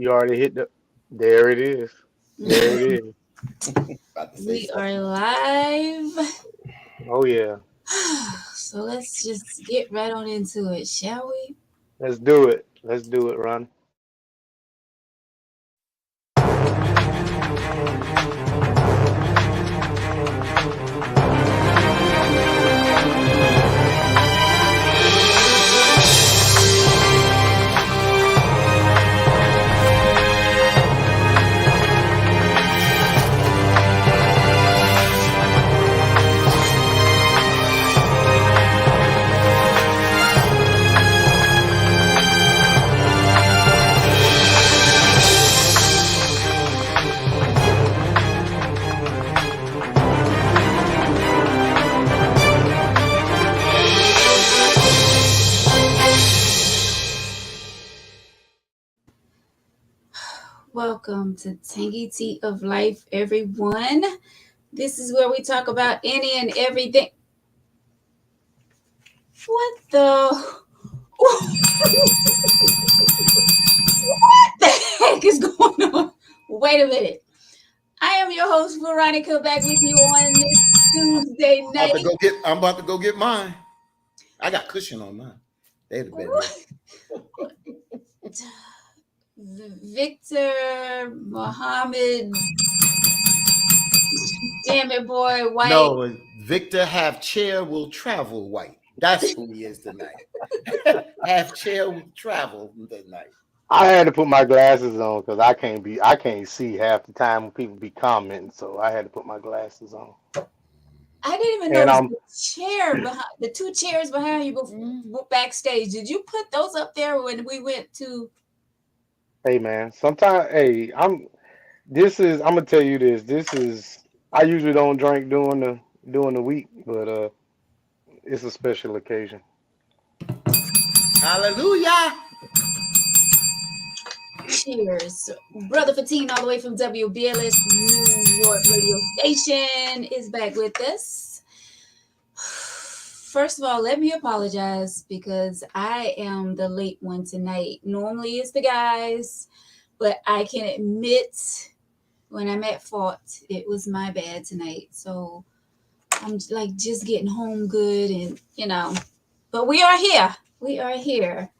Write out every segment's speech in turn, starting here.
You already hit the. There it is. There it is. About to say We are something. live. Oh yeah. So let's just get right on into it, shall we? Let's do it. Let's do it, Ron. Welcome to Tangy Tea of Life, everyone. This is where we talk about any and everything. What the? What the heck is going on? Wait a minute. I am your host, Veronica, back with you on this Tuesday About to night. go get. I'm about to go get mine. I got cushion on mine. They'd have been Victor Mohammed, damn it, boy, White. No, Victor Have Chair will travel white. That's who he is tonight. Have Chair will travel tonight. I had to put my glasses on because I can't see half the time when people be commenting, so I had to put my glasses on. I didn't even And notice the chair behind the two chairs behind you backstage. Did you put those up there when we went to? hey man, sometimes I'm gonna tell you this. This is I usually don't drink during the week, but it's a special occasion. Hallelujah. Cheers. Brother Fatine, all the way from WBLS New York radio station, is back with us. First of all, let me apologize because I am the late one tonight. Normally it's the guys, but I can admit when I'm at fault, it was my bad tonight. So I'm like just getting home good and but we are here. We are here.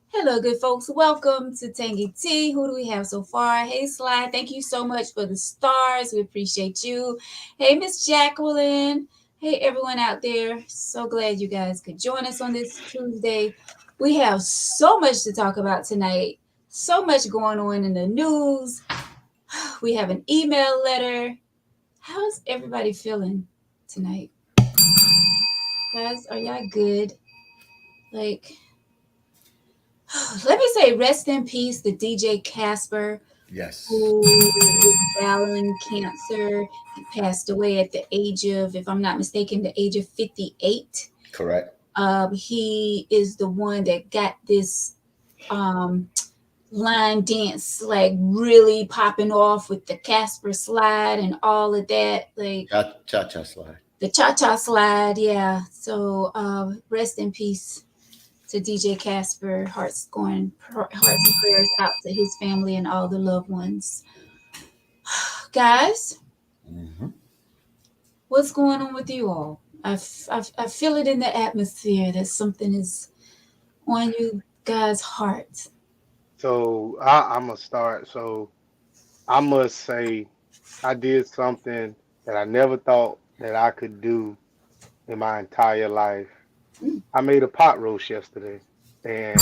Hello, good folks. Welcome to Tangy Tea. Who do we have so far? Hey, Sly. Thank you so much for the stars. We appreciate you. Hey, Miss Jacqueline. Hey, everyone out there. So glad you guys could join us on this Tuesday. We have so much to talk about tonight. So much going on in the news. We have an email letter. How's everybody feeling tonight? Guys, are y'all good? Like, let me say rest in peace to DJ Casper, Yes. who is battling cancer. He passed away at the age of, if I'm not mistaken, the age of 58. Correct. He is the one that got this line dance like really popping off with the Casper slide and all of that. Like Cha-cha slide. the cha-cha slide, yeah. So rest in peace to DJ Casper. Hearts and prayers out to his family and all the loved ones. Guys, Mm-hmm. what's going on with you all? I feel it in the atmosphere that something is on you guys' hearts. So I'm gonna start. So I must say I did something that I never thought that I could do in my entire life. Mm. I made a pot roast yesterday, and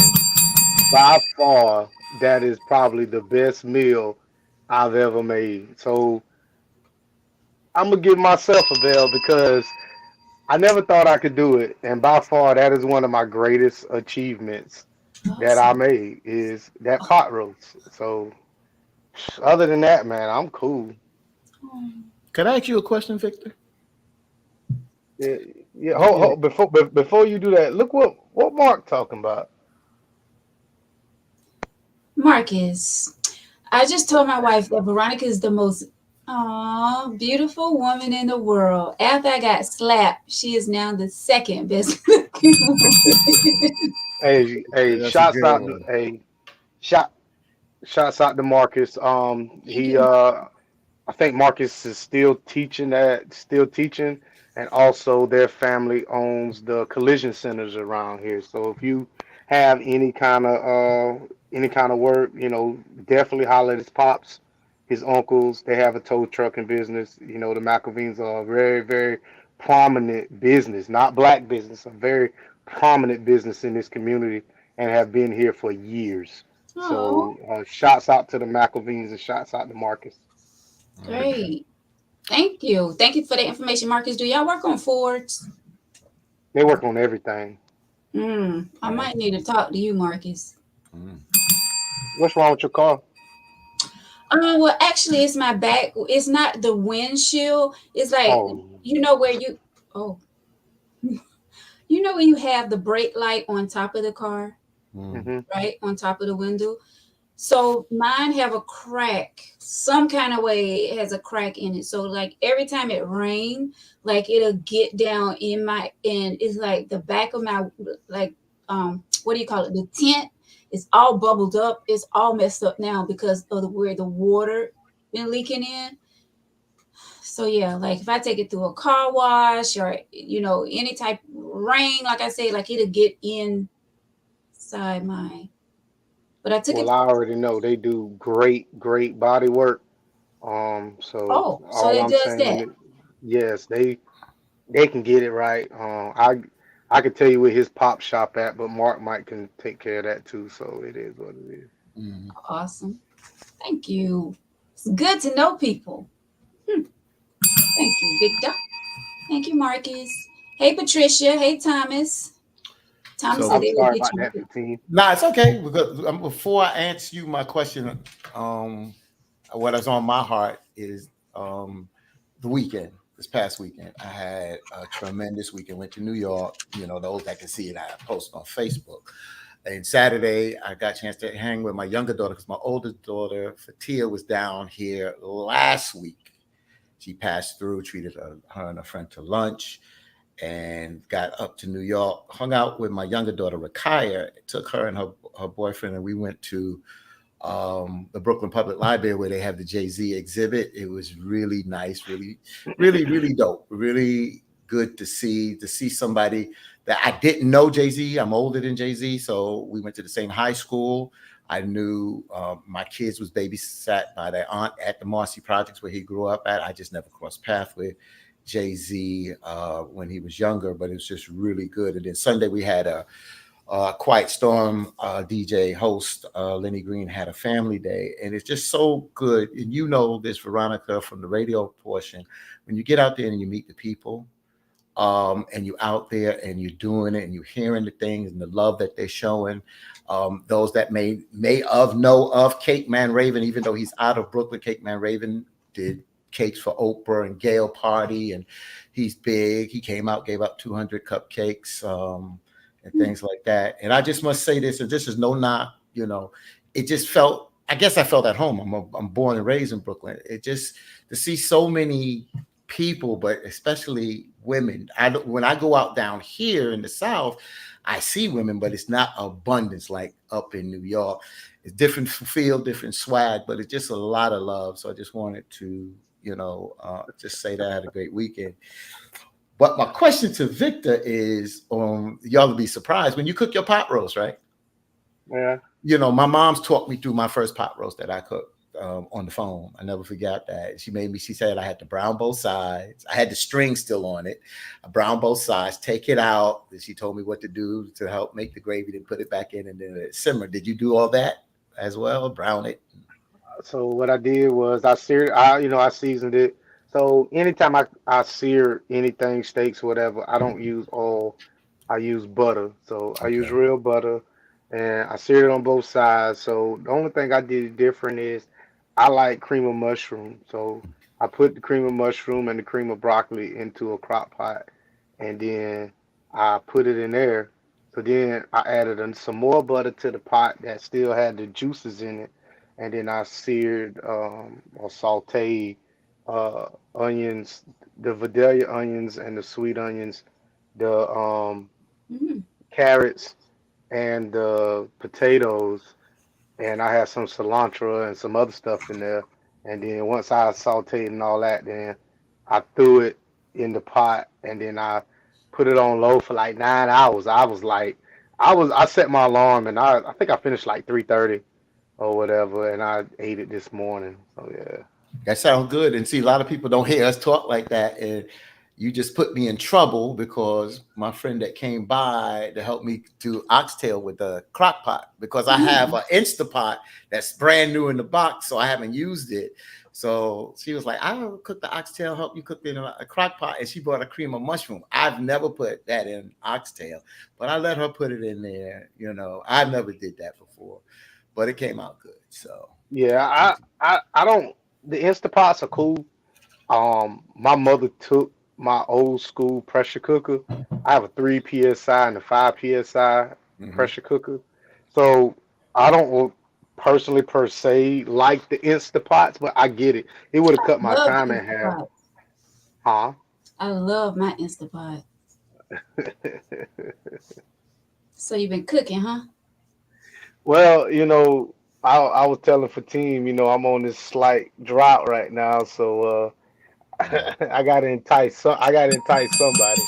by far that is probably the best meal I've ever made. So I'm gonna give myself a bell because I never thought I could do it, and by far that is one of my greatest achievements that I Awesome. made is that pot roast. So other than that, man, I'm cool. Oh, Can I ask you a question, Victor? Yeah, yeah. Yeah. Before you do that, look what Mark talking about. Marcus, I just told my wife that Veronica is the most beautiful woman in the world. After I got slapped, she is now the second best looking woman. Hey, That's a good shot. one. Hey, shot. Shouts out to Marcus. Thank He you. I think Marcus is still teaching, and also their family owns the collision centers around here. So if you have any kind of work, definitely holler at his pops, his uncles. They have a tow trucking business. The McElveens are a very, very prominent business, not black business, a very prominent business in this community, and have been here for years. Oh, So shouts out to the McElveens and shouts out to Marcus. Okay. great. Thank you. Thank you for the information, Marcus. Do y'all work on Fords? They work on everything. I Right. might need to talk to you, Marcus. Mm. What's wrong with your car? Well, actually, it's my back. It's not the windshield. It's like, Oh, you know where you, oh, you know when you have the brake light on top of the car, Mm. mm-hmm. right? On top of the window. So mine have a crack. Some kind of way it has a crack in it. So like every time it rain, like it'll get down in my and it's like the back of my like what do you call it? The tent is all bubbled up. It's all messed up now because of where the water been leaking in. So yeah, like if I take it through a car wash or any type of rain, like I say, like it'll get inside my. But I took Well, it. I already know they do great, great body work. So Oh, so all it I'm does saying that. is, yes, they can get it right. I could tell you where his pop shop at, but Mark Mike can take care of that too. So it is what it is. Mm. Awesome. Thank you. It's good to know people. Hmm. Thank you, Victor. Thank you, Marcus. Hey, Patricia. Hey, Thomas. Thomas said So I'm they will sorry get about you. that, 15. nah, it's okay. Because before I answer you my question, um, what is on my heart is the weekend. This past weekend, I had a tremendous weekend. Went to New York. You know, those that can see it, I post on Facebook. And Saturday, I got a chance to hang with my younger daughter because my oldest daughter, Fatia, was down here last week. She passed through, treated her and a friend to lunch, and got up to New York. Hung out with my younger daughter, Rakaya. Took her and her boyfriend, and we went to the Brooklyn Public Library where they have the Jay-Z exhibit. It was really nice, really, really, really dope. Really good to see somebody that I didn't know Jay-Z. I'm older than Jay-Z, so we went to the same high school. I knew my kids was babysat by their aunt at the Marcy Projects where he grew up at. I just never crossed paths with Jay-Z when he was younger, but it was just really good. And then Sunday we had a Quiet Storm DJ host Lenny Green had a family day, and it's just so good. And you know this, Veronica, from the radio portion. When you get out there and you meet the people, and you're out there and you're doing it and you're hearing the things and the love that they're showing. Those that may of know of Cake Man Raven, even though he's out of Brooklyn, Cake Man Raven did cakes for Oprah and Gail Party, and he's big. He came out, gave out 200 cupcakes, and Hmm. things like that. And I just must say this, and this is no knock, it just felt. I guess I felt at home. I'm born and raised in Brooklyn. It just to see so many people, but especially women. When I go out down here in the South, I see women, but it's not abundance like up in New York. It's different feel, different swag, but it's just a lot of love. So I just wanted to, just say that I had a great weekend. But my question to Victor is, y'all will be surprised when you cook your pot roast, right? Yeah. My mom's taught me through my first pot roast that I cooked on the phone. I never forgot that. She said I had to brown both sides. I had the string still on it. I brown both sides, take it out. She told me what to do to help make the gravy, then put it back in and then it simmered. Did you do all that as well? Brown it? So what I did was I seared, I seasoned it. So anytime I sear anything, steaks, whatever, I don't use oil. I use butter. So I use Okay. real butter, and I seared it on both sides. So the only thing I did different is I like cream of mushroom. So I put the cream of mushroom and the cream of broccoli into a crock pot, and then I put it in there. So then I added some more butter to the pot that still had the juices in it, and then I seared or sauteed onions, the Vidalia onions and the sweet onions, the Mm. carrots and the potatoes, and I had some cilantro and some other stuff in there. And then once I sauteed and all that, then I threw it in the pot, and then I put it on low for like 9 hours. I was like, I set my alarm, and I think I finished like 3:30 or whatever, and I ate it this morning. So yeah. That sounds good. And see, a lot of people don't hear us talk like that. And you just put me in trouble because my friend that came by to help me do oxtail with the crock pot, because I have an Instapot that's brand new in the box, so I haven't used it. So she was like, I'll cook the oxtail, help you cook it in a crock pot. And she brought a cream of mushroom. I've never put that in oxtail, but I let her put it in there. You know, I never did that before, but it came out good. So Yeah, I don't. The Instapots are cool. My mother took my old school pressure cooker. I have a 3 psi and a 5 psi mhm. pressure cooker. So I don't personally per se like the Instapots, but I get it. It would have cut my Love time in half. Instapot. Huh? I love my Instapot. So you've been cooking, huh? Well, I was telling Fatim, I'm on this slight drought right now, so Yeah. I gotta entice somebody.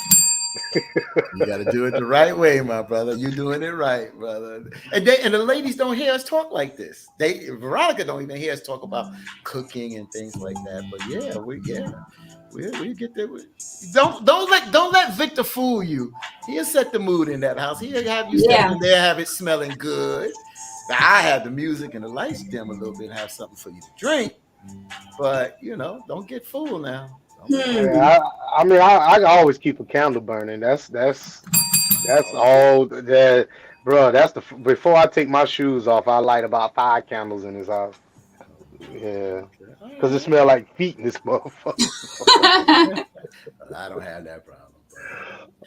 You got to do it the right way, my brother. You're doing it right, brother. And the ladies don't hear us talk like this. Veronica don't even hear us talk about cooking and things like that. But yeah, we get there. Don't let Victor fool you. He'll set the mood in that house. He'll have you Yeah. standing there, have it smelling good. Now, I have the music and the lights dim a little bit, have something for you to drink. But don't get fooled now. Don't get fooled. Hmm. Yeah, I mean, I always keep a candle burning. That's Okay. all that, bro. Before I take my shoes off, I light about 5 candles in this house. Yeah, Okay. All because it right. smell like feet in this motherfucker. I don't have that problem,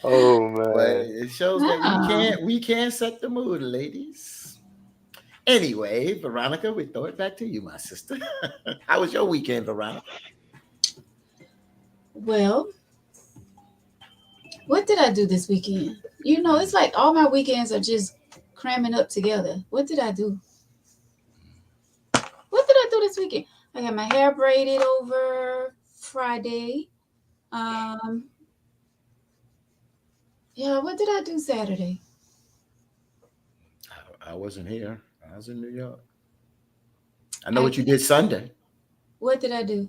Oh but man. it shows that we Oh, can't we can set the mood, ladies. Anyway, Veronica, we throw it back to you, my sister. How was your weekend, Veronica? well, what did I do this weekend? It's like all my weekends are just cramming up together. What did I do? What did I do this weekend? I got my hair braided over Friday. Um, yeah, what did I do Saturday? I wasn't here. I was in New York. I know I what you did Sunday. What did I do?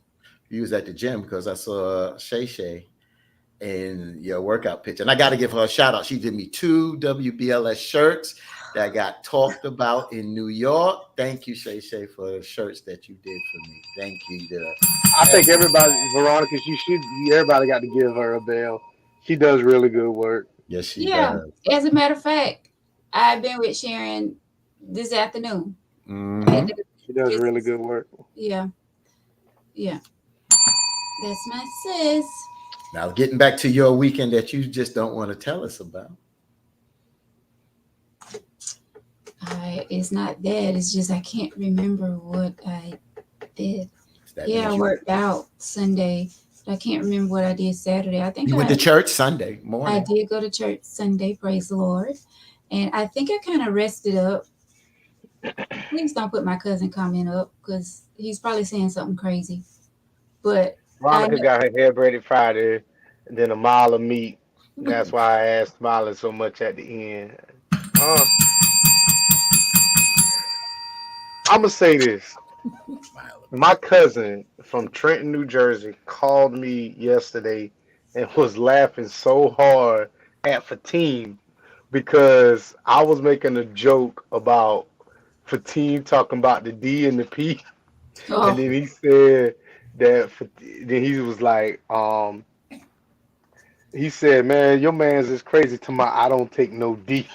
You was at the gym because I saw Shay Shay in your workout picture. And I got to give her a shout out. She did me 2 WBLS shirts that got talked about in New York. Thank you, Shay Shay, for the shirts that you did for me. Thank you. You did an I think excellent everybody, job. Veronica, everybody got to give her a bell. She does really good work. Yes, she Yeah, does. as a matter of fact, I've been with Sharon this afternoon. At Hmm. the She does really business. good work. Yeah, yeah. That's my sis. Now, getting back to your weekend that you just don't want to tell us about. It's not that. It's just I can't remember what I did. That Yeah, I means you worked out Sunday, but I can't remember what I did Saturday. I think you went to church Sunday I morning. did go to church Sunday. Praise the Lord. And I think I kind of rested up. Please don't put my cousin comment up because he's probably saying something crazy. But I Veronica know. got her hair braided Friday, and then a mile of meat. That's why I asked smiling so much at the end. Uh, I'm gonna say this. Smile. My cousin from Trenton, New Jersey, called me yesterday and was laughing so hard at Fatim because I was making a joke about Fatim talking about the D and the P, and Oh, then he said then he was like, he said, "Man, your man's is crazy to my I don't take no D."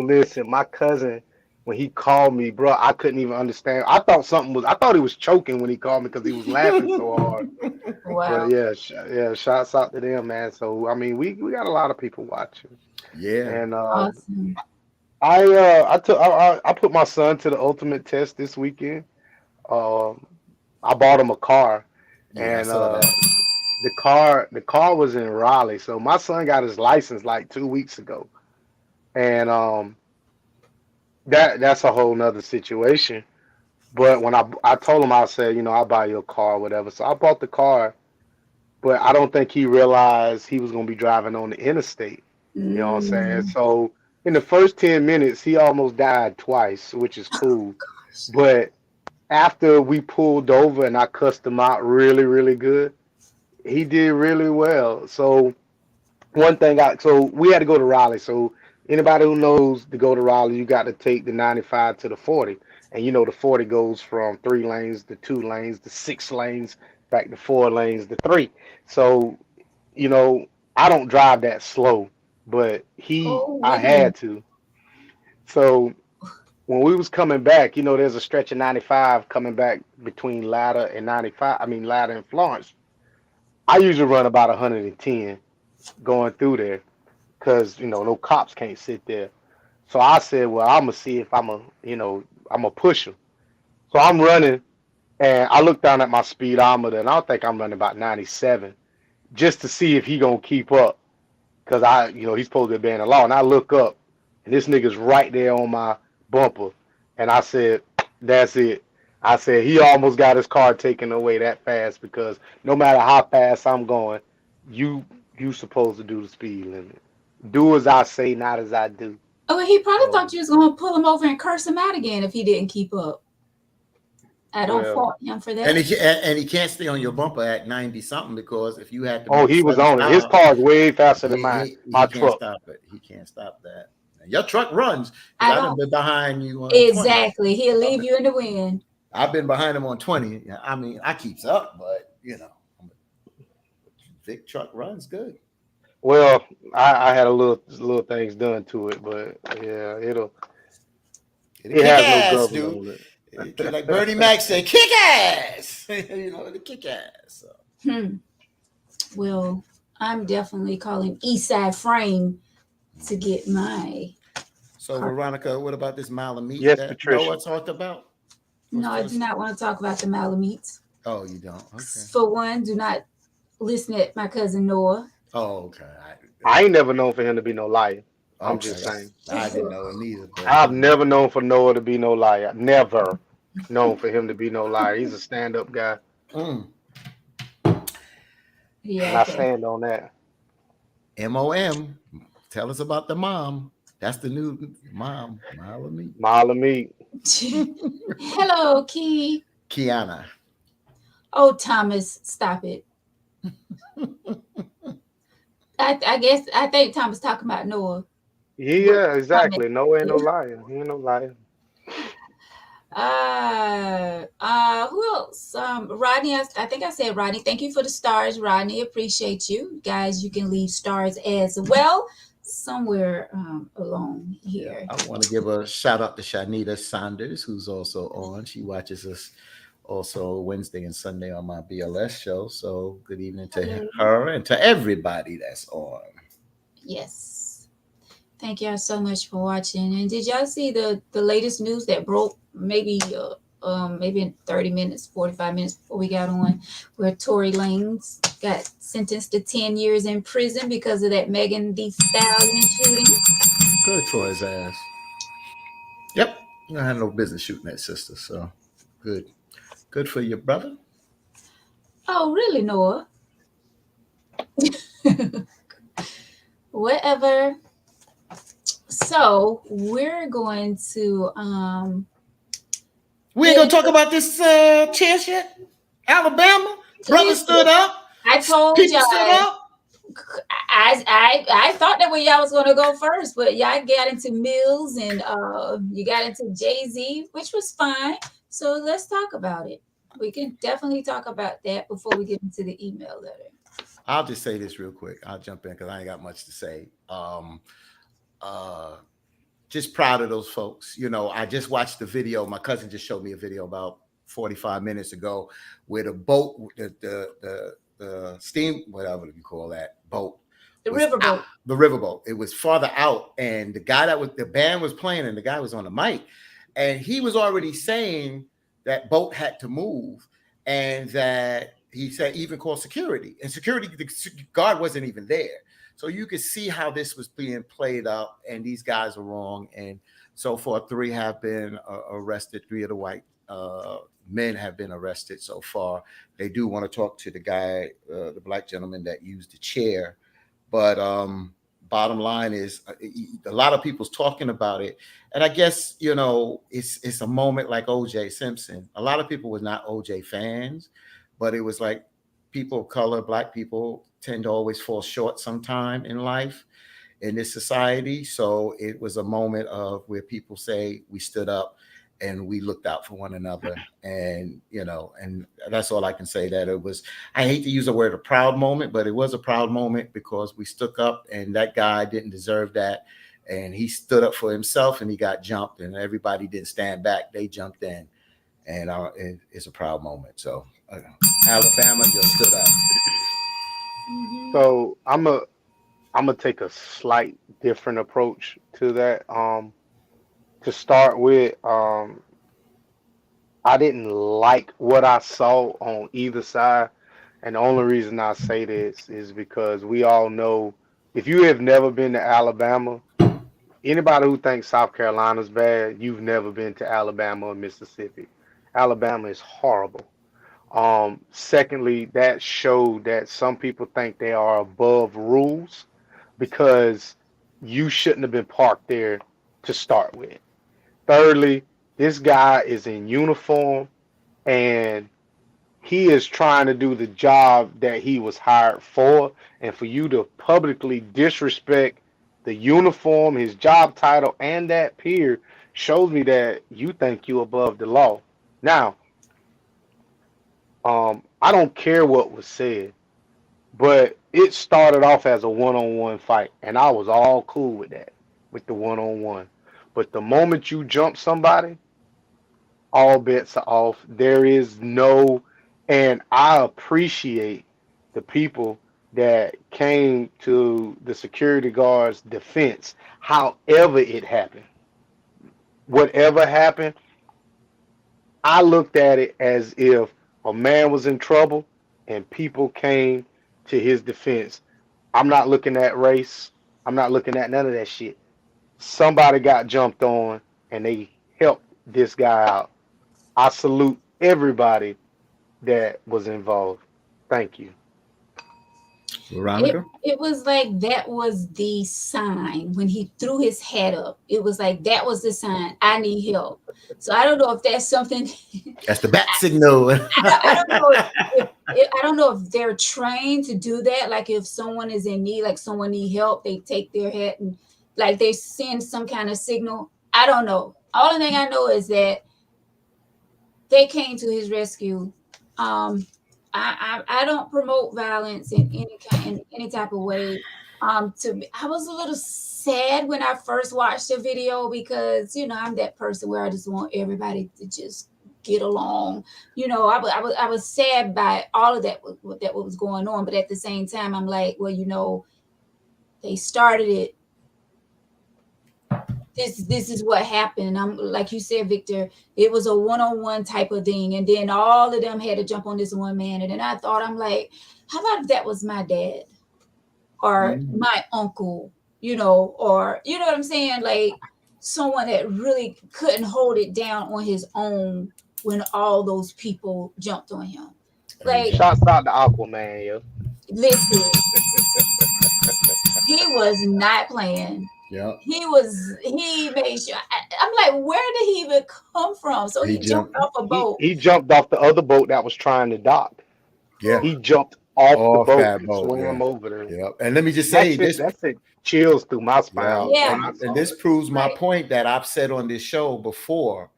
Listen, my cousin, when he called me, bro, I couldn't even understand. I thought he was choking when he called me because he was laughing so hard. But wow. yeah, yeah, shouts out to them, man. So I mean, we got a lot of people watching, Yeah. and Awesome. I put my son to the ultimate test this weekend. Um, I bought him a car, Yeah, I and saw that. the car was in Raleigh. So my son got his license like 2 weeks ago, and that's a whole nother situation. But when I told him, I said, I'll buy you a car, or whatever. So I bought the car, but I don't think he realized he was gonna be driving on the interstate. You know what I'm saying? Mm. So in the first 10 minutes, he almost died twice, which is cool. Gosh. But after we pulled over and I cussed him out really, really good, he did really well. So so we had to go to Raleigh. So anybody who knows to go to Raleigh, you got to take the 95 to the 40. And the 40 goes from 3 lanes to 2 lanes to 6 lanes, back to 4 lanes to three. So, you know, I don't drive that slow, but Oh, I wait a minute. had to. So when we was coming back, there's a stretch of 95 coming back between Ladder and 95. I mean, Ladder and Florence. I usually run about 110 going through there because no cops can't sit there. So I said, well, I'm gonna see if I'm gonna push him. So I'm running, and I look down at my speedometer, and I think I'm running about 97 just to see if he gonna keep up because he's supposed to be in the law. And I look up, and this nigga's right there on my bumper, and I said, that's it. I said he almost got his car taken away that fast because no matter how fast I'm going, you you supposed to do the speed limit. Do as I say, not as I do. Oh, he probably So, thought you was going to pull him over and curse him out again if he didn't keep up. I don't well, fault him for that. And he can't stay on your bumper at 90 something because if you had to oh, make a he was sudden on it. His stop, car is way faster than mine. he My can't truck. stop it. He can't stop that. Your truck runs because I I done don't been behind you on 20. exactly. He'll leave you in the wind. I've been behind him on 20. I mean, I keeps up, but Vic truck runs good. Well, I had a little things done to it, but yeah, It'll it kick has no ass, government dude. on Like it. Bernie Mac said, kick ass. It'll kick ass. So. Hmm. Well, I'm definitely calling Eastside Frame to get my So, car. Veronica, what about this mile of meat Yes, that Patricia. Noah talked about? No, I do not want to talk about the Malamutes. Oh, you don't? Okay. For one, do not listen at my cousin Noah. Oh, okay. I ain't never known for him to be no liar. I'm Okay. just saying. I didn't know it neither, but I've never known for Noah to be no liar. Never known for him to be no liar. He's a stand-up guy, mm, and Yeah, I okay. stand on that. MOM. Tell us about the mom. That's the new mom, mile of meat. Mile of meat. Hello, Key. Kiana. Oh, Thomas, stop it. I guess I think Thomas talking about Noah. What Yeah, comment? exactly. Noah ain't no liar. He ain't no liar. Who else? Rodney, I think I said Rodney. Thank you for the stars, Rodney. Appreciate you. Guys, you can leave stars as well somewhere along Yeah, here. I want to give a shout out to Shanita Saunders, who's also on. She watches us also Wednesday and Sunday on my BLS show. So good evening to Hello. her and to everybody that's on. Yes. Thank y'all so much for watching. And did y'all see the latest news that broke maybe in 30 minutes, 45 minutes before we got on, where Tory Lanez got sentenced to 10 years in prison because of that Megan Thee Stallion shooting? Good for his ass. Yep. You don't have no business shooting that sister. So good. Good for your brother. Oh, really, Noah? Whatever. So we're going to We ain't gonna talk about this chair shit. Alabama. Brother listen, stood up. I told People y'all stood up. I thought that way y'all was gonna go first, but y'all got into Mills and you got into Jay-Z, which was fine. So let's talk about it. We can definitely talk about that before we get into the email letter. I'll just say this real quick. I'll jump in because I ain't got much to say. Just proud of those folks. I just watched the video. My cousin just showed me a video about 45 minutes ago where the boat, the steam, whatever you call that boat, The was riverboat. out. The riverboat. It was farther out, and the band was playing, and the guy was on the mic, and he was already saying that boat had to move, and that he said even called security, and security, the guard wasn't even there. So you could see how this was being played up, and these guys are wrong. And so far, 3 have been arrested. 3 of the white men have been arrested so far. They do want to talk to the guy, the black gentleman that used the chair. But bottom line is, a lot of people's talking about it, and I guess it's a moment like O.J. Simpson. A lot of people were not O.J. fans, but it was like people of color, black people tend to always fall short sometime in life in this society. So it was a moment of where people say we stood up and we looked out for one another. And and that's all I can say. That it was, I hate to use the word a proud moment, but it was a proud moment because we stuck up, and that guy didn't deserve that. And he stood up for himself, and he got jumped, and everybody didn't stand back. They jumped in, and it's a proud moment. So Alabama just stood up. Mhm. So I'm gonna take a slight different approach to that. To start with, I didn't like what I saw on either side. And the only reason I say this is because we all know, if you have never been to Alabama, anybody who thinks South Carolina's bad, you've never been to Alabama or Mississippi. Alabama is horrible. Secondly, that showed that some people think they are above rules because you shouldn't have been parked there to start with. Thirdly, this guy is in uniform and he is trying to do the job that he was hired for. And for you to publicly disrespect the uniform, his job title, and that peer shows me that you think you above the law. Now, I don't care what was said, but it started off as a one-on-one fight, and I was all cool with that, with the one-on-one. But the moment you jump somebody, all bets are off. There is no, and I appreciate the people that came to the security guard's defense, however it happened. Whatever happened, I looked at it as if a man was in trouble and people came to his defense. I'm not looking at race. I'm not looking at none of that shit. Somebody got jumped on and they helped this guy out. I salute everybody that was involved. Thank you. It Veronica? it was like that was the sign when he threw his head up. It was like that was the sign. I need help. So I don't know if that's something. That's the bat signal. I don't know if I don't know if they're trained to do that. Like if someone is in need, like someone need help, they take their head and like they send some kind of signal. I don't know. All the thing I know is that they came to his rescue. Um, I don't promote violence in in any type of way. I was a little sad when I first watched the video because I'm that person where I just want everybody to just get along. I was sad by all of that that what was going on, but at the same time, I'm like, well, they started it. This is what happened. I'm like you said, Victor, it was a one-on-one type of thing, and then all of them had to jump on this one man. And then I thought, I'm like, how about if that was my dad or Mm. my uncle, or you know what I'm saying? Like someone that really couldn't hold it down on his own when all those people jumped on him. Like, Shouts out to Aquaman, yo. listen, he was not playing. Yeah. He made sure. I'm like, where did he even come from? So He he jumped jumped. off a He boat. he jumped off the other boat that was trying to dock. Yeah. He jumped off the Off boat that and boat. Yeah. swam over there. Yeah. And let me just That say shit, this. that shit chills through my Yeah. spine Yeah, when I And saw this it. proves my right. point that I've said on this show before.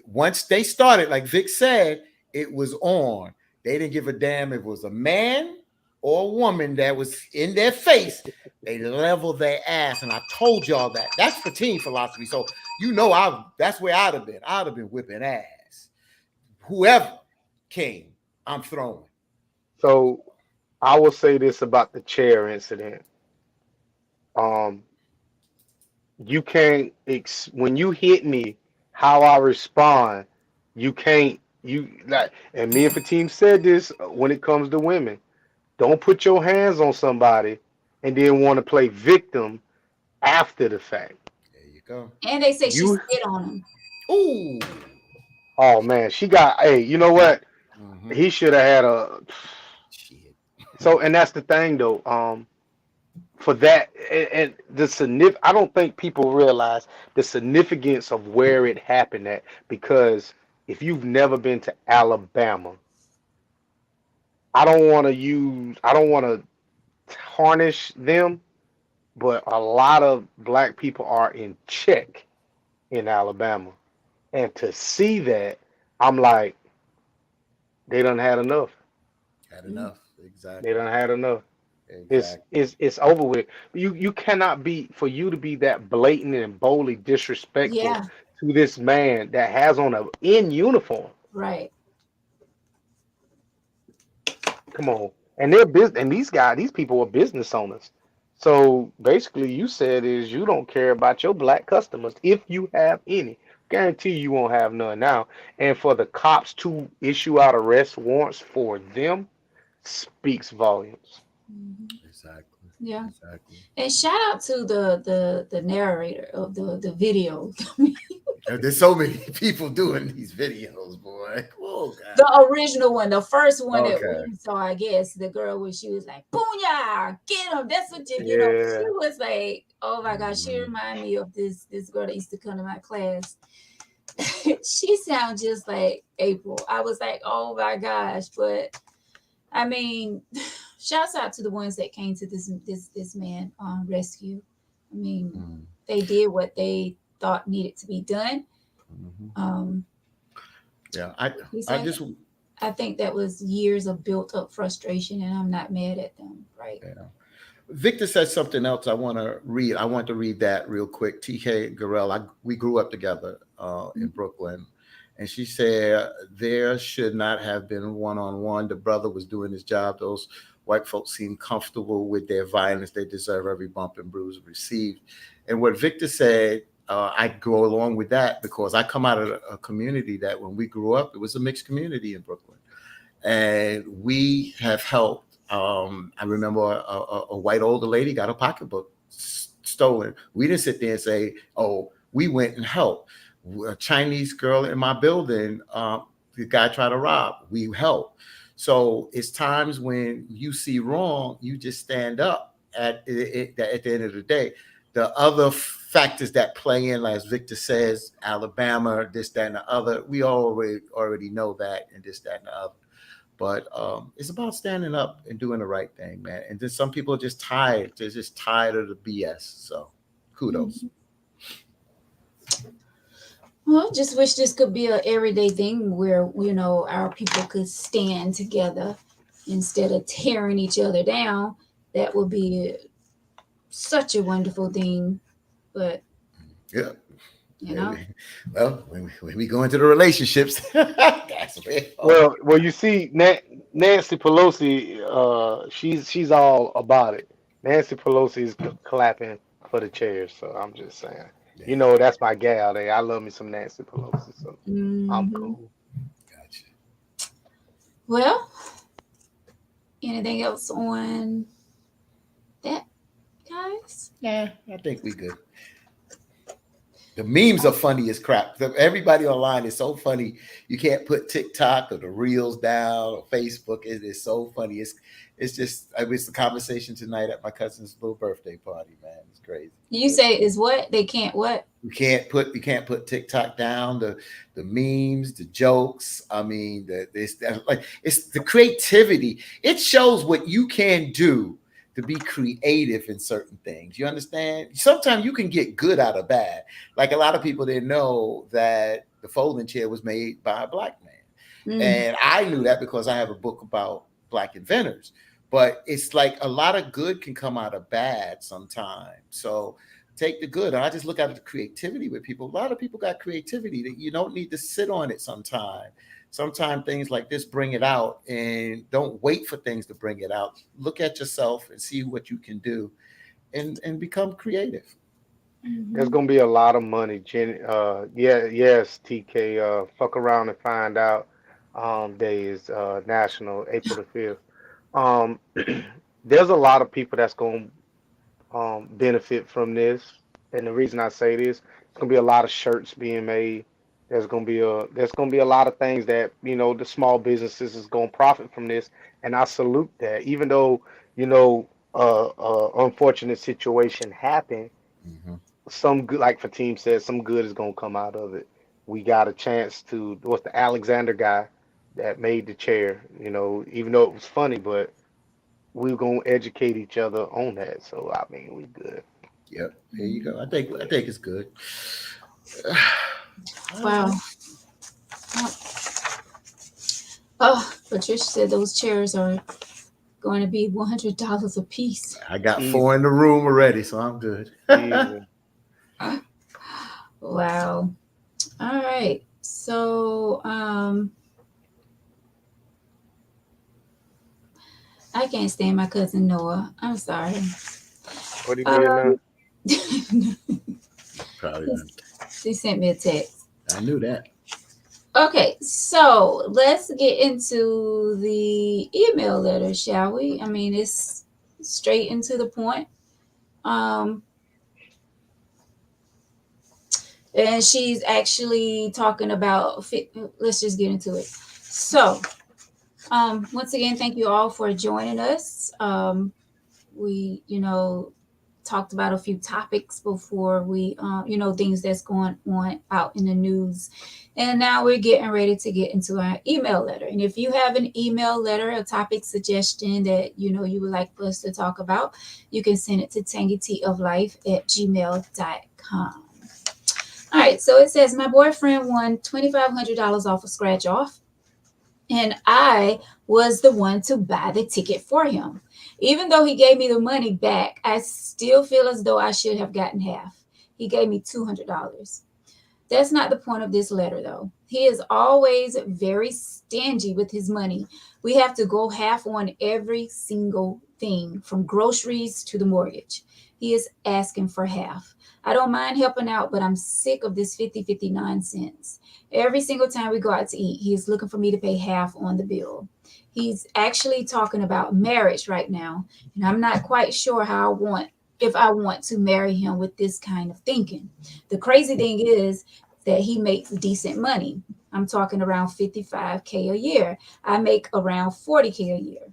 Once they started, like Vic said, it was on. They didn't give a damn if it was a man or a woman that was in their face. They leveled their ass, and I told y'all that. That's for team philosophy. So that's where I'd have been. I'd have been whipping ass. Whoever came, I'm throwing. So I will say this about the chair incident. Um, you can't when you hit me, how I respond. You can't You like, and me and Fatim said this when it comes to women. Don't put your hands on somebody and then want to play victim after the fact. There you go. And they say she You, spit on him. Ooh. oh man, she got. Hey, you know Yeah. what? Mm-hmm. He should have had a. Shit. So, and that's the thing though. For that, and the signif, I don't think people realize the significance of where it happened at, because if you've never been to Alabama, I don't want to tarnish them, but a lot of black people are in check in Alabama. And to see that, I'm like, they done had enough. Had Mm. enough. They Exactly. done had enough. Exactly. It's over with. You cannot be, for you to be that blatant and boldly disrespectful Yeah, to this man that has on a in uniform. right. Come on. And they're business, and these people are business owners. So basically you said is you don't care about your black customers if you have any. Guarantee you won't have none now. And for the cops to issue out arrest warrants for them speaks volumes. Hmm. Exactly. Yeah. Exactly. And shout out to the narrator of the video. There's so many people doing these videos, boy. Oh God. The original one, the first one that Okay. we saw, I guess, the girl when she was like, "Booyah, get him!" That's what she Yeah. was like. Oh my gosh, she Mhm. reminded me of this girl that used to come to my class. She sounds just like April. I was like, oh my gosh, but I mean, shouts out to the ones that came to this man rescue. I mean, Mhm. they did what they thought needed to be done. Mhm. Um, Yeah. I. he I said, just. I think that was years of built up frustration, and I'm not mad at them, right? Yeah. Victor said something else I want to read. I want to read that real quick. TK Garrell, we grew up together in Brooklyn. And she said there should not have been one on one. The brother was doing his job. Those white folks seem comfortable with their violence. They deserve every bump and bruise received. And what Victor said, I go along with that because I come out of a community that when we grew up, it was a mixed community in Brooklyn and we have helped. I remember a white older lady got a pocketbook stolen. We didn't sit there and say, "Oh, we went and helped." A Chinese girl in my building, the guy tried to rob. We helped. So it's times when you see wrong, you just stand up. At the end of the day, the other factors that play in, like as Victor says, Alabama, this, that, and the other, we already know that, and this, that, and the other. But it's about standing up and doing the right thing, man. And then some people are just tired. They're just tired of the BS. So kudos. Mhm. Well, just wish this could be a everyday thing where our people could stand together instead of tearing each other down. That would be such a wonderful thing. But Yeah. you know, Well, when we go into the relationships, that's where. Well, you see, Nancy Pelosi, she's all about it. Nancy Pelosi is clapping for the chairs, so I'm just saying. Yeah, You know, that's my gal there. I love me some Nancy Pelosi, so I'm hmm, cool. gotcha. well, anything else on that, guys? Yeah, I think we good. The memes are funny as crap. Everybody online is so funny. You can't put TikTok or the reels down or Facebook. It is so funny. It's just I was the conversation tonight at my cousin's little birthday party, man. It's crazy. You say is what they can't what? You can't put TikTok down. The memes, the jokes. I mean, it's the creativity. It shows what you can do to be creative in certain things. You understand? Sometimes you can get good out of bad. Like a lot of people didn't know that the folding chair was made by a black man. Mm. And I knew that because I have a book about black inventors. But it's like a lot of good can come out of bad sometimes. So take the good. I just look at the creativity with people. A lot of people got creativity that you don't need to sit on it sometime. Sometimes things like this bring it out and don't wait for things to bring it out. Look at yourself and see what you can do and become creative. There's Hmm. gonna be a lot of money, Jenny. Yeah, yes, TK. Fuck around and find out. day is National April the 5th. Um, there's a lot of people that's going to benefit from this, and the reason I say this, it's going to be a lot of shirts being made. There's going to be a lot of things that the small businesses is going to profit from this, and I salute that. Even though unfortunate situation happened, Mhm. some good, like Fatim said, some good is gonna come out of it. We got a chance to, what's the Alexander guy that made the chair, even though it was funny, but we are gonna educate each other on that. So I mean, we good. Yep. There you Mhm. go. We I good. think it's good. All Wow. right. Oh, Patricia said those chairs are going to be $100 a piece. I got four Easy, in the room already, so I'm good. easy. Wow. All right. So, I can't stand my cousin Noah. I'm sorry. What he did Um, now? Probably not. she sent me a text. I knew that. Okay, so let's get into the email letter, shall we? I mean, it's straight into the point. Um, and she's actually talking about fit. Let's just get into it. So, once again, thank you all for joining us. We, talked about a few topics before we, things that's going on out in the news. And now we're getting ready to get into our email letter. And if you have an email letter, a topic suggestion that, you would like for us to talk about, you can send it to tangyteaoflife@gmail.com. All right, so it says, my boyfriend won $2,500 off a scratch off, and I was the one to buy the ticket for him. Even though he gave me the money back, I still feel as though I should have gotten half. He gave me $200. That's not the point of this letter, though. He is always very stingy with his money. We have to go half on every single thing, from groceries to the mortgage. He is asking for half. I don't mind helping out, but I'm sick of this 50-50 nonsense. Every single time we go out to eat, he is looking for me to pay half on the bill. He's actually talking about marriage right now, and I'm not quite sure how I want if I want to marry him with this kind of thinking. The crazy thing is that he makes decent money. I'm talking around 55K a year. I make around 40K a year.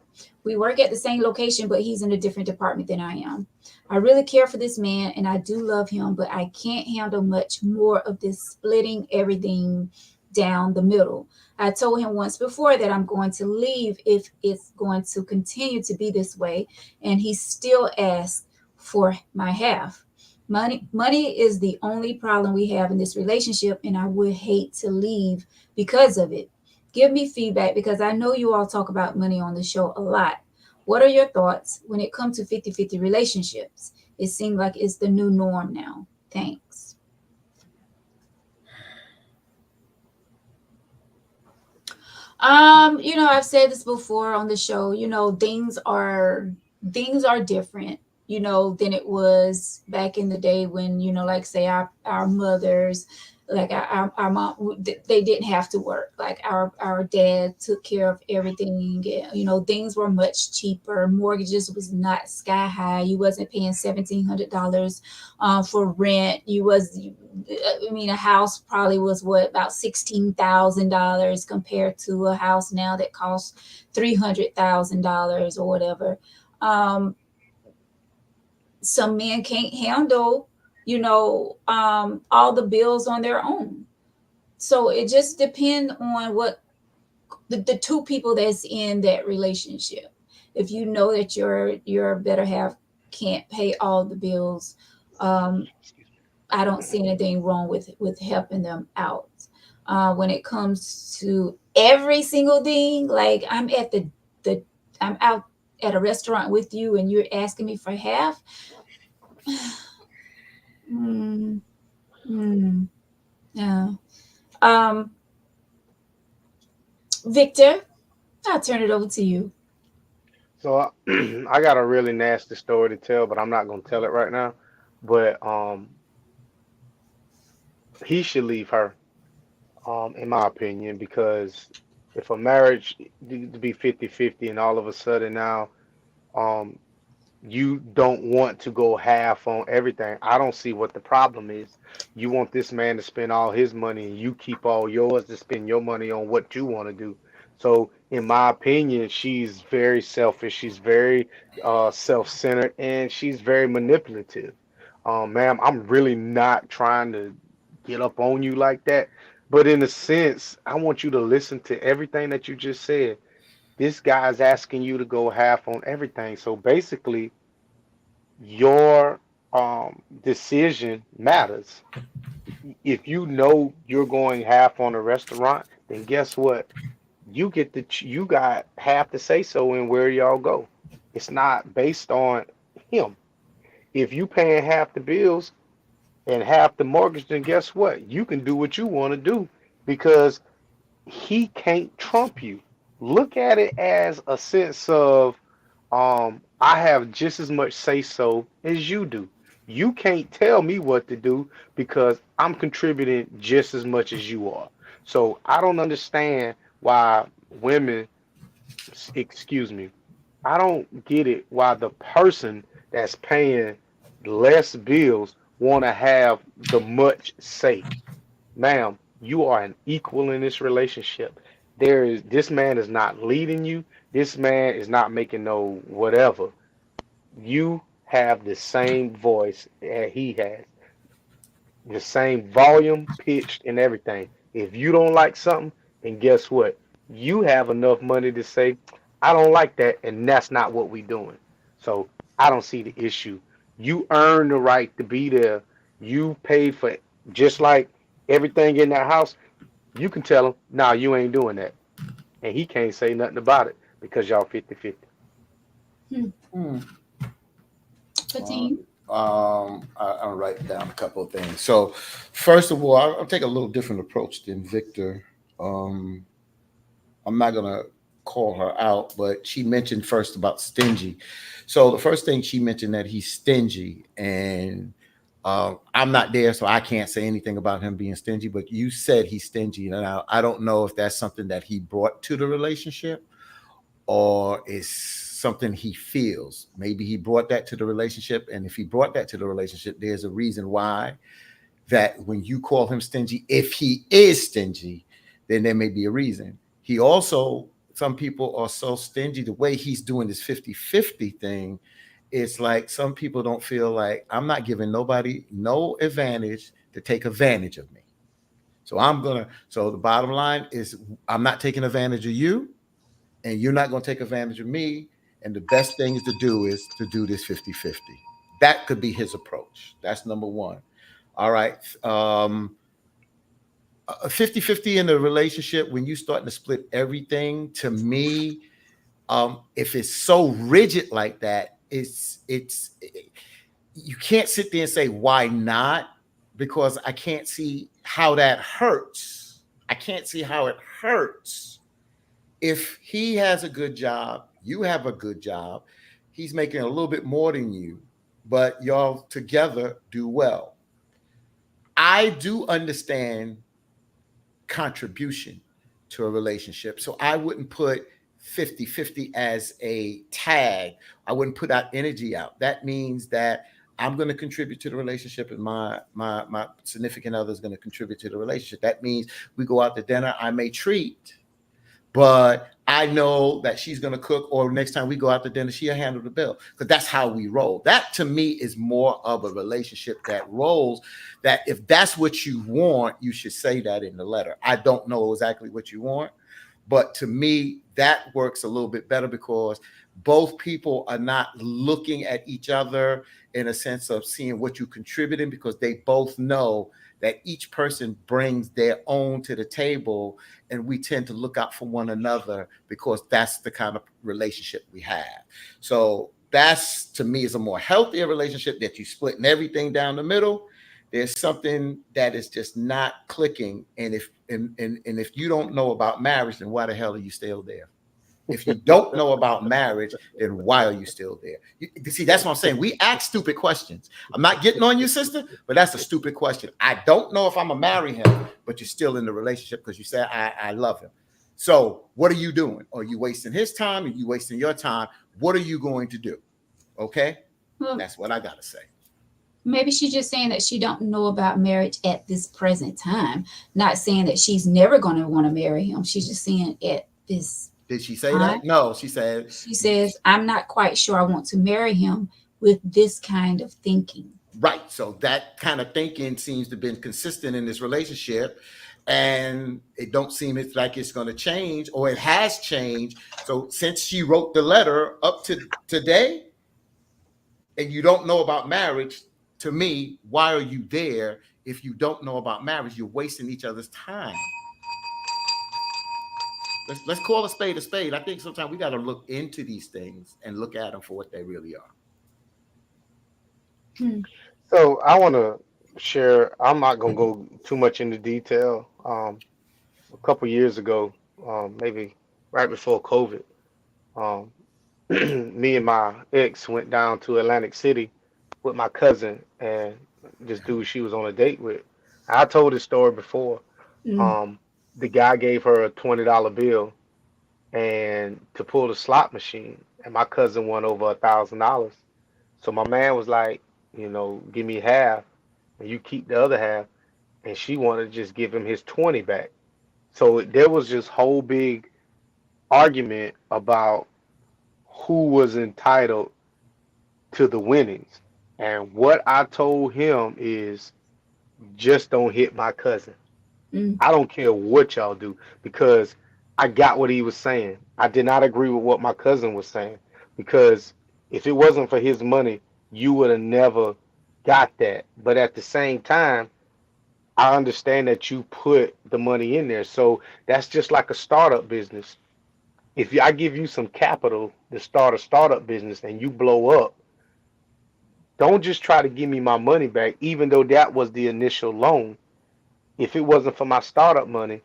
We work at the same location, but he's in a different department than I am. I really care for this man and I do love him, but I can't handle much more of this splitting everything down the middle. I told him once before that I'm going to leave if it's going to continue to be this way, and he still asks for my half. Money is the only problem we have in this relationship, and I would hate to leave because of it. Give me feedback because I know you all talk about money on the show a lot. What are your thoughts when it comes to 50-50 relationships? It seems like it's the new norm now. Thanks. I've said this before on the show. Things are different, than it was back in the day when, like say our mothers, like our mom, they didn't have to work. Like our dad took care of everything. Things were much cheaper. Mortgages was not sky high. You wasn't paying $1,700 for rent. I mean, a house probably was what, about $16,000 compared to a house now that costs $300,000 or whatever. Um, some men can't handle, all the bills on their own. So it just depends on what the two people that's in that relationship. If you know that your better half can't pay all the bills, um, I don't see anything wrong with helping them out. When it comes to every single thing, like the I'm out at a restaurant with you and you're asking me for half. Hmm, hmm, yeah. Um, Victor, I'll turn it over to you. So I got a really nasty story to tell, but I'm not gonna tell it right now. But he should leave her, in my opinion, because If a marriage to be 50-50 and all of a sudden now um you don't want to go half on everything. I don't see what the problem is. You want this man to spend all his money and you keep all yours to spend your money on what you want to do. So, in my opinion, she's very selfish. She's very self-centered and she's very manipulative. Ma'am, I'm really not trying to get up on you like that. But in a sense, I want you to listen to everything that you just said. This guy's asking you to go half on everything. So basically, your decision matters. If you know you're going half on a restaurant, then guess what? You got half to say so in where y'all go. It's not based on him. If you paying half the bills and half the mortgage, then guess what? You can do what you want to do because he can't trump you. Look at it as a sense of I have just as much say so as you do. You can't tell me what to do because I'm contributing just as much as you are. So I don't understand why women, excuse me, I don't get it why the person that's paying less bills want to have the much say. Ma'am, you are an equal in this relationship. This man is not leading you. This man is not making no whatever. You have the same voice that he has, the same volume, pitched, and everything. If you don't like something, then guess what? You have enough money to say, I don't like that, and that's not what we're doing. So I don't see the issue. You earn the right to be there. You paid for it. Just like everything in that house, you can tell him, nah, you ain't doing that. And he can't say nothing about it because y'all 50-50. Hmm. Hmm. Uh, Fatim. I'll write down a couple of things. So, first of all, I'll take a little different approach than Victor. Um, I'm not gonna call her out, but she mentioned first about stingy. So the first thing she mentioned that he's stingy, and I'm not there, so I can't say anything about him being stingy. But you said he's stingy, and I don't know if that's something that he brought to the relationship or is something he feels. Maybe he brought that to the relationship, and if he brought that to the relationship, there's a reason why that when you call him stingy, if he is stingy, then there may be a reason. He also, some people are so stingy, the way he's doing this 50-50 thing, it's like some people don't feel like I'm not giving nobody no advantage to take advantage of me. So the bottom line is I'm not taking advantage of you, and you're not going to take advantage of me. And the best thing is to do this 50-50. That could be his approach. That's number one. All right. 50-50 in a relationship, when you starting to split everything, to me, if it's so rigid like that, it's you can't sit there and say why not, because I can't see how that hurts. I can't see how it hurts. If he has a good job, you have a good job, he's making a little bit more than you, but y'all together do well. I do understand contribution to a relationship. So I wouldn't put 50-50 as a tag. I wouldn't put that energy out. That means that I'm going to contribute to the relationship and my significant other is going to contribute to the relationship. That means we go out to dinner, I may treat, but I know that she's going to cook, or next time we go out to dinner, she'll handle the bill, because that's how we roll. That to me is more of a relationship that rolls. That if that's what you want, you should say that in the letter. I don't know exactly what you want, but to me, that works a little bit better because both people are not looking at each other in a sense of seeing what you contributing, because they both know that each person brings their own to the table, and we tend to look out for one another because that's the kind of relationship we have. So that's, to me, is a more healthier relationship, that you splitting everything down the middle. There's something that is just not clicking, and if you don't know about marriage, then why the hell are you still there? If you don't know about marriage, then why are you still there? You see, that's what I'm saying. We ask stupid questions. I'm not getting on you, sister, but that's a stupid question. I don't know if I'm going to marry him, but you're still in the relationship because you said, I love him. So what are you doing? Are you wasting his time? Are you wasting your time? What are you going to do? Okay, Well, that's what I gotta say. maybe she's just saying that she don't know about marriage at this present time. Not saying that she's never going to want to marry him. She's just saying at this Did she say time. that? No, she said She says, I'm not quite sure I want to marry him with this kind of thinking. right. So that kind of thinking seems to have been consistent in this relationship, and it don't seem it's like it's going to change, or it has changed. So since she wrote the letter up to today, and you don't know about marriage, to me, why are you there if you don't know about marriage? You're wasting each other's time. Let's call a spade a spade. I think sometimes we got to look into these things and look at them for what they really are. Hmm. So I want to share. I'm not gonna go too much into detail. A couple years ago, maybe right before COVID, um, me and my ex went down to Atlantic City with my cousin and this dude she was on a date with. I told this story before. Mm, Um, the guy gave her a $20 bill and to pull the slot machine, and my cousin won over $1,000. So my man was like, give me half, and you keep the other half. And she wanted to just give him his 20 back. So there was this whole big argument about who was entitled to the winnings. And what I told him is just don't hit my cousin. mm, I don't care what y'all do because I got what he was saying. I did not agree with what my cousin was saying because if it wasn't for his money, you would have never got that. But at the same time, I understand that you put the money in there. So that's just like a startup business. If I give you some capital to start a startup business and you blow up, don't just try to give me my money back, even though that was the initial loan. If it wasn't for my startup money,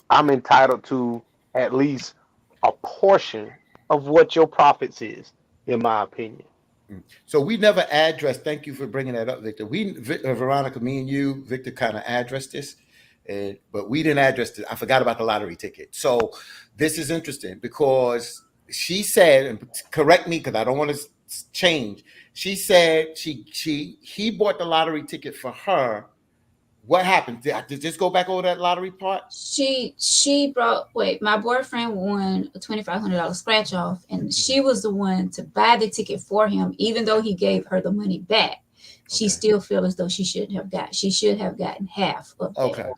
I'm entitled to at least a portion of what your profits is, in my opinion. So we never addressed. Thank you for bringing that up, Victor. Veronica, me and you, Victor, kind of addressed this, but we didn't address it. I forgot about the lottery ticket. So this is interesting because she said, and correct me because I don't want to change. She said he bought the lottery ticket for her. What happened? Did this go back over that lottery part? she brought wait, my boyfriend won a $2,500 scratch off, and she was the one to buy the ticket for him, even though he gave her the money back. She Okay. still feels as though she should have gotten half of that. Okay.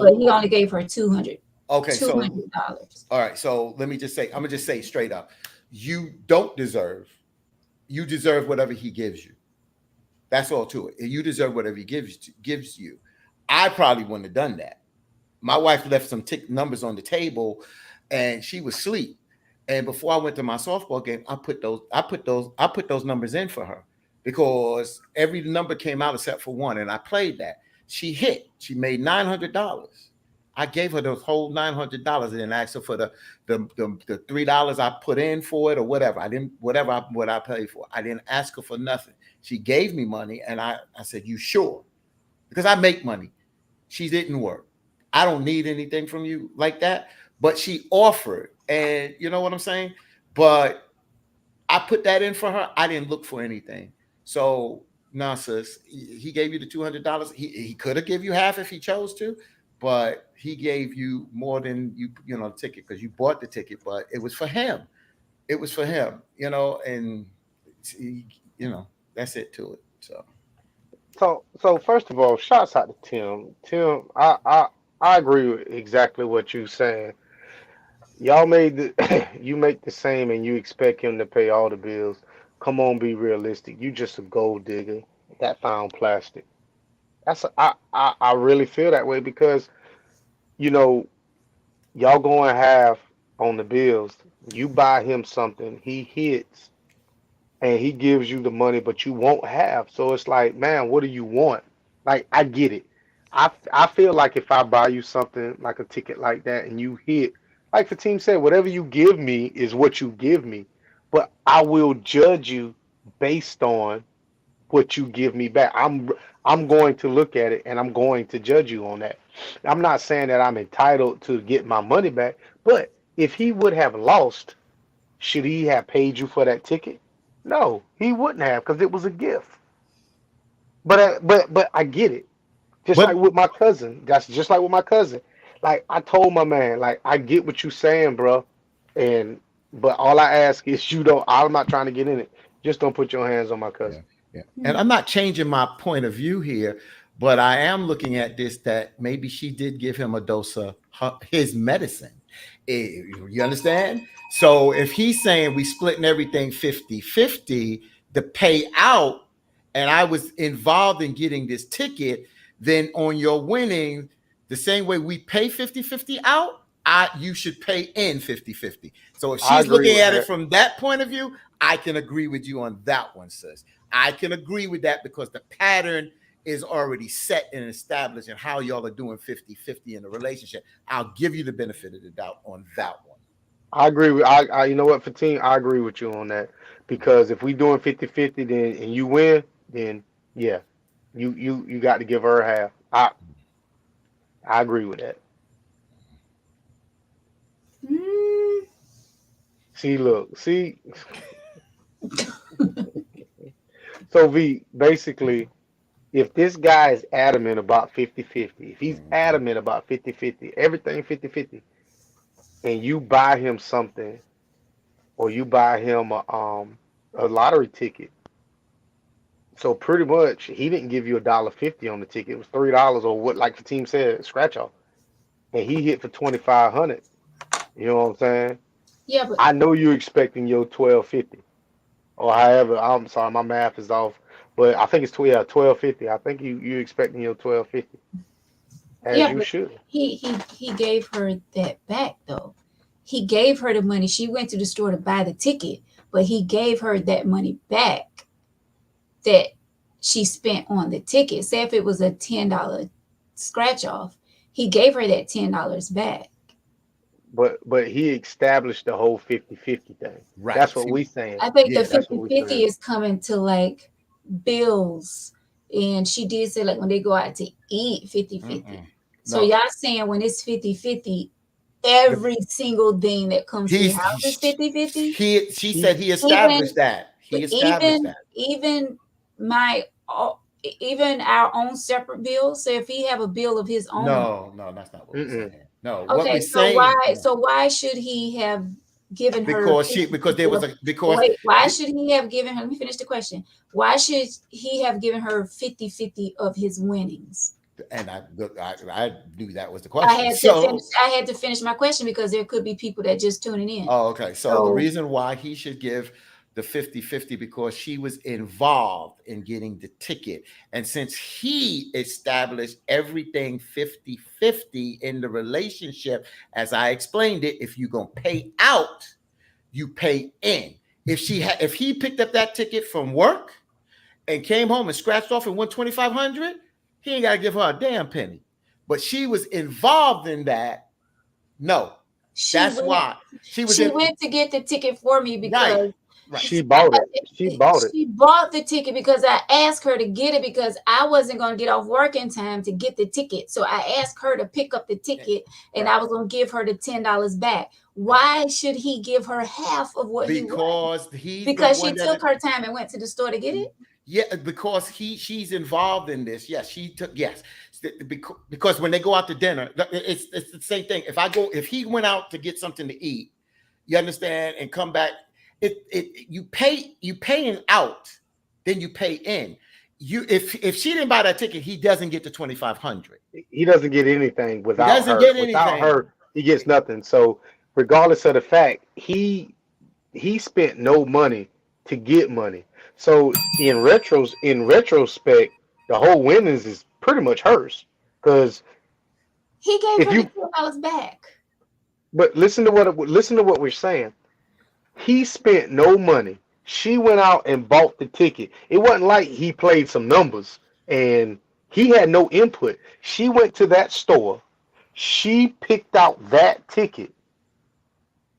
But he only gave her 200 Okay. $200. All right. So let me just say, I'm gonna just say straight up, you don't deserve. You deserve whatever he gives you. That's all to it. You deserve whatever he gives you. I probably wouldn't have done that. My wife left some numbers on the table, and she was asleep. And before I went to my softball game, I put those numbers in for her because every number came out except for one, and I played that. She hit. She made $900. I gave her the whole $900 and then asked her for the $3 I put in for it or whatever. I didn't what I paid for. I didn't ask her for nothing. She gave me money, and I said, "You sure?" Because I make money. She didn't work. I don't need anything from you like that. But she offered, and you know what I'm saying? But I put that in for her. I didn't look for anything. So, nah, sis, he gave you the $200. He could have give you half if he chose to, but he gave you more than the ticket because you bought the ticket. But it was for him. It was for him, and you know that's it to it. So, So first of all, shouts out to Tim. Tim, I agree with exactly what you saying. Y'all made you make the same, and you expect him to pay all the bills. Come on, be realistic. You just a gold digger that found plastic. I really feel that way because you know y'all going half on the bills. You buy him something, he hits, and he gives you the money, but you won't have. So it's like, man, what do you want? Like, I get it. I feel like if I buy you something like a ticket like that and you hit, like the team said, whatever you give me is what you give me. But I will judge you based on what you give me back. I'm going to look at it and I'm going to judge you on that. I'm not saying that I'm entitled to get my money back, but if he would have lost, should he have paid you for that ticket? No, he wouldn't have because it was a gift. But I get it. Just like But with my cousin. That's just like with my cousin. Like I told my man, like I get what you saying, bro. And but all I ask is you don't. I'm not trying to get in it. Just don't put your hands on my yeah, cousin. yeah. And Mm. I'm not changing my point of view here, but I am looking at this that maybe she did give him a dose of his medicine. You understand? So if he's saying we splitting everything 50-50, the payout, and I was involved in getting this ticket, then on your winning, the same way we pay 50-50 out, you should pay in 50-50. So if I she's agree looking with at it that. from that point of view, I can agree with you on that one, sis. I can agree with that because the pattern is already set and established and how y'all are doing 50-50 in the relationship. I'll give you the benefit of the doubt on that one. I agree with I you know what, Fatine, I agree with you on that. Because if we doing 50-50 then and you win, then yeah, you got to give her half. I agree with that. Mm. See, look, see, so V basically if this guy is adamant about 50-50, if he's Mhm. adamant about 50-50, everything 50-50, and you buy him something or you buy him a lottery ticket, so pretty much he didn't give you $1.50 on the ticket. It was $3 or what, like the team said, scratch off, and he hit for 2,500. You know what I'm saying? Yeah, but I know you're expecting your 12.50 or however. I'm sorry, my math is off, but I think it's 12.50. I think you expecting your 12.50 as yeah, you but should. he gave her that back though. He gave her the money. She went to the store to buy the ticket, but he gave her that money back that she spent on the ticket. Say if it was a $10 scratch off, he gave her that $10 back. But he established the whole 50-50 thing. Right. That's what See, we saying. I think the yeah. That's fifty what we fifty saying. is coming to like bills. And she did say like when they go out to eat 50-50. Mm-mm. So No. y'all saying when it's 50-50, The, every single thing that comes to your he's house is 50-50? she She said he established Even that. He but established that. even my even our own separate bills. So if he have a bill of his own, No, no, that's not what we're mm-mm. saying. No, what we're okay, so saying, why should he have given her because 50-50 there was of, a because wait, why the, should he have given her, let me finish the question. Why should he have given her 50-50 of his winnings? and I look, I knew that was the I question. had to finish So, I had to finish my question because there could be people that just tuning in. oh, okay. So the So reason why he should give the 50-50 because she was involved in getting the ticket. And since he established everything 50-50 in the relationship, as I explained it, if you're gonna pay out, you pay in. If he picked up that ticket from work and came home and scratched off and won 2,500, he ain't got to give her a damn penny. But she was involved in that. No, she that's went why she was she in. went to get the ticket for me Right, because right. She bought it. She bought it. she bought the ticket because I asked her to get it because I wasn't going to get off work in time to get the ticket. So I asked her to pick up the ticket and Right, I was going to give her the $10 back. right. Why should he give her half of what he won? Because he's the Because she one took that. her time and went to the store to get it? Yeah, because she's involved in this. Yes, she took. Yes, because when they go out to dinner, it's the same thing. If he went out to get something to eat, you understand, and come back, you paying out, then you pay in. If she didn't buy that ticket, he doesn't get the 2,500. He doesn't get anything He without doesn't her. get Without anything. her, he gets nothing. So regardless of the fact, he spent no money to get money. So in retrospect, the whole winnings is pretty much hers. Because He gave if her the you $10 back. but listen to what we're saying. He spent no money. She went out and bought the ticket. It wasn't like he played some numbers and he had no input. She went to that store. She picked out that ticket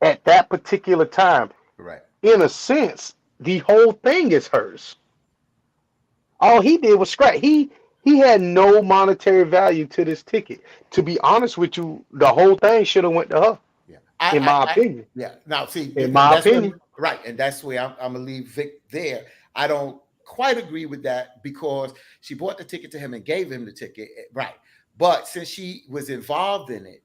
at that particular time. Right. In a sense, the whole thing is hers. All he did was scratch. He had no monetary value to this ticket. To be honest with you, the whole thing should have went to her, Yeah. in my opinion. Yeah. Now, see, In and my that's opinion. when, right. And that's where I'm going to leave Vic there. I don't quite agree with that because she bought the ticket to him and gave him the ticket. Right. But since she was involved in it,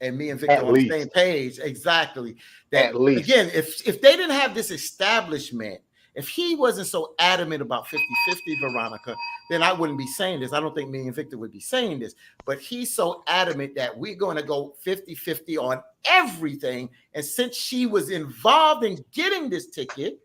and me and Victor At on the same least. page, exactly. At That least. again, if they didn't have this establishment, if he wasn't so adamant about 50-50, Veronica, then I wouldn't be saying this. I don't think me and Victor would be saying this, but he's so adamant that we're going to go 50-50 on everything. And since she was involved in getting this ticket,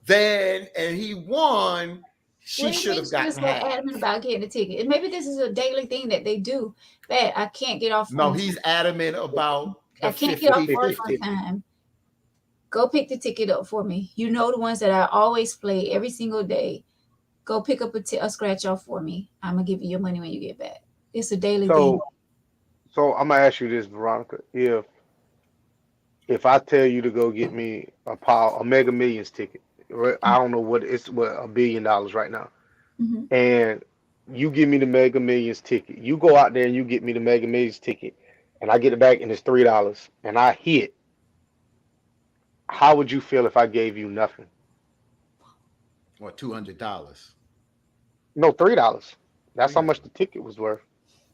then and he won, What she do you should mean have she was gotten so half. adamant about getting a ticket? And maybe this is a daily thing that they do. That I can't get off No, on. he's adamant about the I can't get off work on 50-50. time. Go pick the ticket up for me. You know the ones that I always play every single day. Go pick up a scratch off for me. I'm gonna give you your money when you get back. It's a daily thing. So I'm gonna ask you this, Veronica. If I tell you to go get me a Mega Millions ticket, I don't know what it's what $1 billion right now, Mm-hmm. and you give me the Mega Millions ticket. You go out there and you get me the Mega Millions ticket, and I get it back and it's $3, and I hit. How would you feel if I gave you nothing? Or $200. No, $3. That's how $3. much the ticket was worth.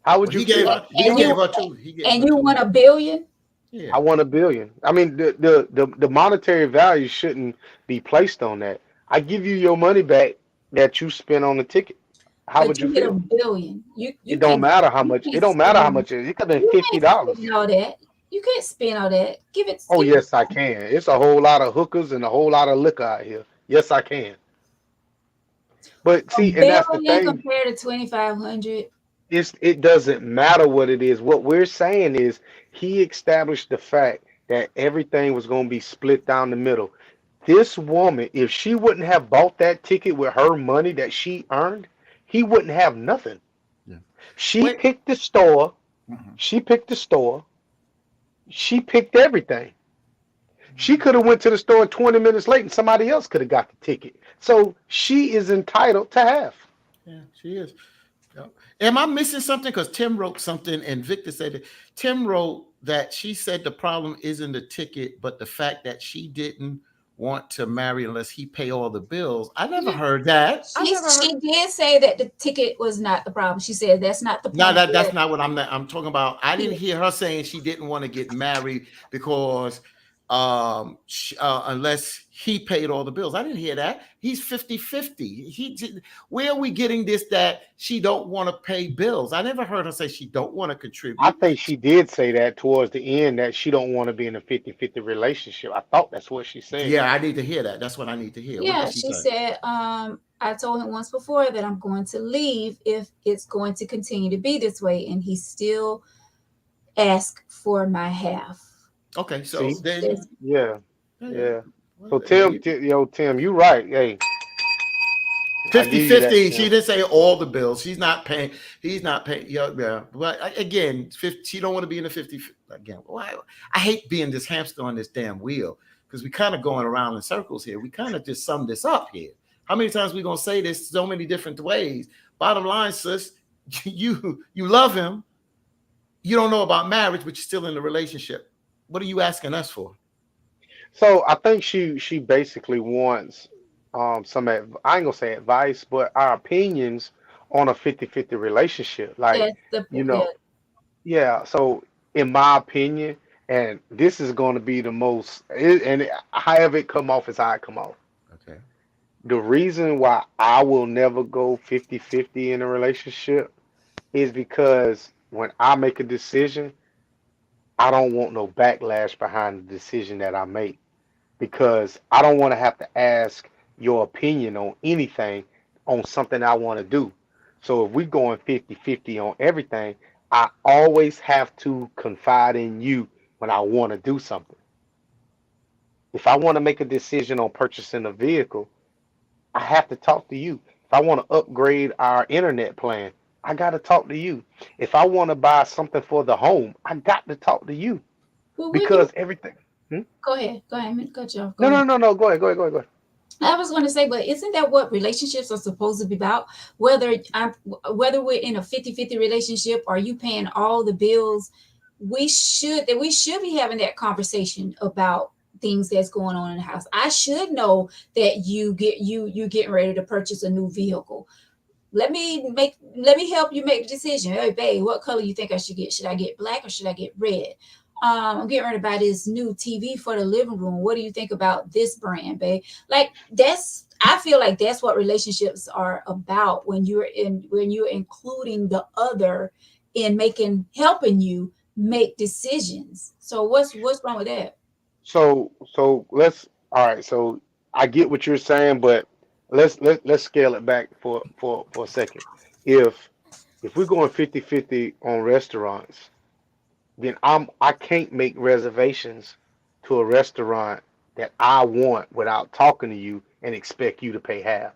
How would Well, you he gave feel? her. We And gave you her two. He gave and her you two. want $1 billion? Yeah. I want $1 billion. I mean, the monetary value shouldn't be placed on that. I give you your money back that you spent on the ticket. How But would you you get a feel? billion. You It don't can't matter how you much. It can't don't matter how spend much it is. It could have been you fifty can't dollars. spend all that. You can't spend all that. Oh Give it yes, I can. It's a whole lot of hookers and a whole lot of liquor out here. Yes, I can. But a see, and that's the billion thing. compared to 2,500. It doesn't matter what it is. What we're saying is he established the fact that everything was going to be split down the middle. This woman, if she wouldn't have bought that ticket with her money that she earned, he wouldn't have nothing. Yeah. She Wait. picked the store. Mhm. She picked the store. She picked everything. She could have went to the store 20 minutes late and somebody else could have got the ticket. So she is entitled to have. Yeah, she is. Yeah. Am I missing something? Because Tim wrote something, and Victor said that Tim wrote that she said the problem isn't the ticket, but the fact that she didn't want to marry unless he pay all the bills. I never heard that. I never She heard. did say that the ticket was not the problem. She said that's not the No, point. that's not what I'm talking about. I didn't He, hear her saying she didn't want to get married because unless he paid all the bills. I didn't hear that. He's 50-50. Where are we getting this that she don't want to pay bills? I never heard her say she don't want to I contribute. think she did say that towards the end that she don't want to be in a 50-50 relationship. I thought that's what she said. Yeah, I need to hear that. That's what I need to hear. What did yeah, she she say? said, I told him once before that I'm going to leave if it's going to continue to be this way, and he still asked for my half. Okay, so See? then Yeah. yeah, Yeah. So well, Tim, you right. Hey, I give you that, 50-50. She Tim. didn't say all the bills. She's not paying. He's not paying. Yeah, yeah. But again, 50, she don't want to be in the 50. Again, why? I hate being this hamster on this damn wheel because we kind of going around in circles here. We kind of just sum this up here. How many times we gonna say this so many different ways? Bottom line, sis, you love him. You don't know about marriage, but you're still in the relationship. What are you asking us for? So I think she basically wants I ain't gonna say advice, but our opinions on a 50-50 relationship. Like, That's the you yeah. know, yeah. So in my opinion, and this is gonna be the most however it come off is how it come off. Okay. The reason why I will never go 50-50 in a relationship is because when I make a decision, I don't want no backlash behind the decision that I make because I don't want to have to ask your opinion on anything on something I want to do. So if we're going 50-50 on everything, I always have to confide in you when I want to do something. If I want to make a decision on purchasing a vehicle, I have to talk to you. If I want to upgrade our internet plan, I got to talk to you. If I want to buy something for the home, I got to talk to you Well, when you because everything. Hmm? go ahead, go ahead, I'm gonna cut you off. Go No, ahead. no, no, no. Go ahead, go ahead, go ahead, go ahead. I was going to say, but isn't that what relationships are supposed to be about? Whether we're in a 50-50 relationship or you paying all the bills, we should be having that conversation about things that's going on in the house. I should know that you getting ready to purchase a new vehicle. Let me help you make the decision. Hey babe, what color you think I should get? Should I get black or should I get red? I'm getting ready to buy this new TV for the living room. What do you think about this brand, babe? Like I feel like that's what relationships are about when you're including the other in helping you make decisions. So what's wrong with that? So let's all right. So I get what you're saying, but let's scale it back for a second. If if we're going 50-50 on restaurants, then I can't make reservations to a restaurant that I want without talking to you and expect you to pay half.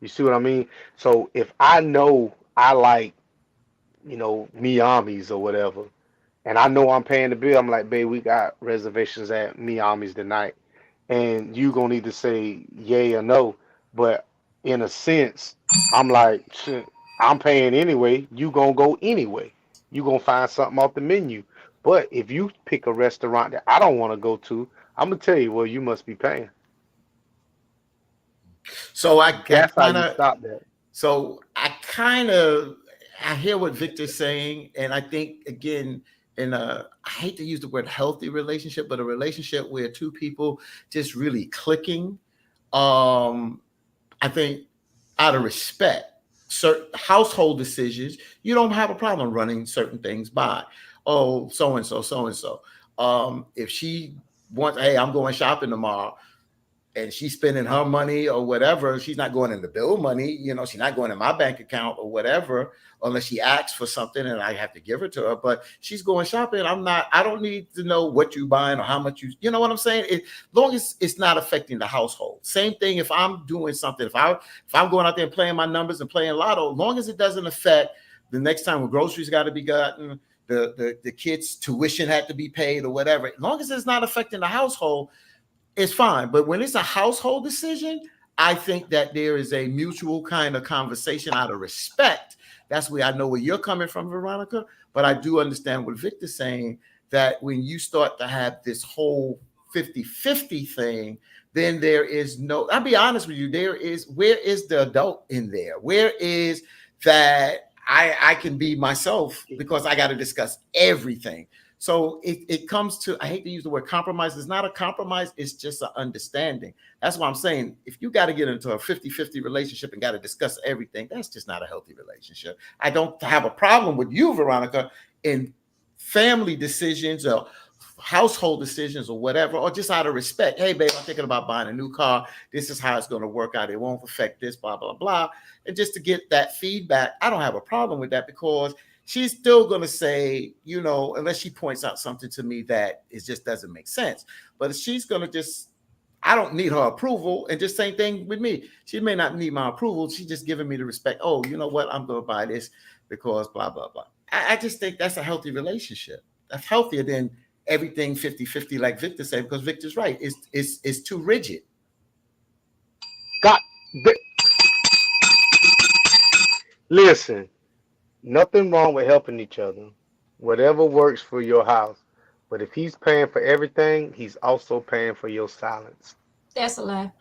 You see what I mean? So if I know I like, Miami's or whatever, and I know I'm paying the bill, I'm like, babe, we got reservations at Miami's tonight, and you gonna need to say yay or no. But in a sense, I'm like, "Shit, I'm paying anyway. You gonna go anyway. You gonna find something off the menu. But if you pick a restaurant that I don't want to go to, I'm gonna tell you, well, you must be paying. So I That's how kind you of stop that. So I kind of I hear what Victor's saying, and I think again in a I hate to use the word healthy relationship, but a relationship where two people just really clicking. Um, I think out of respect, certain household decisions, you don't have a problem running certain things by. Oh, so and so, so and so. If she wants, hey, I'm going shopping tomorrow and she's spending her money or whatever, she's not going in the bill money, she's not going in my bank account or whatever, unless she asks for something and I have to give it to her. But she's going shopping. I don't need to know what you buying or how much you know what I'm saying? Long as it's not affecting the household. Same thing if I'm doing something, if I'm going out there and playing my numbers and playing lotto, long as it doesn't affect the next time when groceries got to be gotten, the kids' tuition had to be paid or whatever, as long as it's not affecting the household, it's fine. But when it's a household decision, I think that there is a mutual kind of conversation out of respect. That's where I know where you're coming from, Veronica. But I do understand what Victor's saying, that when you start to have this whole 50-50 thing, then there is no, I'll be honest with you, where is the adult in there? Where is that I can be myself because I got to discuss everything. So it comes to, I hate to use the word compromise. It's not a compromise. It's just an understanding. That's why I'm saying, if you got to get into a 50-50 relationship and got to discuss everything, that's just not a healthy relationship. I don't have a problem with you, Veronica, in family decisions or household decisions or whatever, or just out of respect. Hey, babe, I'm thinking about buying a new car. This is how it's going to work out. It won't affect this, blah, blah, blah. And just to get that feedback, I don't have a problem with that because she's still going to say, unless she points out something to me that it just doesn't make sense. But she's going to just, I don't need her approval. And just same thing with me. She may not need my approval. She's just giving me the respect. Oh, you know what? I'm going to buy this because blah, blah, blah. I just think that's a healthy relationship. That's healthier than everything 50-50, like Victor said, because Victor's right. It's too rigid. God, listen, nothing wrong with helping each other. Whatever works for your house. But if he's paying for everything, he's also paying for your silence. That's a lie.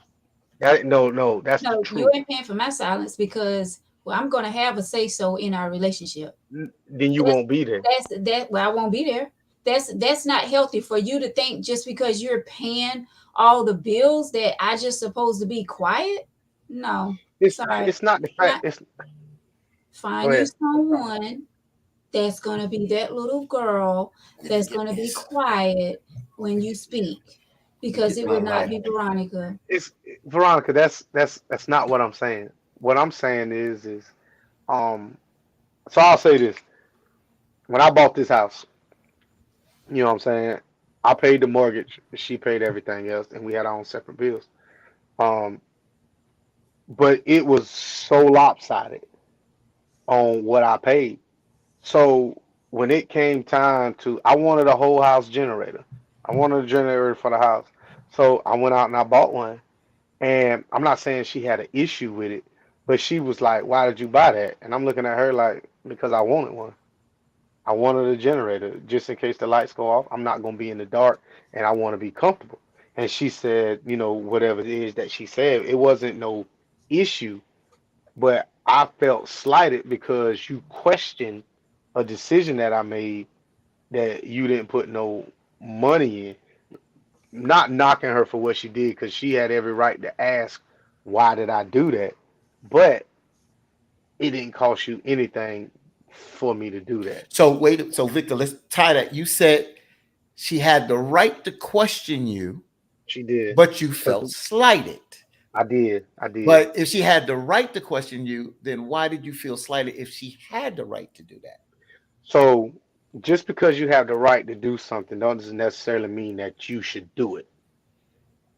No, that's the No, you truth. ain't paying for my silence because well, I'm gonna have a say so in our relationship. Then you That's won't be there. well, I won't be there. That's not healthy for you to think just because you're paying all the bills that I just supposed to be quiet. No, It's sorry. it's not the fact. Fi- It's Go Find you ahead. someone that's gonna be that little girl that's gonna be Yes. quiet when you speak, because Get it my will not mic. be Veronica. It's Veronica. That's not what I'm saying. What I'm saying is um. So I'll say this: when I bought this house, you know what I'm saying. I paid the mortgage. She paid everything else, and we had our own separate bills. Um, but it was so lopsided on what I paid. So when it came time to, I wanted a whole house generator. I wanted a generator for the house. So I went out and I bought one. And I'm not saying she had an issue with it, but she was like, "Why did you buy that?" And I'm looking at her like, "Because I wanted one. I wanted a generator just in case the lights go off. I'm not going to be in the dark, and I want to be comfortable." And she said, whatever it is that she said, it wasn't no issue, but I felt slighted because you questioned a decision that I made that you didn't put no money in. Not knocking her for what she did because she had every right to ask, why did I do that? But it didn't cost you anything for me to do that. So wait, so Victor, let's tie that. You said she had the right to question you, She did. but you 'Cause felt slighted. I did. I did. But if she had the right to question you, then why did you feel slighted if she had the right to do that? So just because you have the right to do something doesn't necessarily mean that you should do it.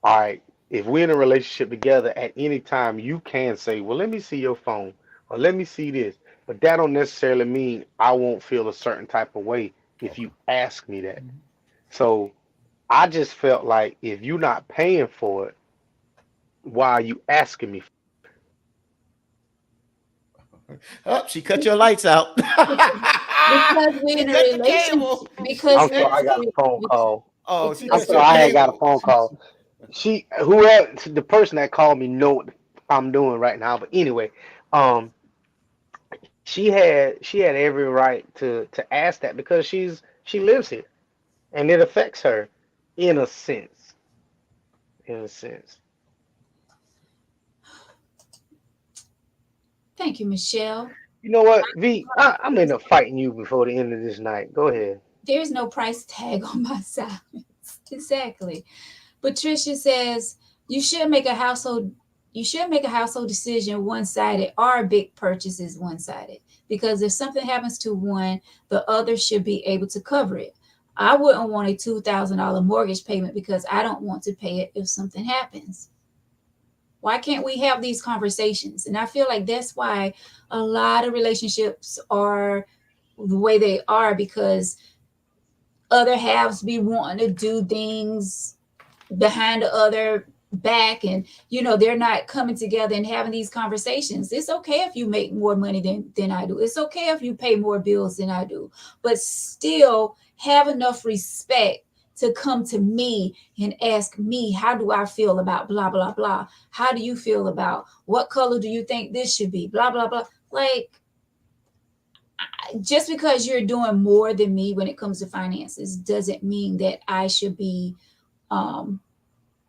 All right. If we're in a relationship together at any time, you can say, well, let me see your phone or let me see this. But that don't necessarily mean I won't feel a certain type of way if you ask me that. So I just felt like if you're not paying for it, why are you asking me? Oh, she cut your lights out. Because we're She in a cut the relationship. cable. She Because I'm we're cut sorry, the I got cable. a phone call. Oh, she I'm because cut sorry, your I had got a cable. phone call. Whoever, the person that called me know what I'm doing right now. But anyway, um, she had every right to ask that because she lives here and it affects her in a sense. In a sense. thank you, Michelle. You know what, V? I'm end up fighting you before the end of this night. Go ahead. There's no price tag on my side. Exactly. Patricia says you should make a household you should make a household decision one-sided or big purchases one-sided because if something happens to one, the other should be able to cover it. I wouldn't want a $2,000 mortgage payment because I don't want to pay it if something happens. Why can't we have these conversations? And I feel like that's why a lot of relationships are the way they are because other halves be wanting to do things behind the other back and they're not coming together and having these conversations. It's okay if you make more money than I do. It's okay if you pay more bills than I do, but still have enough respect to come to me and ask me, how do I feel about blah blah blah? How do you feel about what color do you think this should be? Blah blah blah. Like, just because you're doing more than me when it comes to finances doesn't mean that I should be um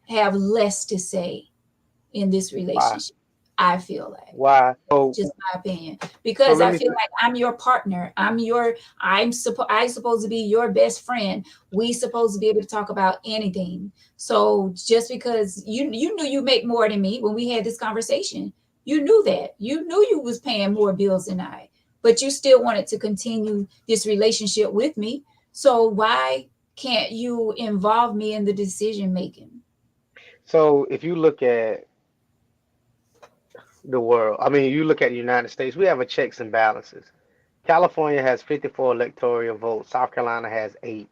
have less to say in this Why? relationship. I feel like Why? just my opinion So because let I me feel like I'm your partner. I'm supposed to be your best friend. We supposed to be able to talk about anything. So just because you knew you make more than me when we had this conversation, you knew that. You knew you was paying more bills than I, but you still wanted to continue this relationship with me. So why can't you involve me in the decision making? so if you look at the world, I mean, you look at the United States, we have a checks and balances. California has 54 electoral votes. South Carolina has 8.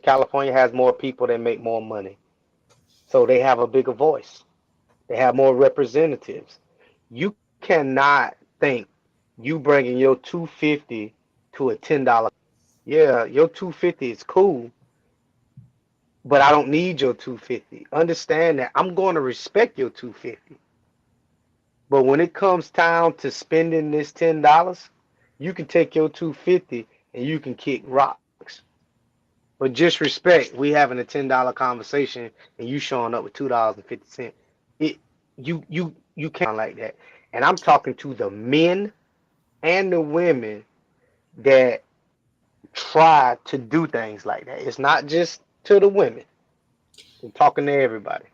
California has more people that make more money. So they have a bigger voice. They have more representatives. You cannot think you bringing your 250 to a $10. Yeah, your 250 is cool, but I don't need your 250. Understand that I'm going to respect your 250. But when it comes time to spending this $10, you can take your 250 and you can kick rocks. But just respect, we having a $10 conversation and you showing up with $2.50. It you can't like that. And I'm talking to the men and the women that try to do things like that. It's not just to the women. I'm talking to everybody.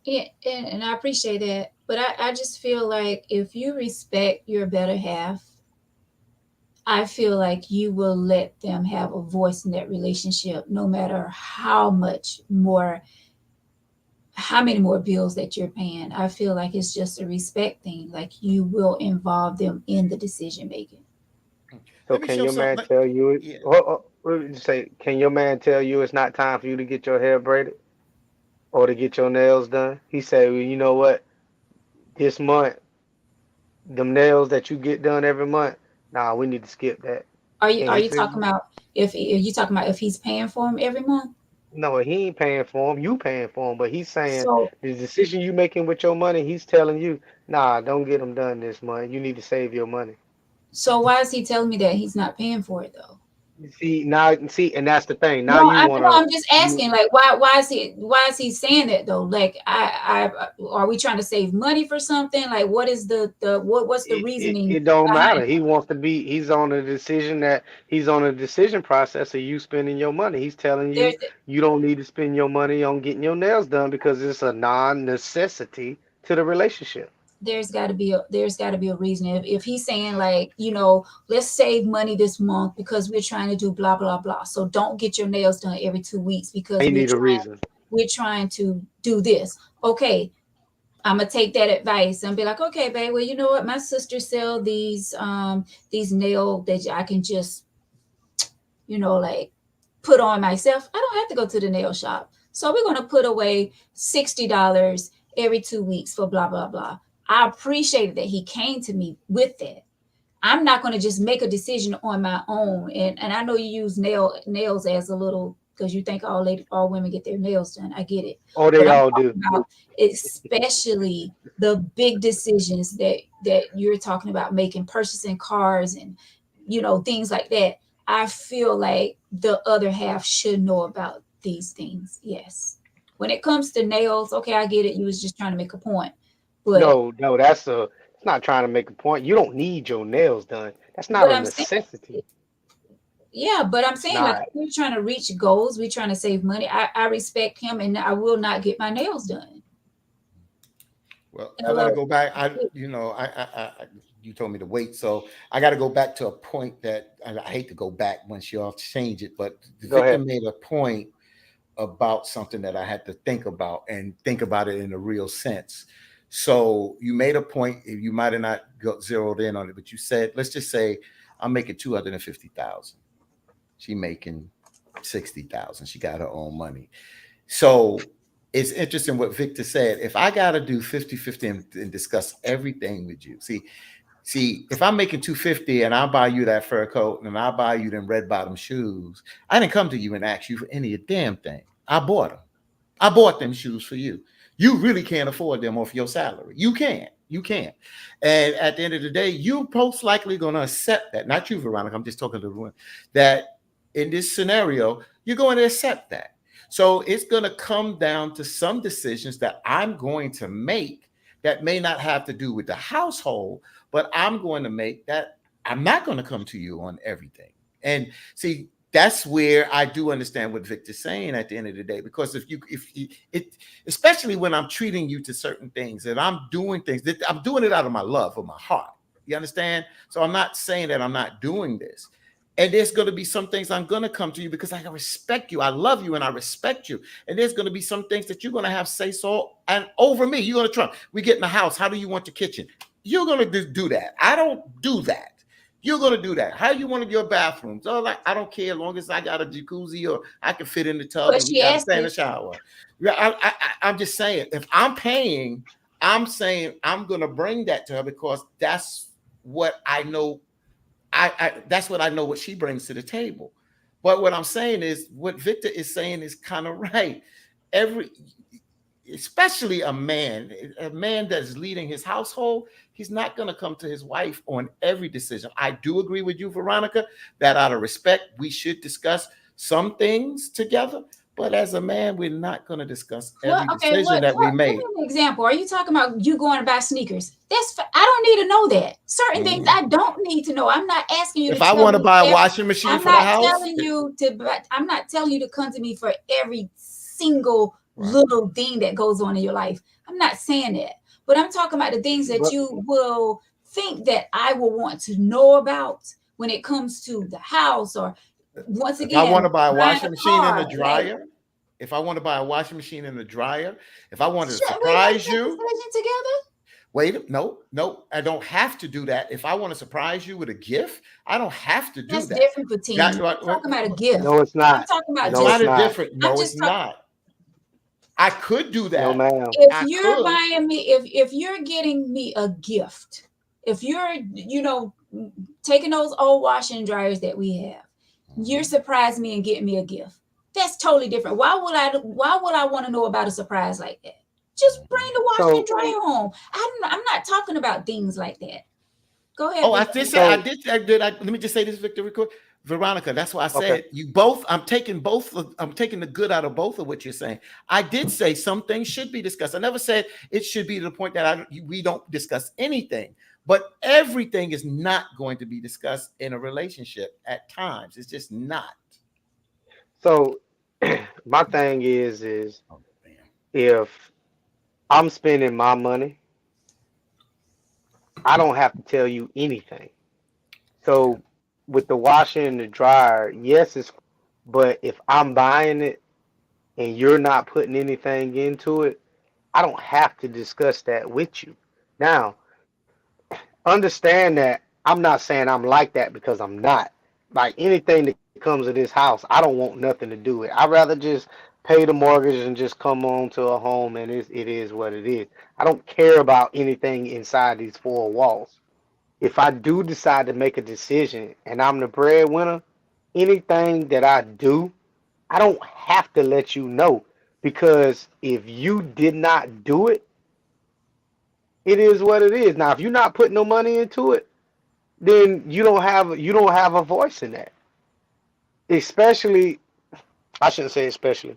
Yeah, and I appreciate that. But I just feel like if you respect your better half, I feel like you will let them have a voice in that relationship no matter how many more bills that you're paying. I feel like it's just a respect thing. Like you will involve them in the decision making. So Let me can show your man something. tell you Yeah. what did you say? Can your man tell you it's not time for you to get your hair braided? or to get your nails done. He said, well, you know what? This month, them nails that you get done every month, nah, we need to skip that. And Are he you said, talking about if you talking about if he's paying for him every month? no, he ain't paying for him. You paying for him, but he's saying So the decision you making with your money, he's telling you, nah, don't get them done this month. You need to save your money. so why is he telling me that he's not paying for it though? You see now, see, and that's the thing. Now No, you no, wanna I'm just you asking, like, why is he saying that though? Like, are we trying to save money for something? Like, what is what's the reasoning it don't behind matter. He wants to be. He's on a decision process of you spending your money. He's telling there's you you don't need to spend your money on getting your nails done because it's a non-necessity to the relationship. there's got to be a reason. If he's saying like, let's save money this month because we're trying to do blah blah blah, so don't get your nails done every 2 weeks because He need a reason. we're trying to do this. Okay, I'm gonna take that advice and be like, okay, babe. Well, you know what? My sister sell these nail that I can just like put on myself. I don't have to go to the nail shop. So we're gonna put away $60 every 2 weeks for blah blah blah. I appreciated that he came to me with that. I'm not going to just make a decision on my own. And I know you use nails as a little because you think all women get their nails done. I get it, Oh, but they I'm all do. talking about especially the big decisions that you're talking about making, purchasing cars and things like that. I feel like the other half should know about these things. Yes, when it comes to nails, okay, I get it. You was just trying to make a point, but No, no, it's not trying to make a point. You don't need your nails done. That's not but a I'm saying. necessity. Yeah, but I'm It's saying like not. if we're trying to reach goals, we're trying to save money. I respect him and I will not get my nails done. Well, I got to Hello. go back. You told me to wait, so I got to go back to a point that I hate to go back once y'all change it, but the Go victim ahead. made a point about something that I had to think about and think about it in a real sense. So you made a point. You might have not got zeroed in on it, but you said, let's just say I'm making 250,000. She making 60,000. She got her own money. So it's interesting what Victor said. If I got to do 50-50 and discuss everything with you, see, if I'm making 250 and I buy you that fur coat and I buy you them red bottom shoes, I didn't come to you and ask you for any damn thing. I bought them. I bought them shoes for you. You really can't afford them off your salary. You can't. You can't. And at the end of the day, you most likely going to accept that. Not you, Veronica. I'm just talking to everyone. That in this scenario, you're going to accept that. So it's going to come down to some decisions that I'm going to make that may not have to do with the household, but I'm going to make that I'm not going to come to you on everything. And see, that's where I do understand what Victor's saying at the end of the day, because it, especially when I'm treating you to certain things and I'm doing things that I'm doing it out of my love of my heart. You understand? So I'm not saying that I'm not doing this. And there's going to be some things I'm going to come to you because I respect you. I love you and I respect you. And there's going to be some things that you're going to have say so and over me. You're going to try. We get in the house. How do you want the kitchen? You're going to do that. I don't do that. You're going to do that. How you want your bathrooms? Oh, like, I don't care as long as I got a jacuzzi or I can fit in the tub But and we she got to asked stay in the if shower. Yeah, I'm just saying, if I'm paying, I'm saying I'm going to bring that to her because that's what I know. That's what I know what she brings to the table. But what I'm saying is what Victor is saying is kind of right. Every Especially a man that's leading his household, he's not going to come to his wife on every decision. I do agree with you, Veronica, that out of respect, we should discuss some things together. But as a man, we're not going to discuss what? every Okay, decision that we give me make. an example. Are you talking about you going to buy sneakers? I don't need to know that. Certain things Mhm. I don't need to know. I'm not asking you to If I tell want to me buy a every. washing machine I'm for the not house, telling you to. I'm not telling you to come to me for every single right. little thing that goes on in your life. I'm not saying that, but I'm talking about the things that But you will think that I will want to know about when it comes to the house or once If I want again to buy a buying a washing machine and car. a Like, dryer, if I want to buy a washing machine and a dryer, if I wanted to shouldn't we make surprise that you, decision together? wait, no, I don't have to do that. If I want to surprise you with a gift, I don't have to do That's that. different, Patine. That I'm talking about a gift. no, it's I'm not. talking about it's No, just. it's not a not. different. I'm No, it's just talking. not. I could do No, that. ma'am. If I you're could. buying me, if you're getting me a gift, if you're, taking those old washing dryers that we have, you're Mhm. surprising me and getting me a gift. That's totally different. Why would I want to know about a surprise like that? Just bring Mhm. the washer and So dryer home. I'm not talking about things like that. Go ahead, Oh, Victor. I so did, I did. Let me just say this, Victor, real quick. Veronica, that's why I okay. said you both. I'm taking both. I'm taking the good out of both of what you're saying. I did say some things should be discussed. I never said it should be to the point that we don't discuss anything. But everything is not going to be discussed in a relationship at times. It's just not. So my thing is Oh man. if I'm spending my money, I don't have to tell you anything. Yeah. So with the washer and the dryer, yes, but if I'm buying it and you're not putting anything into it, I don't have to discuss that with you. Now, understand that I'm not saying I'm like that because I'm not. Like anything that comes to this house, I don't want nothing to do with. I'd rather just pay the mortgage and just come on to a home and it is what it is. I don't care about anything inside these four walls. If I do decide to make a decision and I'm the breadwinner, anything that I do, I don't have to let you know because if you did not do it, it is what it is. Now, if you're not putting no money into it, then you don't have a voice in that. Especially, I shouldn't say especially.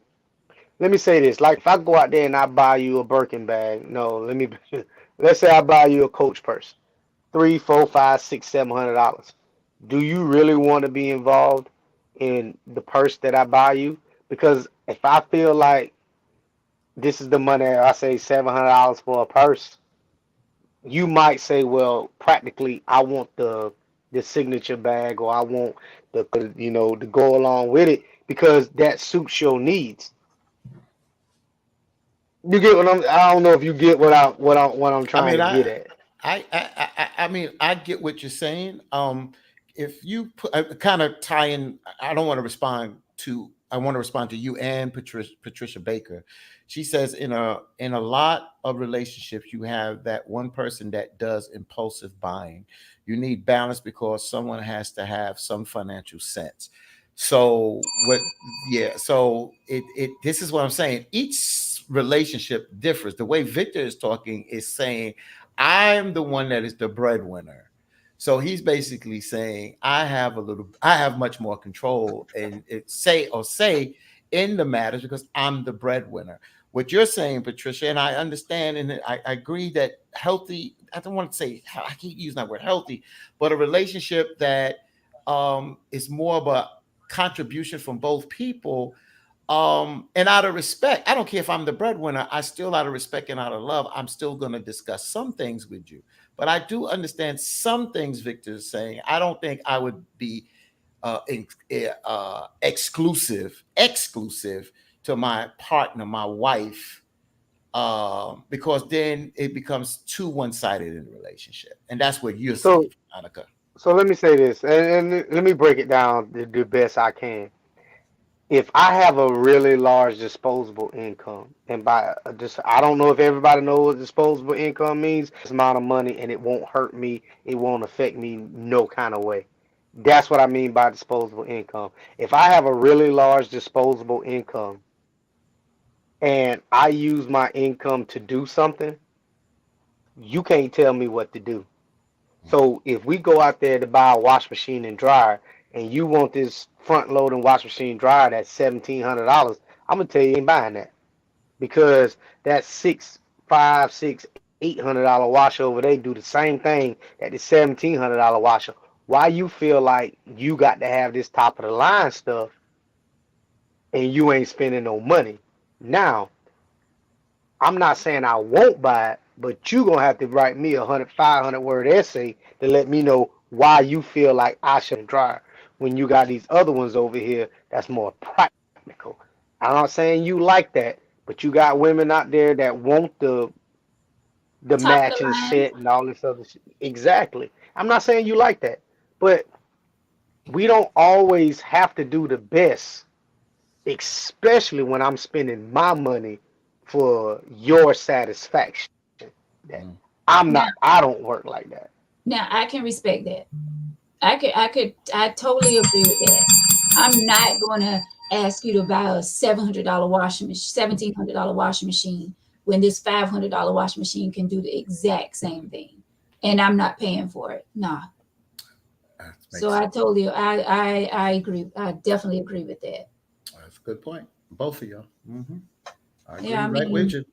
Let me say this: like if I go out there and I buy you a Birkin bag, no, let's say I buy you a Coach purse, 3, 4, 5, 6, $700. Do you really want to be involved in the purse that I buy you? Because if I feel like this is the money, I say $700 for a purse, you might say, well, practically, I want the signature bag, or I want to go along with it because that suits your needs. You get what I don't know if you get what I'm I trying mean, to get at. I mean, I get what you're saying. If you put kind of tie in, I don't want to respond to. I want to respond to you and Patricia Baker. She says in a lot of relationships, you have that one person that does impulsive buying. You need balance because someone has to have some financial sense. So what? Yeah. So it this is what I'm saying. Each relationship differs. The way Victor is talking is saying I'm the one that is the breadwinner. So he's basically saying I have much more control and say in the matters because I'm the breadwinner. What you're saying, Patricia, and I understand and I agree that healthy, I don't want to say, I keep using that word healthy, but a relationship that is more of a contribution from both people, and out of respect, I don't care if I'm the breadwinner, I still out of respect and out of love, I'm still going to discuss some things with you. But I do understand some things Victor is saying. I don't think I would be exclusive to my partner, my wife, because then it becomes too one-sided in a relationship. And that's what you're saying, So Monica. so let me say this, and let me break it down the best I can. If I have a really large disposable income, and by just I don't know if everybody knows what disposable income means, amount of money, and it won't hurt me, it won't affect me no kind of way. That's what I mean by disposable income. If I have a really large disposable income and I use my income to do something, you can't tell me what to do. So if we go out there to buy a wash machine and dryer, and you want this front loading wash machine dryer that's $1,700, I'm gonna tell you ain't buying that because that $800 washer over there do the same thing that the $1,700 washer. Why you feel like you got to have this top of the line stuff and you ain't spending no money? Now, I'm not saying I won't buy it, but you gonna have to write me 500 word essay to let me know why you feel like I should dryer when you got these other ones over here that's more practical. I'm not saying you like that, but you got women out there that want the Top of the matching line. set and all this other shit. Exactly. I'm not saying you like that, but we don't always have to do the best, especially when I'm spending my money for your satisfaction. That Mm. I'm Now, not. I don't work like that. now I can respect that. I totally agree with that. I'm not gonna ask you to buy a $700 washing machine, $1,700 washing machine when this $500 washing machine can do the exact same thing, and I'm not paying for it. Nah. That So makes sense. I agree. I definitely agree with that. That's a good point. Both of y'all. I Yeah, agree I right with mean, you.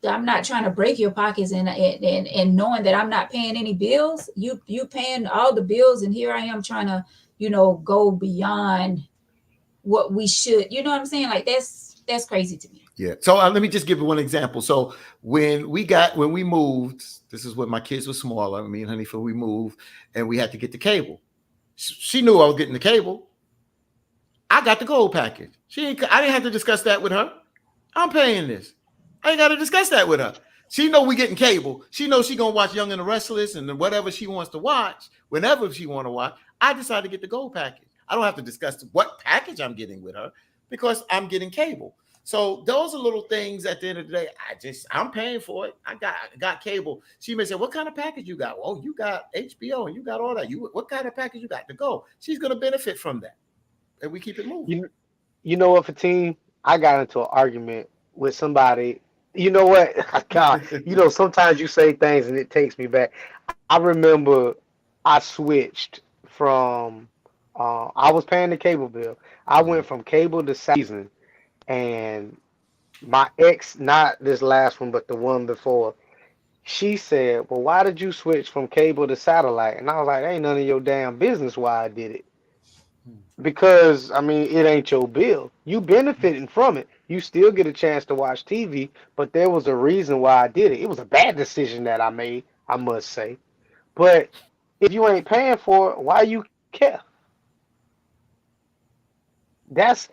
I'm not trying to break your pockets, and knowing that I'm not paying any bills, you paying all the bills, and here I am trying to, go beyond what we should. You know what I'm saying? Like that's crazy to me. Yeah. So let me just give you one example. So when we moved, this is when my kids were smaller. Me and Honeyfield, we moved, and we had to get the cable. She knew I was getting the cable. I got the gold package. I didn't have to discuss that with her. I'm paying this. I ain't got to discuss that with her. She know we getting cable. She knows she gonna watch Young and the Restless and whatever she wants to watch whenever she want to watch. I decided to get the gold package. I don't have to discuss what package I'm getting with her because I'm getting cable. So those are little things. At the end of the day, I'm paying for it. I got cable. She may say, "What kind of package you got?" "Oh, you got HBO and you got all that. What kind of package you got to go?" She's gonna benefit from that, and we keep it moving. You you know what, Fatim? I got into an argument with somebody. You know what? God, sometimes you say things and it takes me back. I remember I switched from I was paying the cable bill. I Yeah. went from cable to season, and my ex, not this last one, but the one before, she said, "Well, why did you switch from cable to satellite?" And I was like, "Ain't none of your damn business why I did it." Because I mean, it ain't your bill. You benefiting from it. You still get a chance to watch TV, but there was a reason why I did it. It was a bad decision that I made, I must say. But if you ain't paying for it, why you care? That's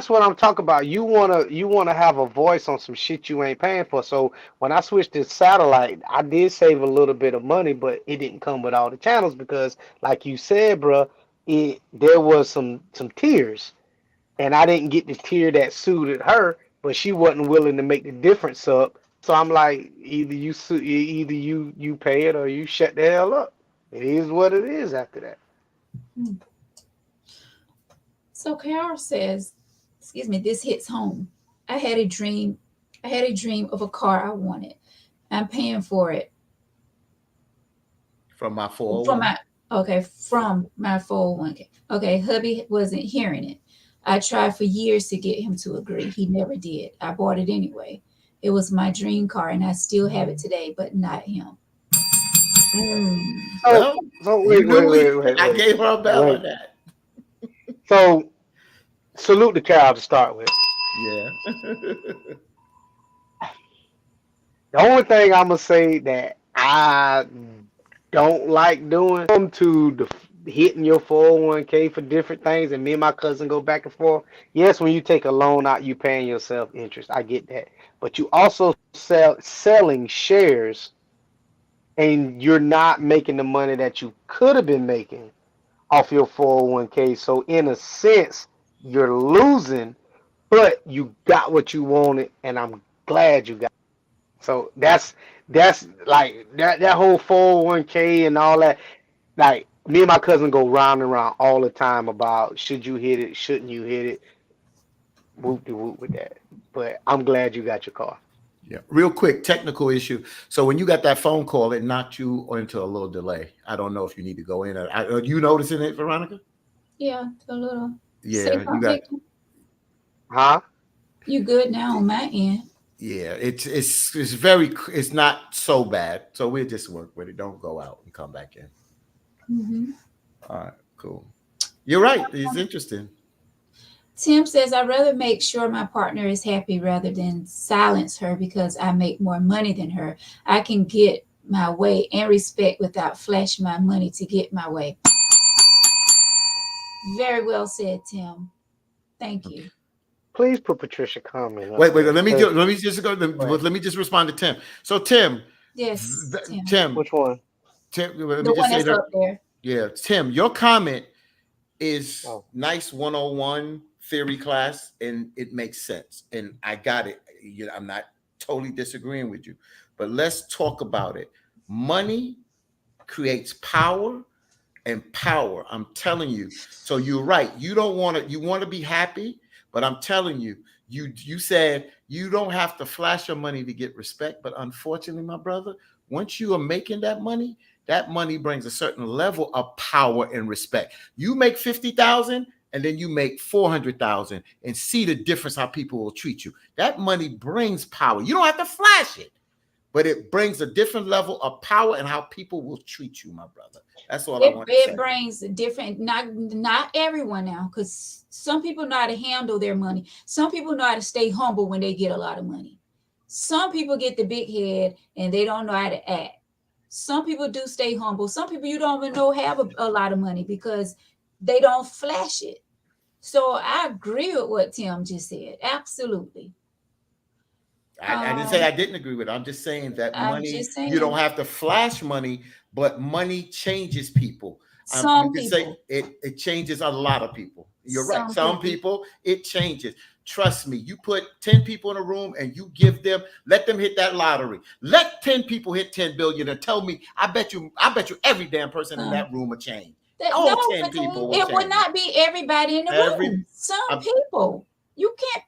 what I'm talking about. You wanna have a voice on some shit you ain't paying for. So when I switched to satellite, I did save a little bit of money, but it didn't come with all the channels because, like you said, bro, there was some tiers, and I didn't get the tier that suited her, but she wasn't willing to make the difference up. So I'm like, either you pay it or you shut the hell up. It is what it is after that. Hmm. So Carol says, excuse me, this hits home. I had a dream. I had a dream of a car I wanted. I'm paying for it From my from 401. my from my 401k. Okay, hubby wasn't hearing it. I tried for years to get him to agree. He never did. I bought it anyway. It was my dream car, and I still have it today, but not him. Mm. So Well, so you wait, knew wait, wait, wait, I wait, gave her a bell on wait. that. So salute the cow to start with. Yeah. The only thing I'm gonna say that I don't like doing to hitting your 401k for different things, and me and my cousin go back and forth. Yes, when you take a loan out, you paying yourself interest. I get that, but you also selling shares, and you're not making the money that you could have been making off your 401k. So in a sense, you're losing, but you got what you wanted, and I'm glad you got. So that's like that whole 401k and all that. Like me and my cousin go round and round all the time about should you hit it, shouldn't you hit it, whoop de whoop with that. But I'm glad you got your car. Yeah. Real quick, technical issue. So when you got that phone call, it knocked you into a little delay. I don't know if you need to go in. Are you noticing it, Veronica? Yeah, a little. Say Yeah, you something, got. Victor. Huh? You good now on my end? Yeah, it's not so bad. So we'll just work with it. Don't go out and come back in. Hmm. All right, cool. You're right. It's interesting. Tim says, I'd rather make sure my partner is happy rather than silence her because I make more money than her. I can get my way and respect without flashing my money to get my way. Very well said, Tim. Thank you. Please put Patricia comment up Wait. there, cause Let me just go. right. Let me just respond to Tim. So Tim, Yes, Tim. Tim, Which one? Tim. Let The me just one say that's that. up there. Yeah, Tim, your comment is Oh, nice 101 theory class, and it makes sense. And I got it. I'm not totally disagreeing with you, but let's talk about it. Money creates power, and power. I'm telling you. So you're right. You don't want to. You want to be happy, but I'm telling you. You said you don't have to flash your money to get respect, but unfortunately, my brother, once you are making that money brings a certain level of power and respect. You make 50,000 and then you make 400,000 and see the difference how people will treat you. That money brings power. You don't have to flash it, but it brings a different level of power and how people will treat you, my brother. That's all I It, want to it say. brings different, not everyone now, because some people know how to handle their money. Some people know how to stay humble when they get a lot of money. Some people get the big head and they don't know how to act. Some people do stay humble. Some people you don't even know have a lot of money because they don't flash it. So I agree with what Tim just said. Absolutely. I didn't say Um, I didn't agree with it. I'm just saying that I'm money, just you don't saying, have to flash money, but money changes people. You some could say people, it changes a lot of people. You're right. some Some people. people, it changes. Trust me, you put 10 people in a room and you give them, let them hit that lottery. Let 10 people hit 10 billion and tell me, I bet you every damn person in Um, that room will change. No, All 10 Fatima, people will it would change. not be everybody in the Every room. Some I'm, people. You can't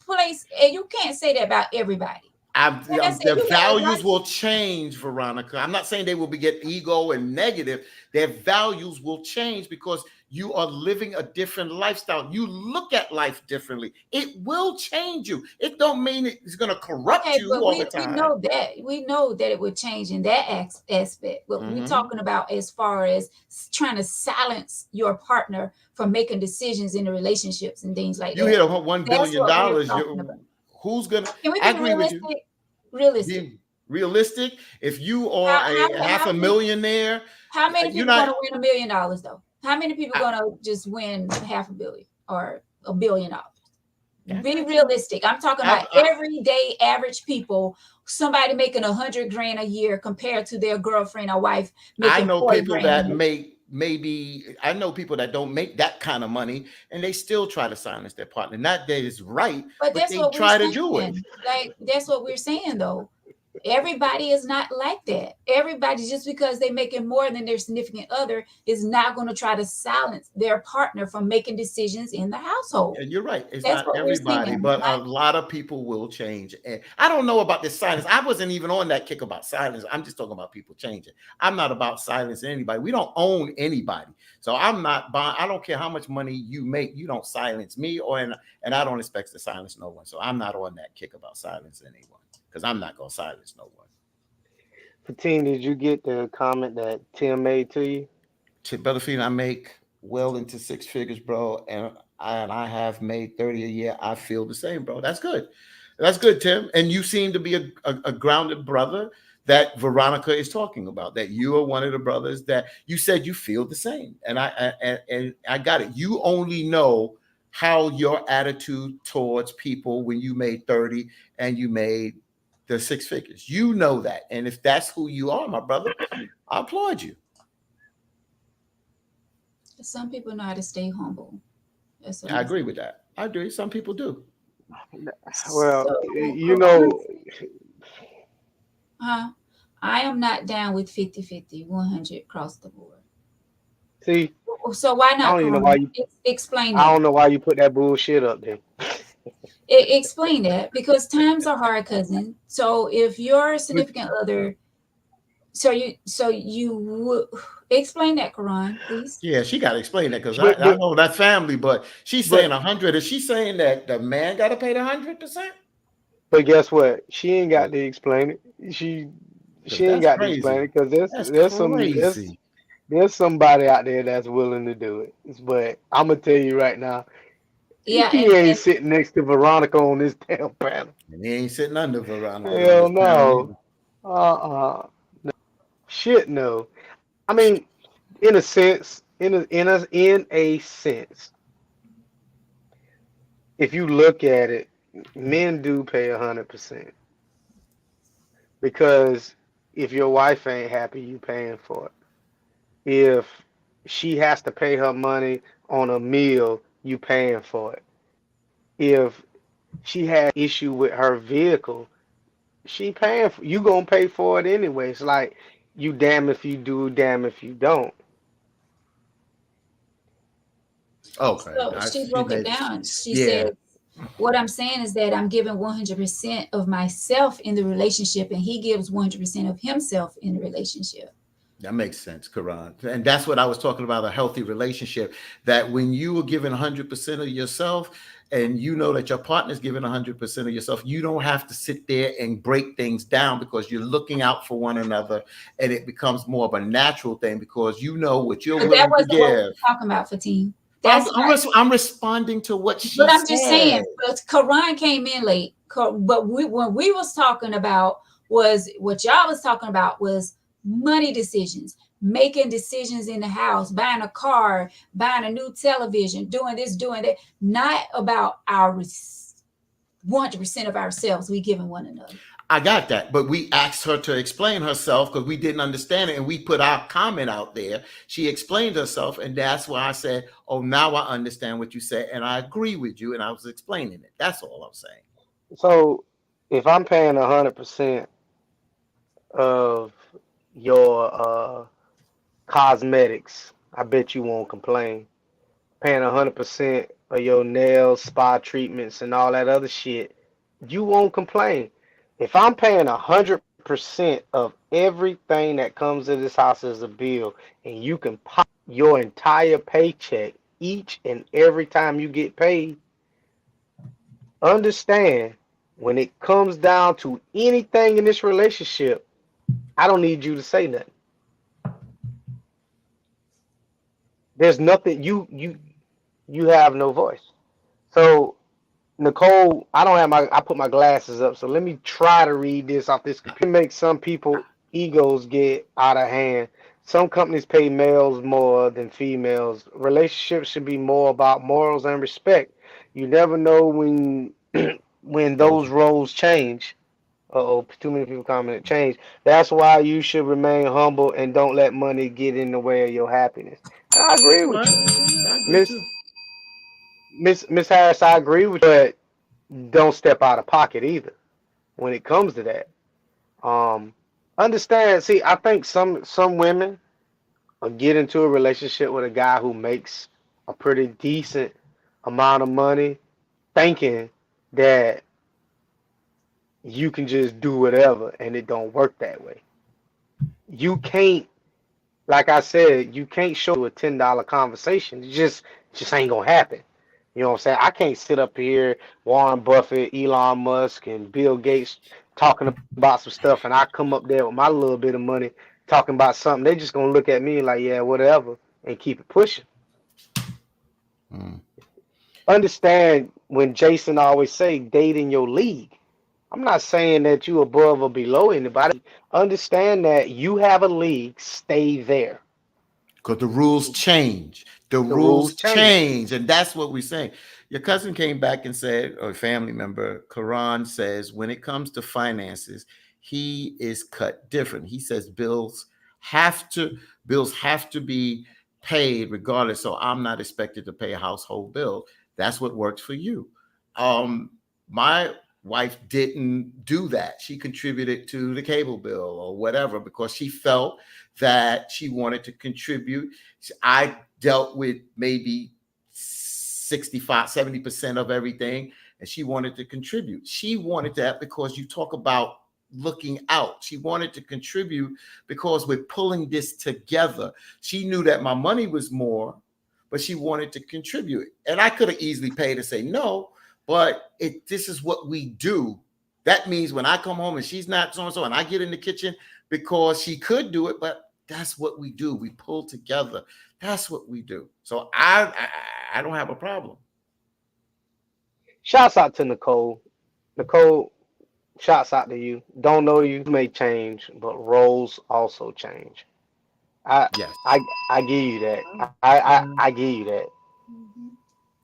you can't say that about everybody. Like I said, their you got values right. will change, Veronica. I'm not saying they will be get ego and negative. Their values will change because you are living a different lifestyle. You look at life differently. It will change you. It don't mean it's going to corrupt Okay, you but all the we time. know that it would change in that aspect. But we're Mm-hmm. talking about as far as trying to silence your partner from making decisions in the relationships and things like You that. hit a $1 That's billion what we're dollars. talking about. Who's gonna? Can we I be agree with you. realistic? Realistic. Being realistic. If you are How a how half how a many millionaire, how many you're people not. gonna win $1 million though? How many people I, gonna just win half a billion or $1 billion? I Be got you. realistic. I'm talking I, about I, everyday average people. Somebody making 100 grand a year compared to their girlfriend or wife I making know 40 people grand a that year. make maybe I know people that don't make that kind of money and they still try to silence their partner. Not that it's right, But but that's they what we're try to do it. saying. Like that's what we're saying though. Everybody is not like that. Everybody, just because they're making more than their significant other, is not going to try to silence their partner from making decisions in the household. And you're right. It's That's not what we're everybody, saying. but a lot of people will change. And I don't know about this silence. I wasn't even on that kick about silence. I'm just talking about people changing. I'm not about silencing anybody. We don't own anybody. So I'm not buying. I don't care how much money you make. You don't silence me, and I don't expect to silence no one. So I'm not on that kick about silencing anyone because I'm not going to silence no one. Fatine, did you get the comment that Tim made to you? Brother Feen, I make well into six figures, bro, and I have made 30 a year. I feel the same, bro. That's good. That's good, Tim. And you seem to be a grounded brother that Veronica is talking about. That you are one of the brothers that you said you feel the same, and I got it. You only know how your attitude towards people when you made 30 and you made the six figures. You know that, and if that's who you are, my brother, I applaud you. Some people know how to stay humble. That's what I I'm agree saying. with that. I agree. Some people do. Well, So, you Quran, know, I am not down with 50-50, 100 across the board. see, So why I not, don't even know why Quran? you, Explain I that. don't know why you put that bullshit up there. Explain that because times are hard, cousin. So if your But, significant other, so you would explain that, Quran, please. Yeah, she got to explain that because but, I but, know that family, but she's saying but, 100. Is she saying that the man got to pay the 100%? but guess what? She ain't got to explain it. She Because ain't that's got to explain crazy. it because That's crazy. there's somebody out there that's willing to do it. But I'm gonna tell you right now, Yeah, he ain't sitting next to Veronica on this damn panel. And he ain't sitting under Veronica on Hell this panel no. either. Uh-uh. Shit no. I mean, in a sense, in a sense, if you look at it, men do pay 100% because if your wife ain't happy, you paying for it. If she has to pay her money on a meal, you paying for it. If she has issue with her vehicle, she paying for you gonna pay for it anyway. It's like you damn if you do, damn if you don't. Okay, So she she broke it made, down. She yeah, said, what I'm saying is that I'm giving 100% of myself in the relationship, and he gives 100% of himself in the relationship. that makes sense, Karan. And that's what I was talking about, a healthy relationship. That when you are giving 100% of yourself and you know that your partner's giving 100% of yourself, you don't have to sit there and break things down because you're looking out for one another, and it becomes more of a natural thing because you know what you're But that willing to wasn't what we give. were talking about, Fatim. That's I'm responding to what but she I'm just said. saying, but Karan came in late. But when we was talking about was what y'all was talking about was money decisions, making decisions in the house, buying a car, buying a new television, doing this, doing that. Not about our 100% of ourselves we giving one another. I got that, but we asked her to explain herself because we didn't understand it, and we put our comment out there. She explained herself, and that's why I said, "Oh, now I understand what you said, and I agree with you." And I was explaining it. That's all I'm saying. So if I'm paying 100% of your cosmetics, I bet you won't complain. Paying 100% of your nails, spa treatments, and all that other shit, you won't complain. If I'm paying 100% of everything that comes to this house as a bill, and you can pop your entire paycheck each and every time you get paid, understand when it comes down to anything in this relationship, I don't need you to say nothing. There's nothing you have no voice. So Nicole, I don't have I put my glasses up, so let me try to read this off this computer. Make some people egos get out of hand. Some companies pay males more than females. Relationships should be more about morals and respect. You never know when when Those those roles change. Uh-oh, too many people commented change. That's why you should remain humble and don't let money get in the way of your happiness. And I agree that's with right. you. I agree Miss too. Miss Harris, I agree with you, but don't step out of pocket either when it comes to that. Um, understand. See, I think some women will get into a relationship with a guy who makes a pretty decent amount of money, thinking that you can just do whatever, and it don't work that way. You can't, like I said, you can't show a $10 conversation. It just ain't gonna happen. You know what I'm saying? I can't sit up here, Warren Buffett, Elon Musk, and Bill Gates talking about some stuff, and I come up there with my little bit of money talking about something. They just gonna look at me like, yeah, whatever, and keep it pushing. Mm. Understand when Jason always say, date in your league. I'm not saying that you above or below anybody. Understand that you have a league. Stay there. Because the rules change. The The rules rules change. change. And that's what we're saying. Your cousin came back and said, or a family member, Karan says, when it comes to finances, he is cut different. He says have to bills have to be paid regardless. So I'm not expected to pay a household bill. That's what works for you. My wife didn't do that. She contributed to the cable bill or whatever because she felt that she wanted to contribute. I dealt with maybe 65, 70% of everything, and she wanted to contribute. She wanted that because you talk about looking out. She wanted to contribute because we're pulling this together. She knew that my money was more, but she wanted to contribute. And I could have easily paid to say no, but this is what we do. That means when I come home and she's not so and so, and I get in the kitchen because she could do it, but that's what we do. We pull together. That's what we do. So I don't have a problem. Shouts out to Nicole. Nicole, shouts out to you. Don't know you may change, but roles also change. I Yes. I give you that. I give you that.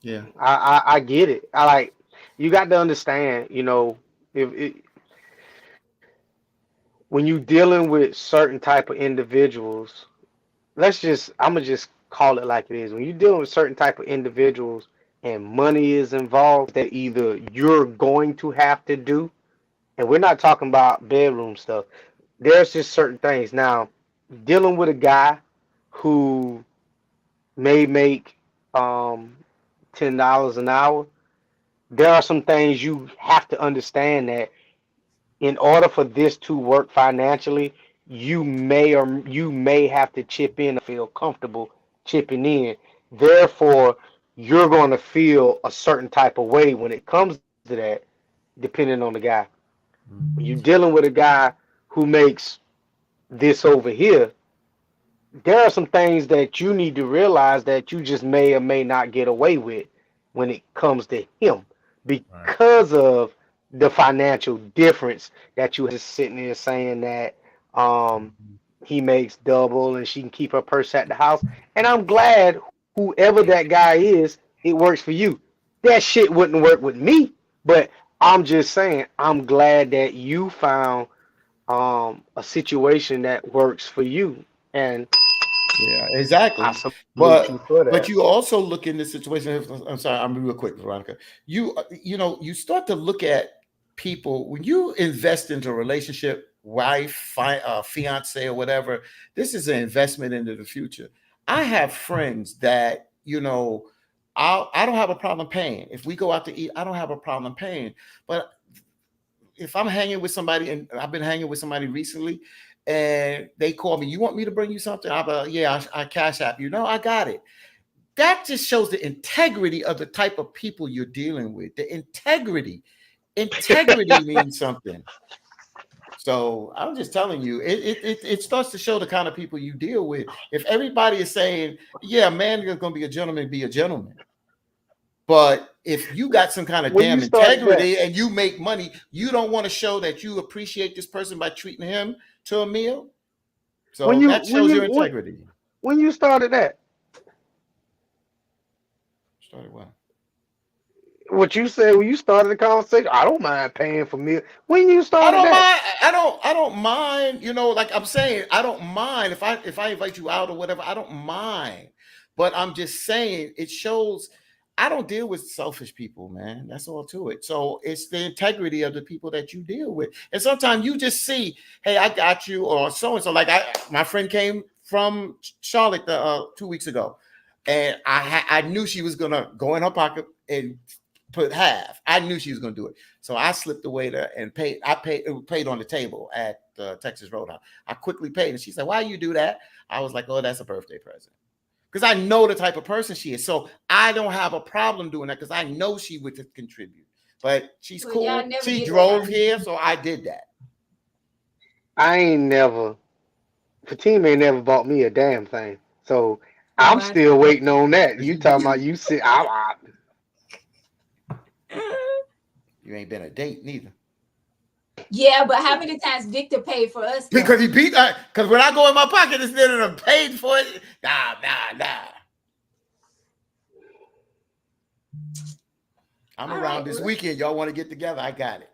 Yeah. I get it. I like you got to understand. If it, when you dealing with certain type of individuals, I'm gonna just call it like it is. When you're dealing with certain type of individuals and money is involved, that either you're going to have to do and we're not talking about bedroom stuff. There's just certain things. Now, dealing with a guy who may make um, $10 an hour, there are some things you have to understand that in order for this to work financially, you may have to chip in or feel comfortable chipping in. Therefore, you're going to feel a certain type of way when it comes to that, depending on the guy. When you're Mhm. dealing with a guy who makes this over here, there are some things that you need to realize that you just may or may not get away with when it comes to him Right. because of the financial difference that you just sitting there saying that um Mhm. he makes double and she can keep her purse at the house. And I'm glad whoever that guy is, it works for you. That shit wouldn't work with me, but I'm just saying I'm glad that you found a situation that works for you. And Yeah, I exactly. salute you But for but that. you also look in this situation. I'm sorry, I'm real quick, Veronica. You start to look at people when you invest into a relationship, wife, fiance, or whatever. This is an investment into the future. I have friends that I don't have a problem paying. If we go out to eat, I don't have a problem paying. But if I'm hanging with somebody, and I've been hanging with somebody recently, and they call me, you want me to bring you something? I'll be like, yeah, I cash app you. No, I got it. That just shows the integrity of the type of people you're dealing with. The integrity. Integrity means something. So I'm just telling you, it starts to show the kind of people you deal with. If everybody is saying, yeah, a man is going to be a gentleman. But if you got some kind of When damn you started that, integrity and you make money, you don't want to show that you appreciate this person by treating him to a meal. when So you that when shows you your integrity. when you started that, Started well. what you said when you started the conversation, I don't mind paying for meal. When you I started don't that, mind. I don't mind. Like I'm saying, I don't mind if I invite you out or whatever. I don't mind. But I'm just saying it shows. I don't deal with selfish people, man. That's all to it. So it's the integrity of the people that you deal with. And sometimes you just see, hey, I got you, or so and so. Like my friend came from Charlotte 2 weeks ago, and I knew she was gonna go in her pocket and put half. I knew she was gonna do it. So I slipped away there and paid. It paid on the table at the Texas Roadhouse. I quickly paid, and she said, "Why you do that?" I was like, "Oh, that's a birthday present." Because I know the type of person she is, so I don't have a problem doing that because I know she would contribute. But she's Well, y'all cool. never She get that drove out of here, me. so I did that. I ain't never. Fatima ain't never bought me a damn thing. So Oh, I'm I still waiting on that. 'Cause You talking about you sit? you ain't been a date neither. yeah, but how many times Victor paid for us Because though? he beat. Because when I go in my pocket, it's better than paid for it. Nah. I'm All around right, this well, weekend. Y'all want to get together? I got it.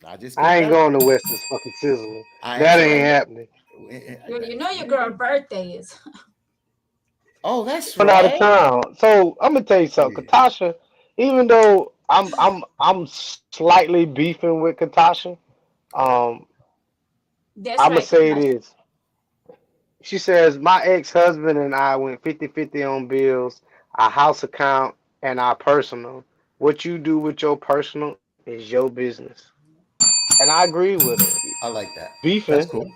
I just I spent ain't that. going to Weston's fucking sizzling. I ain't That ain't saying. happening. you know your girl birthday is. Oh, that's Going out of right. town. So I'm gonna tell you something, Yeah. Katasha. Even though I'm slightly beefing with Katasha, um, That's I'm gonna right, say it Katasha. is. She says my ex-husband and I went 50-50 on bills, our house account, and our personal. What you do with your personal is your business. And I agree with her. I like that. Beefing, That's cool.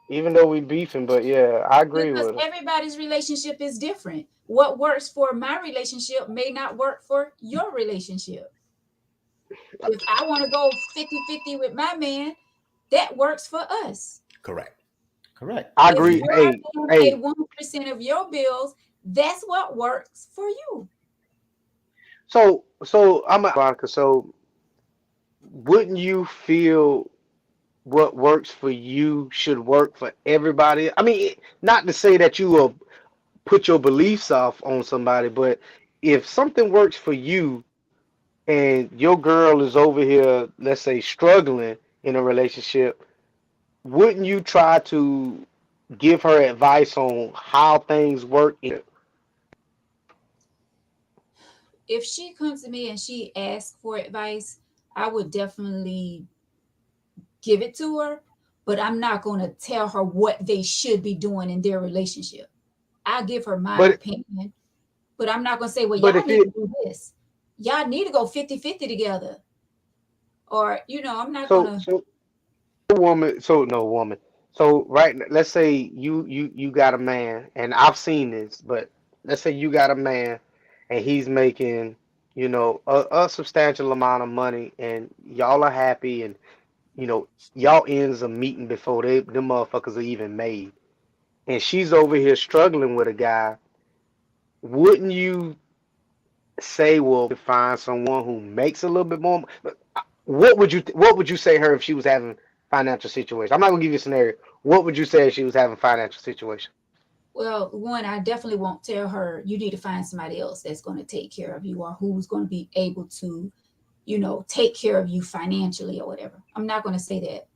even though we beefing, but yeah, I agree Because with her. everybody's relationship is different. What works for my relationship may not work for your relationship. If I want to go 50-50 with my man, that works for us. Correct. Correct. I If agree. And you're Hey, going to pay hey, 1% of your bills, that's what works for you. so I'm a Veronica. So wouldn't you feel what works for you should work for everybody? I mean, not to say that you will put your beliefs off on somebody, but if something works for you and your girl is over here, let's say, struggling in a relationship, wouldn't you try to give her advice on how things work? if she comes to me and she asks for advice, I would definitely give it to her, but I'm not going to tell her what they should be doing in their relationship. I'll give her my But opinion, but I'm not going to say, well, but y'all if need to it do this. Y'all need to go 50-50 together. Or, I'm not going so to, so woman so no woman so right let's say you got a man, and I've seen this, but let's say you got a man and he's making a substantial amount of money, and y'all are happy, and y'all ends a meeting before them motherfuckers are even made, and she's over here struggling with a guy. Wouldn't you say, well, to find someone who makes a little bit more? What would you say her if she was having financial situation? I'm not gonna give you a scenario. What would you say if she was having financial situation? well, one, I definitely won't tell her you need to find somebody else that's going to take care of you or who's going to be able to, take care of you financially or whatever. I'm not going to say that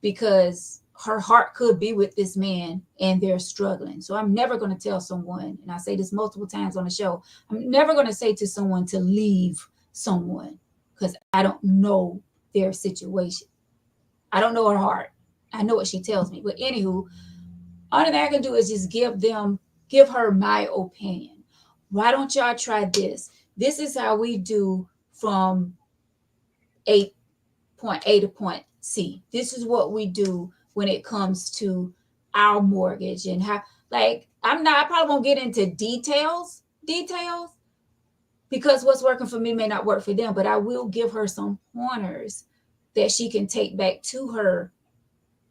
because her heart could be with this man and they're struggling. So I'm never going to tell someone, and I say this multiple times on the show, I'm never going to say to someone to leave someone because I don't know their situation. I don't know her heart. I know what she tells me. But anywho, all that I can do is just give her my opinion. Why don't y'all try this? This is how we do from A point A to point C. This is what we do when it comes to our mortgage and how, like, I probably won't get into details because what's working for me may not work for them, but I will give her some pointers that she can take back to her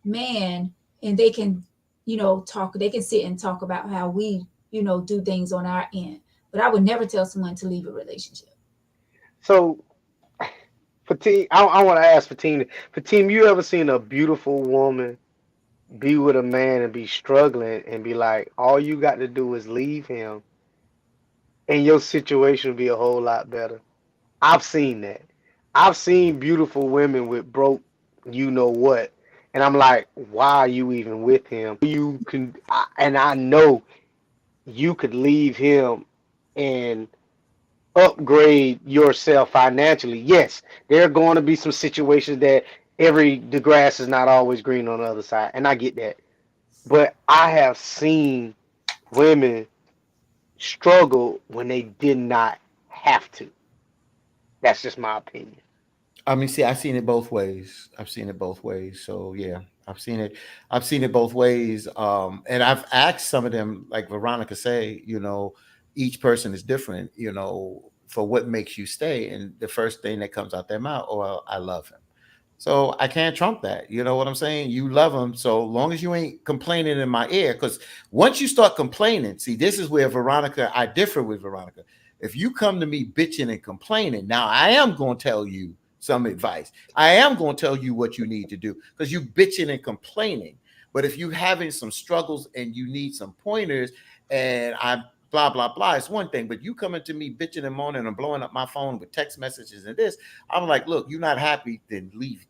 man, and they can, talk, they can sit and talk about how we, do things on our end. But I would never tell someone to leave a relationship. So Fatim, I want to ask Fatim, you ever seen a beautiful woman be with a man and be struggling and be like, all you got to do is leave him, and your situation will be a whole lot better? I've seen that. I've seen beautiful women with broke, you know what, and I'm like, why are you even with him? And I know you could leave him and upgrade yourself financially. Yes, there are going to be some situations that the grass is not always green on the other side, and I get that. But I have seen women struggle when they did not have to. That's just my opinion. I mean, see, I've seen it both ways. I've seen it both ways. So yeah, I've seen it. I've seen it both ways. And I've asked some of them, like Veronica say, each person is different, for what makes you stay. And the first thing that comes out their mouth, oh, well, I love him. So I can't trump that. You know what I'm saying? You love him. So long as you ain't complaining in my ear, because once you start complaining, see, this is where I differ with Veronica. If you come to me bitching and complaining, now I am going to tell you some advice. I am going to tell you what you need to do because you bitching and complaining. But if you having some struggles and you need some pointers and I blah, blah, blah, it's one thing. But you coming to me bitching and moaning and blowing up my phone with text messages and this, I'm like, look, you're not happy, then leave.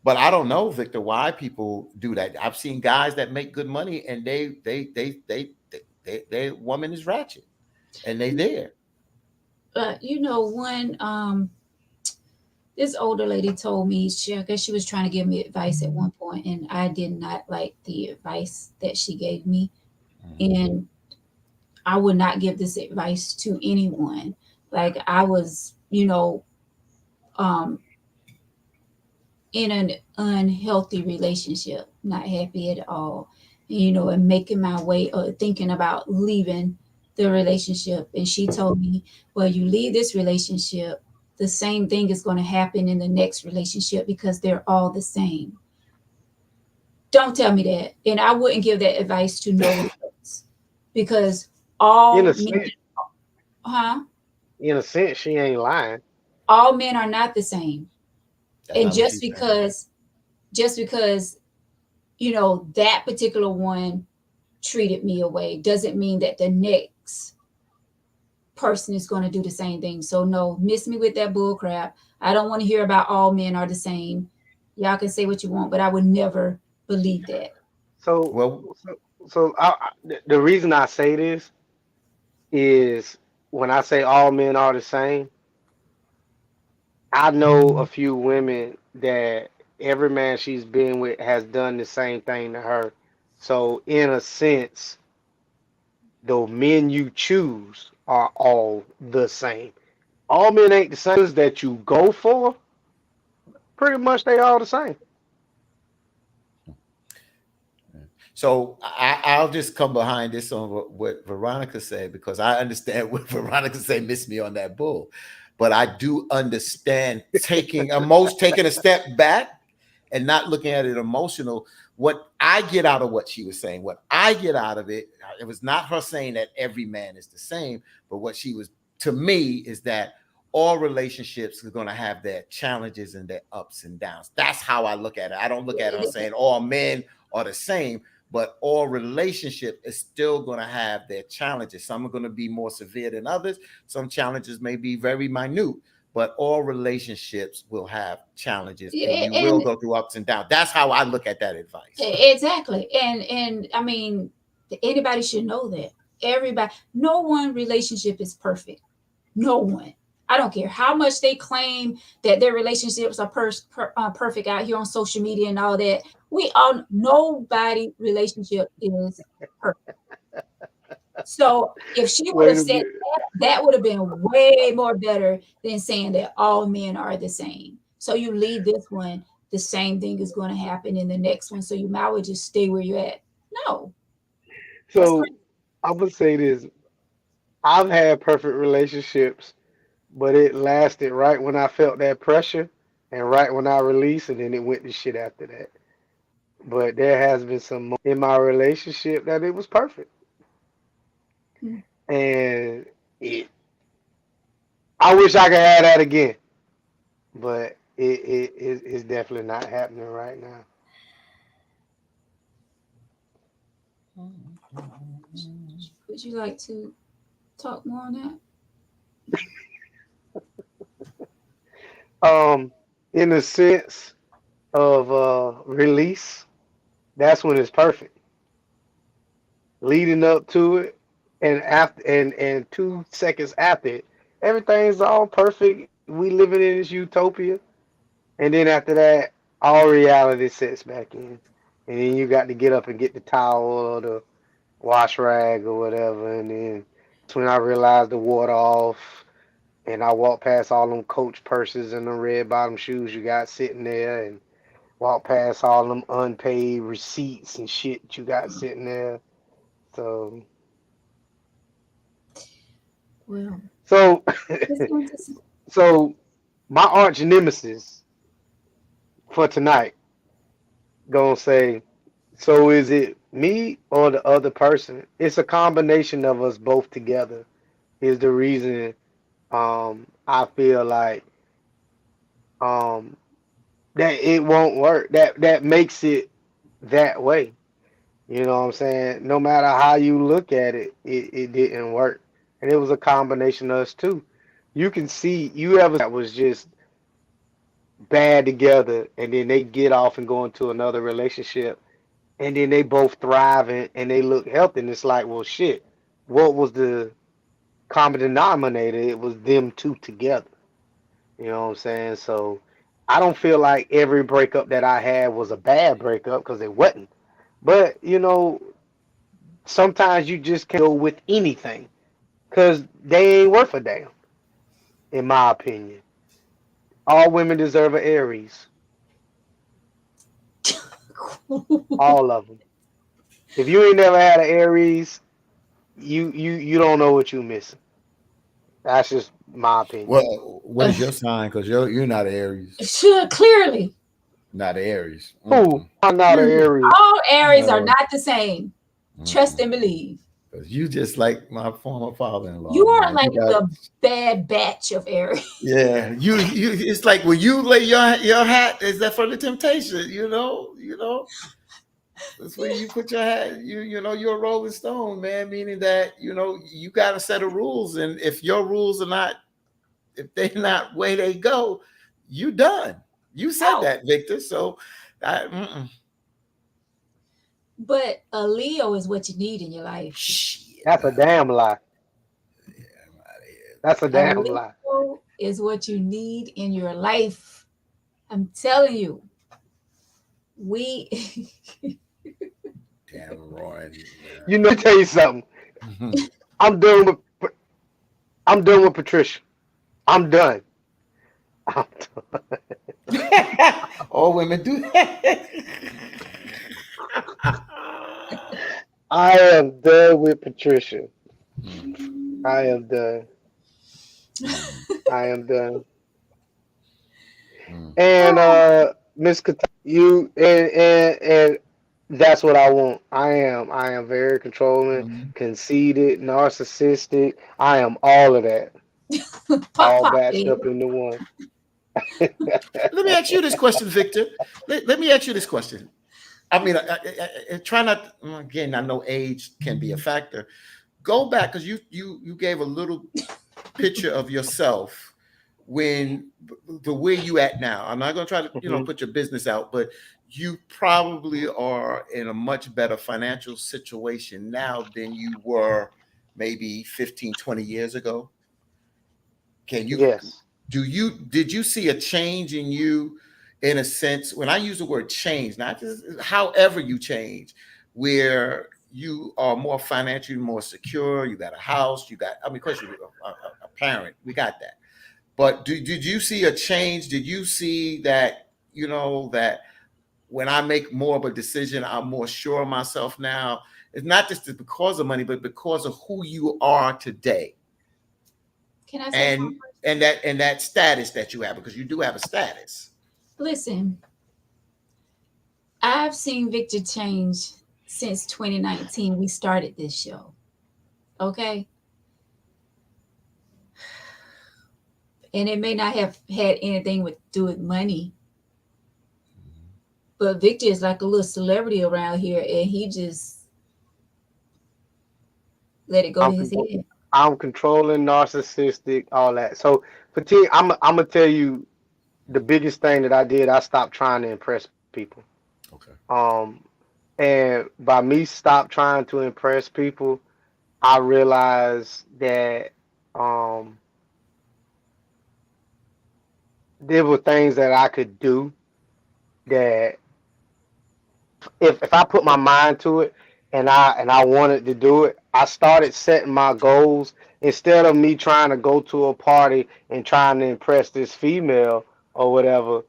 But I don't know, Victor, why people do that. I've seen guys that make good money and they woman is ratchet and they there. One, this older lady told me, I guess she was trying to give me advice at one point, and I did not like the advice that she gave me. And I would not give this advice to anyone. Like, I was, um, in an unhealthy relationship, not happy at all, and making my way or thinking about leaving the relationship. And she told me, well, you leave this relationship, the same thing is going to happen in the next relationship because they're all the same. Don't tell me that. And I wouldn't give that advice to no one else because In all a men, sense, huh? she ain't lying. All men are not the same. That's And not what just she's saying. because that particular one treated me away doesn't mean that the next person is going to do the same thing. So no, miss me with that bull crap. I don't want to hear about all men are the same. Y'all can say what you want, but I would never believe that. So, Well, so, the reason I say this is when I say all men are the same, I know a few women that every man she's been with has done the same thing to her. So in a sense, the men you choose are all the same. All men ain't the same that you go for. Pretty much they all the same. So I'll just come behind this on what Veronica said, because I understand what Veronica said, miss me on that bull. But I do understand taking a step back and not looking at it emotional. What I get out of what she was saying, what I get out of it, it was not her saying that every man is the same, but what she was to me is that all relationships are going to have their challenges and their ups and downs. That's how I look at it. I don't look at her saying all men are the same, but all relationship is still going to have their challenges. Some are going to be more severe than others. Some challenges may be very minute, but all relationships will have challenges and you will And go through ups and downs. That's how I look at that advice. exactly. And I mean, anybody should know that. Everybody, no one relationship is perfect. No one. I don't care how much they claim that their relationships are perfect out here on social media and all that. We all, nobody relationship is perfect. So if she would Wait have a said minute. that, that would have been way more better than saying that all men are the same. So you leave this one, the same thing is going to happen in the next one. So you might as well just stay where you're at. No, that's So crazy. I would say this. I've had perfect relationships, but it lasted right when I felt that pressure and right when I released, and then it went to shit after that. But there has been some in my relationship that it was perfect, Mm. and it, I wish I could have that again, but it's definitely not happening right now. Would you like to talk more on that? In the sense of release, that's when it's perfect. Leading up to it, and after, and 2 seconds after it, everything's all perfect. We living in this utopia, and then after that, all reality sets back in, and then you got to get up and get the towel or the wash rag or whatever, and then that's when I realized the water off, and I walked past all them Coach purses and the red bottom shoes you got sitting there, and walk past all them unpaid receipts and shit you got sitting there. So, Well, so, it's going to say, so my arch nemesis for tonight gonna say, so is it me or the other person? It's a combination of us both together. Is the reason I feel like um that it won't work. That makes it that way. You know what I'm saying? No matter how you look at it, it didn't work. And it was a combination of us too. You can see you ever that was just bad together and then they get off and go into another relationship and then they both thrive and they look healthy and it's like, well shit, what was the common denominator? It was them two together. You know what I'm saying? So I don't feel like every breakup that I had was a bad breakup because it wasn't. But sometimes you just can't go with anything because they ain't worth a damn, in my opinion. All women deserve an Aries, all of them. If you ain't never had an Aries, you don't know what you missing. That's just my opinion. Well, what is your sign? Because you're not Aries, sure, clearly, not Aries. Who? I'm not an clearly, Aries. all Aries are No, not the same. Trust and believe. because you just like my former father-in-law, You are man. like You got the bad batch of Aries. yeah. You. It's like when you lay your hat. Is that for the temptation? That's where you put your hat. You're a Rolling Stone, man. Meaning that you got a set of rules, and if your rules are not, if they're not where they go, you done. You said Out. that, Victor. So, I. But a Leo is what you need in your life. Shit, That's a damn lie. That's a A damn lie. little is what you need in your life. I'm telling you, we Damn Roy. Let me tell you something. I'm done with I'm done with Patricia. I'm done. I'm done. All women do that. I am done with Patricia. Mm, I am done. mm, I am done. mm, And Miss you and that's what I want. I am very controlling, mm. conceited, narcissistic. I am all of that, pop all pop bashed baby. up into one. Let me ask you this question, Victor. Let me ask you this question. I mean, I try not. Again, I know age can be a factor. Go back because you gave a little picture of yourself when the where you at now. I'm not going to try to Hmm. put your business out, but you probably are in a much better financial situation now than you were maybe 15, 20 years ago. Can you Yes. did you see a change in you in a sense when I use the word change, not just however you change, where you are more financially more secure, you got a house, you got, I mean, of course you're a parent, we got that. But did you see a change? Did you see that, that when I make more of a decision, I'm more sure of myself now? It's not just because of money, but because of who you are today Can I say something and first? and that status that you have, because you do have a status. Listen, I've seen Victor change since 2019. We started this show. Okay, and it may not have had anything with do with money, but Victor is like a little celebrity around here, and he just let it go to I'm his con- head. I'm controlling, narcissistic, all that. So fatigue. I'm gonna tell you the biggest thing that I did. I stopped trying to impress people. Okay. Um, and by me stop trying to impress people, I realized that um there were things that I could do that if I put my mind to it and I wanted to do it, I started setting my goals instead of me trying to go to a party and trying to impress this female or whatever.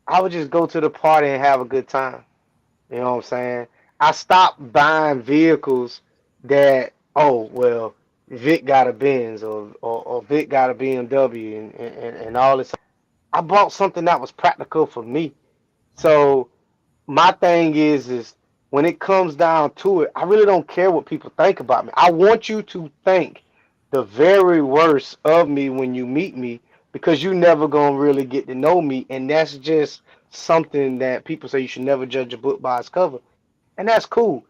I would just go to the party and have a good time. You know what I'm saying? I stopped buying vehicles that, oh well, Vic got a Benz or Vic got a BMW and all this. I bought something that was practical for me. So my thing is when it comes down to it, I really don't care what people think about me. I want you to think the very worst of me when you meet me because you never gonna really get to know me, and that's just something that people say you should never judge a book by its cover, and that's cool.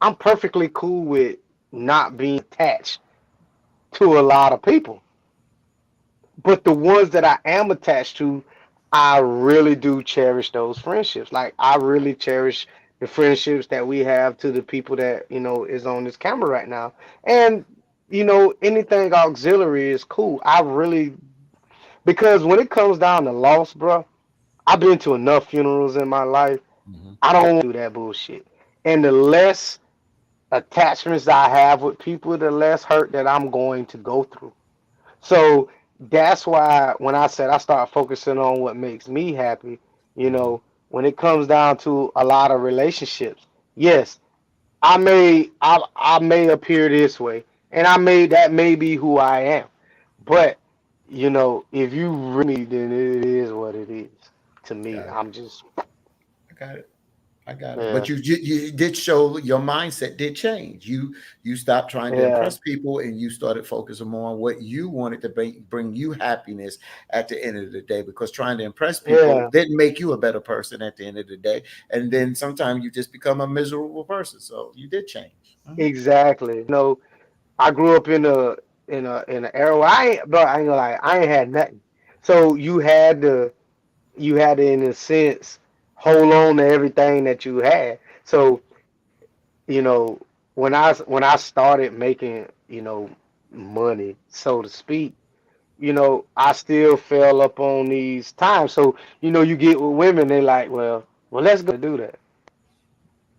I'm perfectly cool with not being attached to a lot of people. But the ones that I am attached to, I really do cherish those friendships. Like I really cherish the friendships that we have to the people that, is on this camera right now. And, anything auxiliary is cool. I really because when it comes down to loss, bro, I've been to enough funerals in my life. Mm-hmm. I don't want to do that bullshit. And the less attachments I have with people, the less hurt that I'm going to go through. So that's why when I said I start focusing on what makes me happy, Mm-hmm. when it comes down to a lot of relationships, yes, I may appear this way, and that may be who I am. But if you really me, then it is what it is. To me, Got it. I'm just I got it. I got it. yeah, But you did show your mindset did change. You stopped trying to yeah, impress people and you started focusing more on what you wanted to bring you happiness at the end of the day. Because trying to impress people yeah, didn't make you a better person at the end of the day. And then sometimes you just become a miserable person. So you did change. Mhm. exactly. I grew up in a era where I ain't gonna lie, I ain't had nothing. So you had to, in a sense, hold on to everything that you had. So, you know, when I started making, money, so to speak, I still fell up on these times. So, you get with women, they like, well, let's go do that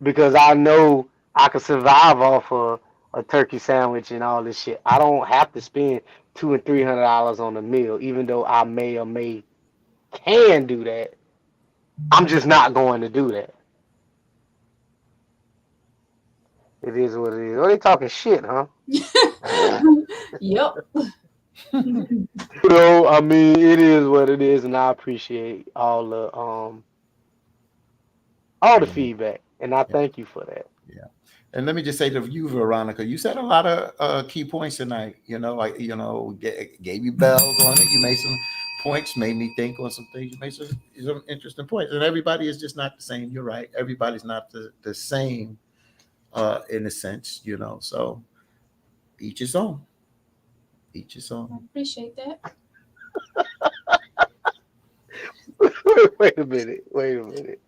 because I know I can survive off a turkey sandwich and all this shit. I don't have to spend $200 and $300 on a meal, even though I may or may can do that. I'm just not going to do that. It is what it is. Oh, they talking shit, huh? Yep. I mean, it is what it is, and I appreciate all the Mhm. feedback, and I Yeah, thank you for that. yeah. And let me just say to you, Veronica, you said a lot of key points tonight. Gave you bells on it. You made some points, made me think on some things. You made some interesting points. And everybody is just not the same. You're right. Everybody's not the same in a sense, So each his own. Each his own. I appreciate that. Wait a minute. Wait a minute.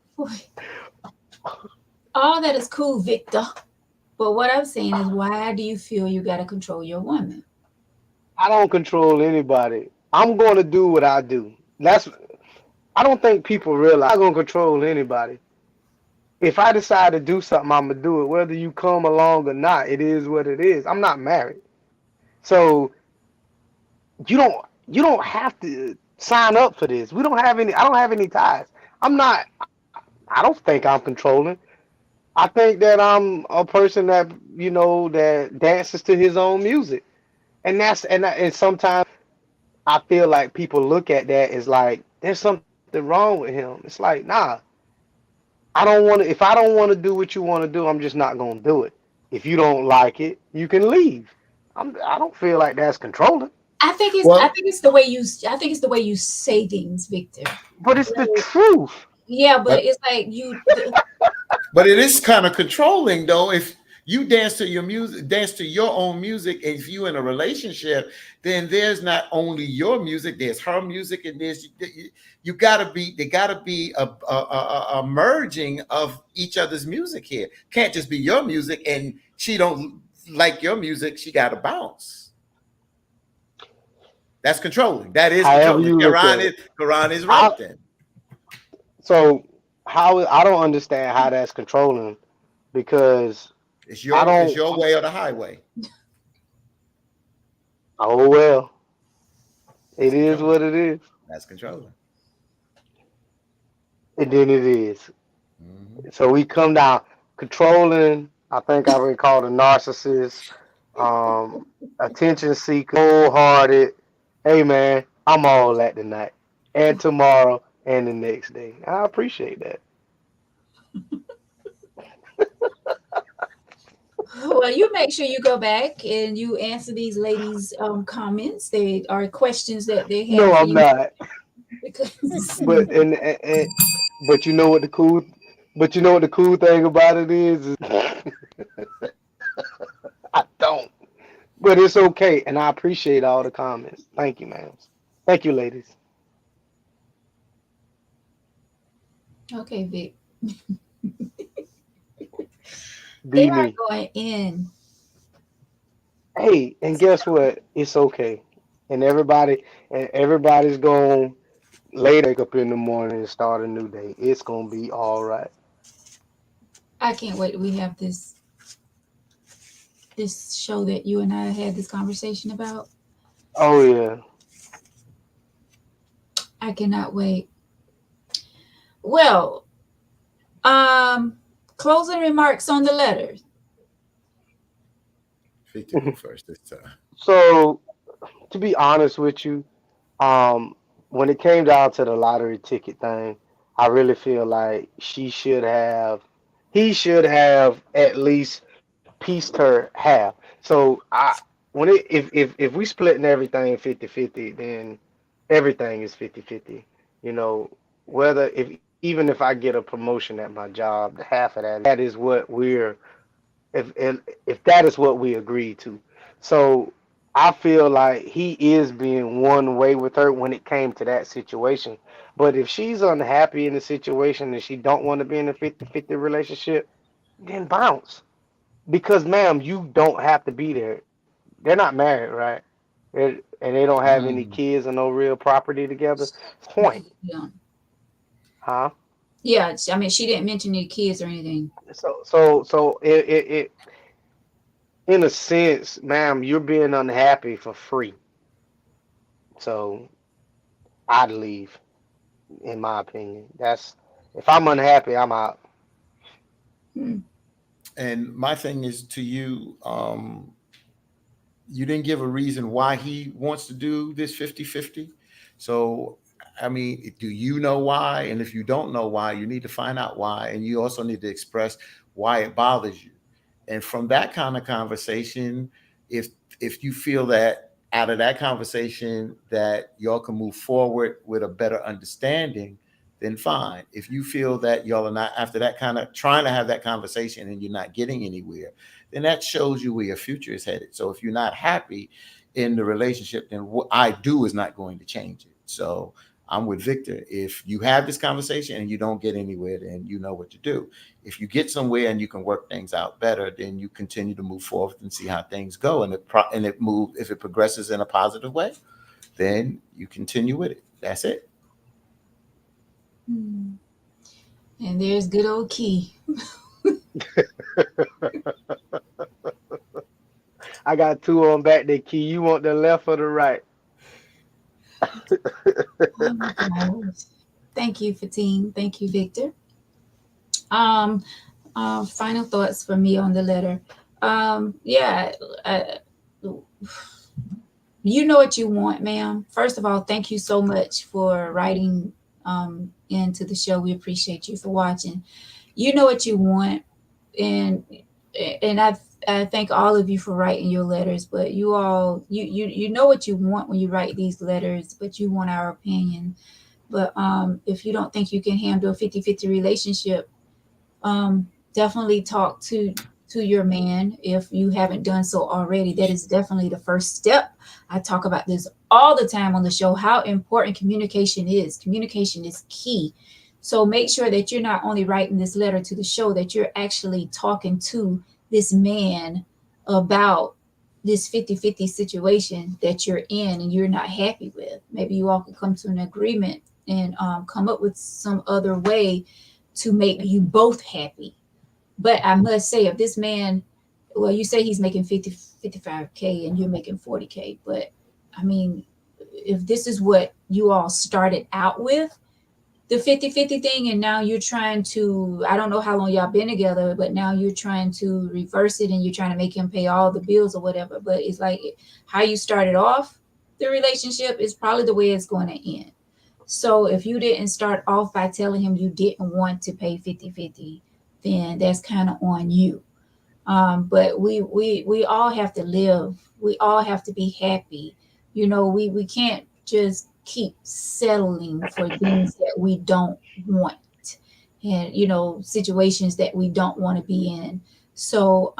All that is cool, Victor. But what I'm saying is, why do you feel you got to control your woman? I don't control anybody. I'm going to do what I do. I don't think people realize I'm not going to control anybody. If I decide to do something, I'm gonna do it. Whether you come along or not, it is what it is. I'm not married, so you don't have to sign up for this. We don't have any. I don't have any ties. I'm not. I don't think I'm controlling. I think that I'm a person that dances to his own music, and sometimes I feel like people look at that as like there's something wrong with him. It's like nah. I don't want to. If I don't want to do what you want to do, I'm just not gonna do it. If you don't like it, you can leave. I don't feel like that's controlling, I Well, think it's the way you I think it's the way you say things, Victor. but it's the truth. Yeah, but but it's like you. But it is kind of controlling though. If you dance to your music, dance to your own music, and if you're in a relationship, then there's not only your music, there's her music, and you gotta be there gotta be a merging of each other's music here. Can't just be your music and she don't like your music, she gotta bounce. That's controlling. That is However controlling. you look at it, Quran is I right then. so how I don't understand how that's controlling because I It's don't. your way or the highway. Oh well, That's it is controlling. what it is, That's controlling. and then it is. Mhm. So we come down controlling. I think I already called a narcissist, attention seeker, wholehearted. Hey man, I'm all that tonight and tomorrow and the next day. I appreciate that. Well, you make sure you go back and you answer these ladies' comments. They are questions that they No, have for I'm you not. because But but you know what the cool thing about it is I don't. But it's okay, and I appreciate all the comments. Thank you, man. Thank you, ladies. okay, Vic, they Be are me. going in. Hey, and guess what? It's okay. And everybody's going to later wake up in the morning and start a new day. It's going to be all right. I can't wait. We have this show that you and I had this conversation about. Oh yeah. I cannot wait. Well, um, closing remarks on the letter. 50 go first this time. So, to be honest with you, um when it came down to the lottery ticket thing, I really feel like he should have at least pieced her half. So I when it if we splitting everything 50-50, then everything is 50-50. You know, whether if even if I get a promotion at my job, half of that is what we're if that is what we agreed to. So I feel like he is being one way with her when it came to that situation. But if she's unhappy in the situation and she don't want to be in a 50-50 relationship, then bounce. Because ma'am, you don't have to be there. They're not married, right? and they don't have any Mm. kids or no real property together. Point, Yeah. huh? Yeah. I mean, she didn't mention any kids or anything. So it in a sense, ma'am, you're being unhappy for free. So I'd leave, in my opinion. That's if I'm unhappy, I'm out. Hmm. And my thing is to you, you didn't give a reason why he wants to do this 50-50. So, I mean, do you know why? And if you don't know why, you need to find out why. And you also need to express why it bothers you. And from that kind of conversation, if if you feel that out of that conversation that y'all can move forward with a better understanding, then fine. If you feel that y'all are not after that kind of trying to have that conversation and you're not getting anywhere, then that shows you where your future is headed. So if you're not happy in the relationship, then what I do is not going to change it. So I'm with Victor. If you have this conversation and you don't get anywhere, then you know what to do. If you get somewhere and you can work things out better, then you continue to move forward and see how things go. And it move if it progresses in a positive way, then you continue with it. That's it. Hmm. And there's good old Key. I got two on back there, Key. You want the left or the right? Oh my gosh. Thank you, Fatine. Thank you, Victor. Um, Final thoughts for me on the letter. Yeah, uh, you know what you want, ma'am. First of all, thank you so much for writing into the show. We appreciate you for watching. You know what you want, and I thank all of you for writing your letters. But you all, you know what you want when you write these letters, but you want our opinion. But if you don't think you can handle a 50-50 relationship, definitely talk to your man if you haven't done so already. That is definitely the first step. I talk about this all the time on the show, how important communication is. Communication is key. So make sure that you're not only writing this letter to the show, that you're actually talking to this man about this 50-50 situation that you're in and you're not happy with. Maybe you all can come to an agreement and come up with some other way to make you both happy. But I must say, if this man, well, you say he's making 55K and you're making 40K, but I mean, if this is what you all started out with, the 50-50 thing, and now you're trying to, I don't know how long y'all been together, but now you're trying to reverse it and you're trying to make him pay all the bills or whatever. But it's like how you started off the relationship is probably the way it's going to end. So if you didn't start off by telling him you didn't want to pay 50-50, then that's kind of on you. But we all have to live. We all have to be happy. You know, we can't just keep settling for things that we don't want, and you know, situations that we don't want to be in. So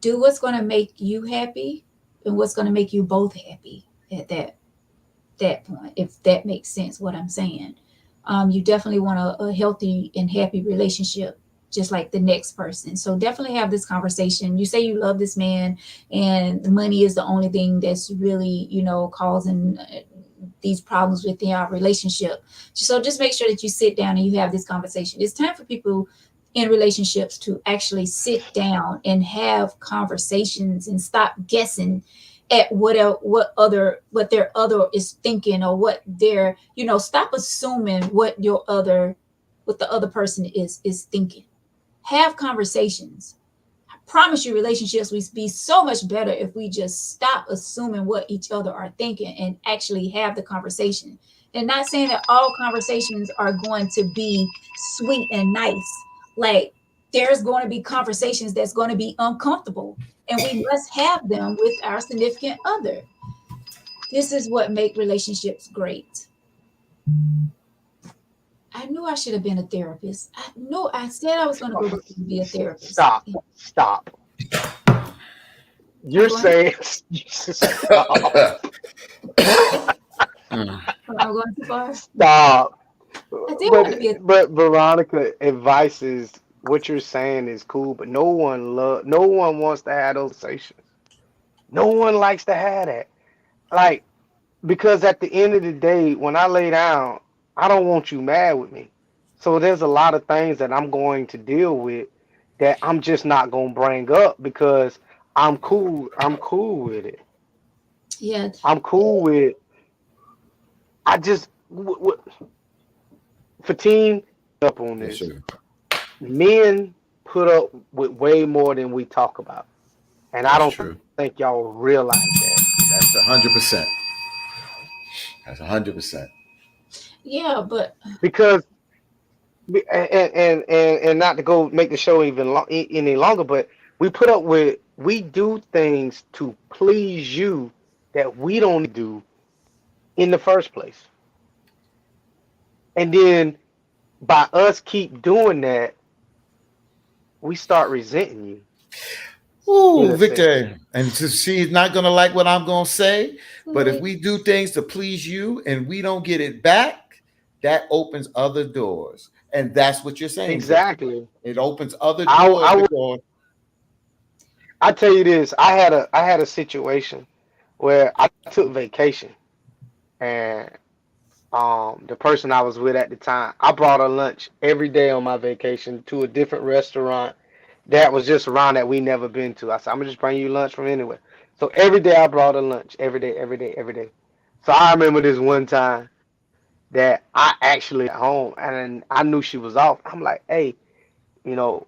do what's going to make you happy and what's going to make you both happy at that point, if that makes sense what I'm saying. You definitely want a healthy and happy relationship, just like the next person. So definitely have this conversation. You say you love this man, and the money is the only thing that's really, you know, causing these problems within our relationship. So just make sure that you sit down and you have this conversation. It's time for people in relationships to actually sit down and have conversations and stop guessing at what their other is thinking, or what their, you know, stop assuming what the other person is thinking. Have conversations. I promise you, relationships would be so much better if we just stop assuming what each other are thinking and actually have the conversation. And not saying that all conversations are going to be sweet and nice. Like, there's going to be conversations that's going to be uncomfortable, and we must have them with our significant other. This is what make relationships great. I knew I should have been a therapist. I know I said I was going to go to be a therapist. Stop. Stop. I'm You're going. saying stop. Mm. I'm going too far. Stop. I did But want to be a. but Veronica, advice is what you're saying is cool, but no one wants to have those conversations. No one likes to have that. Like, because at the end of the day, when I lay down, I don't want you mad with me. So there's a lot of things that I'm going to deal with that I'm just not gonna bring up because I'm cool. I'm cool with it. Yeah. I'm cool with. I just for team up on Yes, this. sir. Men put up with way more than we talk about, and I That's don't true. think y'all realize that That's 100%. That's 100%. Yeah, but because and not to go make the show any longer, but we do things to please you that we don't do in the first place, and then by us keep doing that, we start resenting you in Ooh, a sense. Victor. And she's not gonna like what I'm gonna say, but if wait, we do things to please you and we don't get it back, that opens other doors. And that's what you're saying, Victor. Exactly. It opens other I doors I would because I tell you this. I had a situation where I took vacation and the person I was with at the time, I brought her lunch every day on my vacation to a different restaurant that was just around that we never been to. I said, I'm gonna just bring you lunch from anywhere. So every day I brought her lunch, every day, every day, every day. So I remember this one time that I actually at home and I knew she was off. I'm like, hey, you know,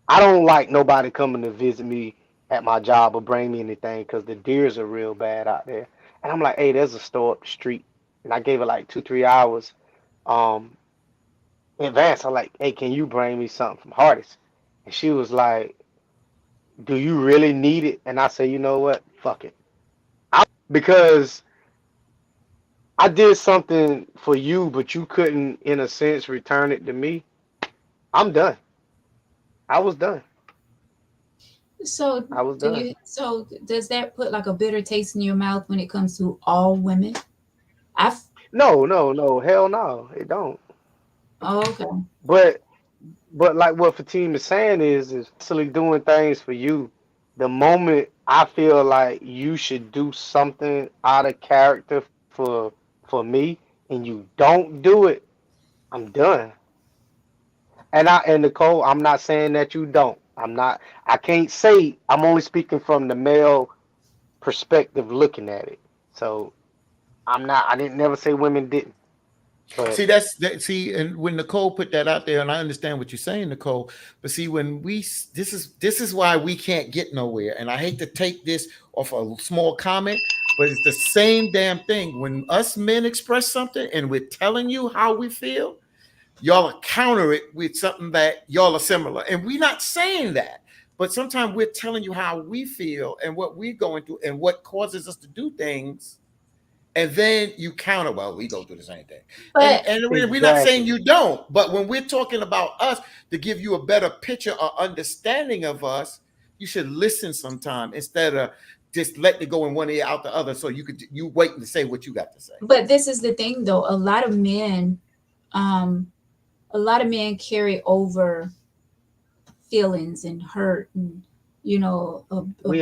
I don't like nobody coming to visit me at my job or bring me anything because the deers are real bad out there. And I'm like, hey, there's a store up the street. And I gave her like 2, 3 hours um in advance. I'm like, hey, can you bring me something from Hardee's? And she was like, do you really need it? And I said, you know what? Fuck it. Because I did something for you, but you couldn't, in a sense, return it to me. I'm done. I was done. so I was done. so does that put like a bitter taste in your mouth when it comes to all women? I No, no, no. Hell no. It don't. Oh, okay. But like what Fatim is saying is actually doing things for you. The moment I feel like you should do something out of character for me and you don't do it, I'm done. And Nicole, I'm not saying that you don't. I can't say I'm only speaking from the male perspective looking at it. So I didn't never say women didn't. But see that's that, see, and when Nicole put that out there, and I understand what you're saying, Nicole, but see when this is why we can't get nowhere. And I hate to take this off a small comment, but it's the same damn thing. When us men express something and we're telling you how we feel, y'all counter it with something that y'all are similar. And we're not saying that, but sometimes we're telling you how we feel and what we're going through and what causes us to do things. And then you counter, well, we go through the same thing. And But we're not saying exactly, you don't, but when we're talking about us to give you a better picture or understanding of us, you should listen sometime instead of just letting it go in one ear out the other so you waiting to say what you got to say. this is the thing though. Um, a lot of men carry over feelings and hurt and we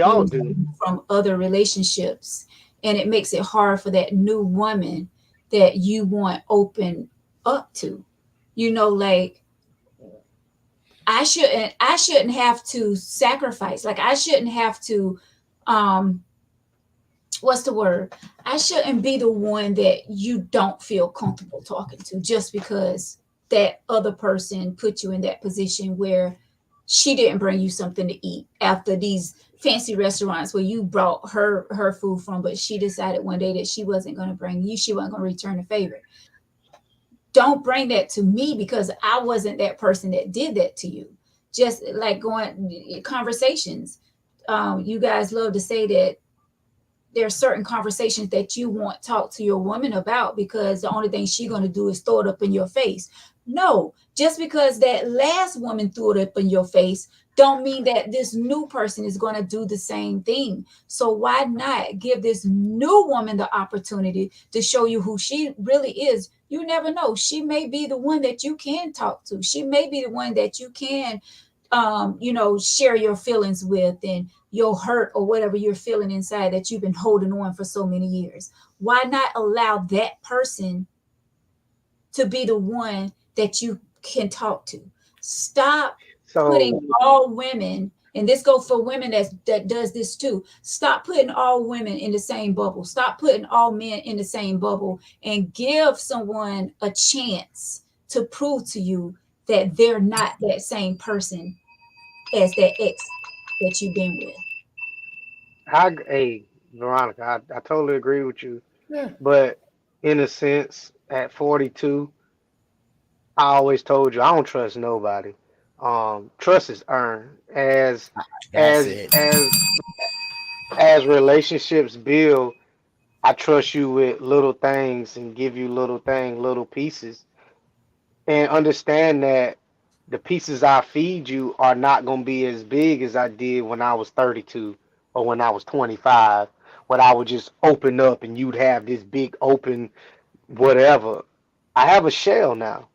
all abuse do. from other relationships, and it makes it hard for that new woman that you want open up to. Like I shouldn't have to sacrifice. Like I shouldn't have to um what's the word? I shouldn't be the one that you don't feel comfortable talking to just because that other person put you in that position where she didn't bring you something to eat after these fancy restaurants where you brought her food from, but she decided one day that she wasn't going to return the favor. Don't bring that to me because I wasn't that person that did that to you. Just like going conversations. You guys love to say that there are certain conversations that you want to talk to your woman about because the only thing she's going to do is throw it up in your face. No, just because that last woman threw it up in your face don't mean that this new person is going to do the same thing. So why not give this new woman the opportunity to show you who she really is? You never know. She may be the one that you can talk to. She may be the one that you can share your feelings with, and your hurt or whatever you're feeling inside that you've been holding on for so many years. Why not allow that person to be the one that you can talk to? Stop putting So all women, and this goes for women that does this too. Stop putting all women in the same bubble. Stop putting all men in the same bubble, and give someone a chance to prove to you that they're not that same person as that ex that you've been with. hey, Veronica, I totally agree with you. Yeah, But in a sense, at 42, I always told you I don't trust nobody. Trust is earned that's as it. as as relationships build. I trust you with little things and give you little things, little pieces, and understand that the pieces I feed you are not going to be as big as I did when I was 32 or when I was 25, when I would just open up and you'd have this big open whatever. I have a shell now.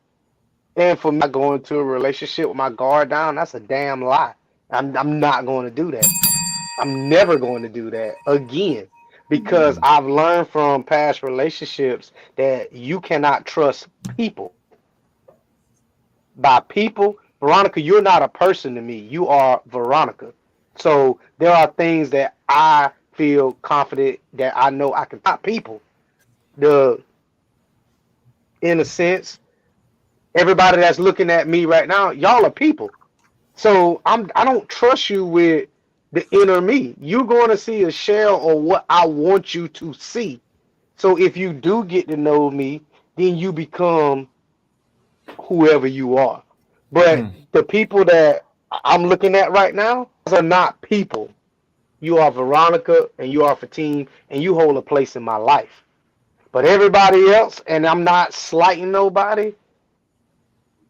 And for me, go into a relationship with my guard down, that's a damn lie. I'm not going to do that. I'm never going to do that again because Mm. I've learned from past relationships that you cannot trust people. By people, Veronica, you're not a person to me. You are Veronica. So there are things that I feel confident that I know I can not people. The in a sense, everybody that's looking at me right now, y'all are people. So I don't trust you with the inner me. You're going to see a shell or what I want you to see. So if you do get to know me, then you become whoever you are. But Mm. the people that I'm looking at right now are not people. You are Veronica and you are Fatim and you hold a place in my life. But everybody else, and I'm not slighting nobody,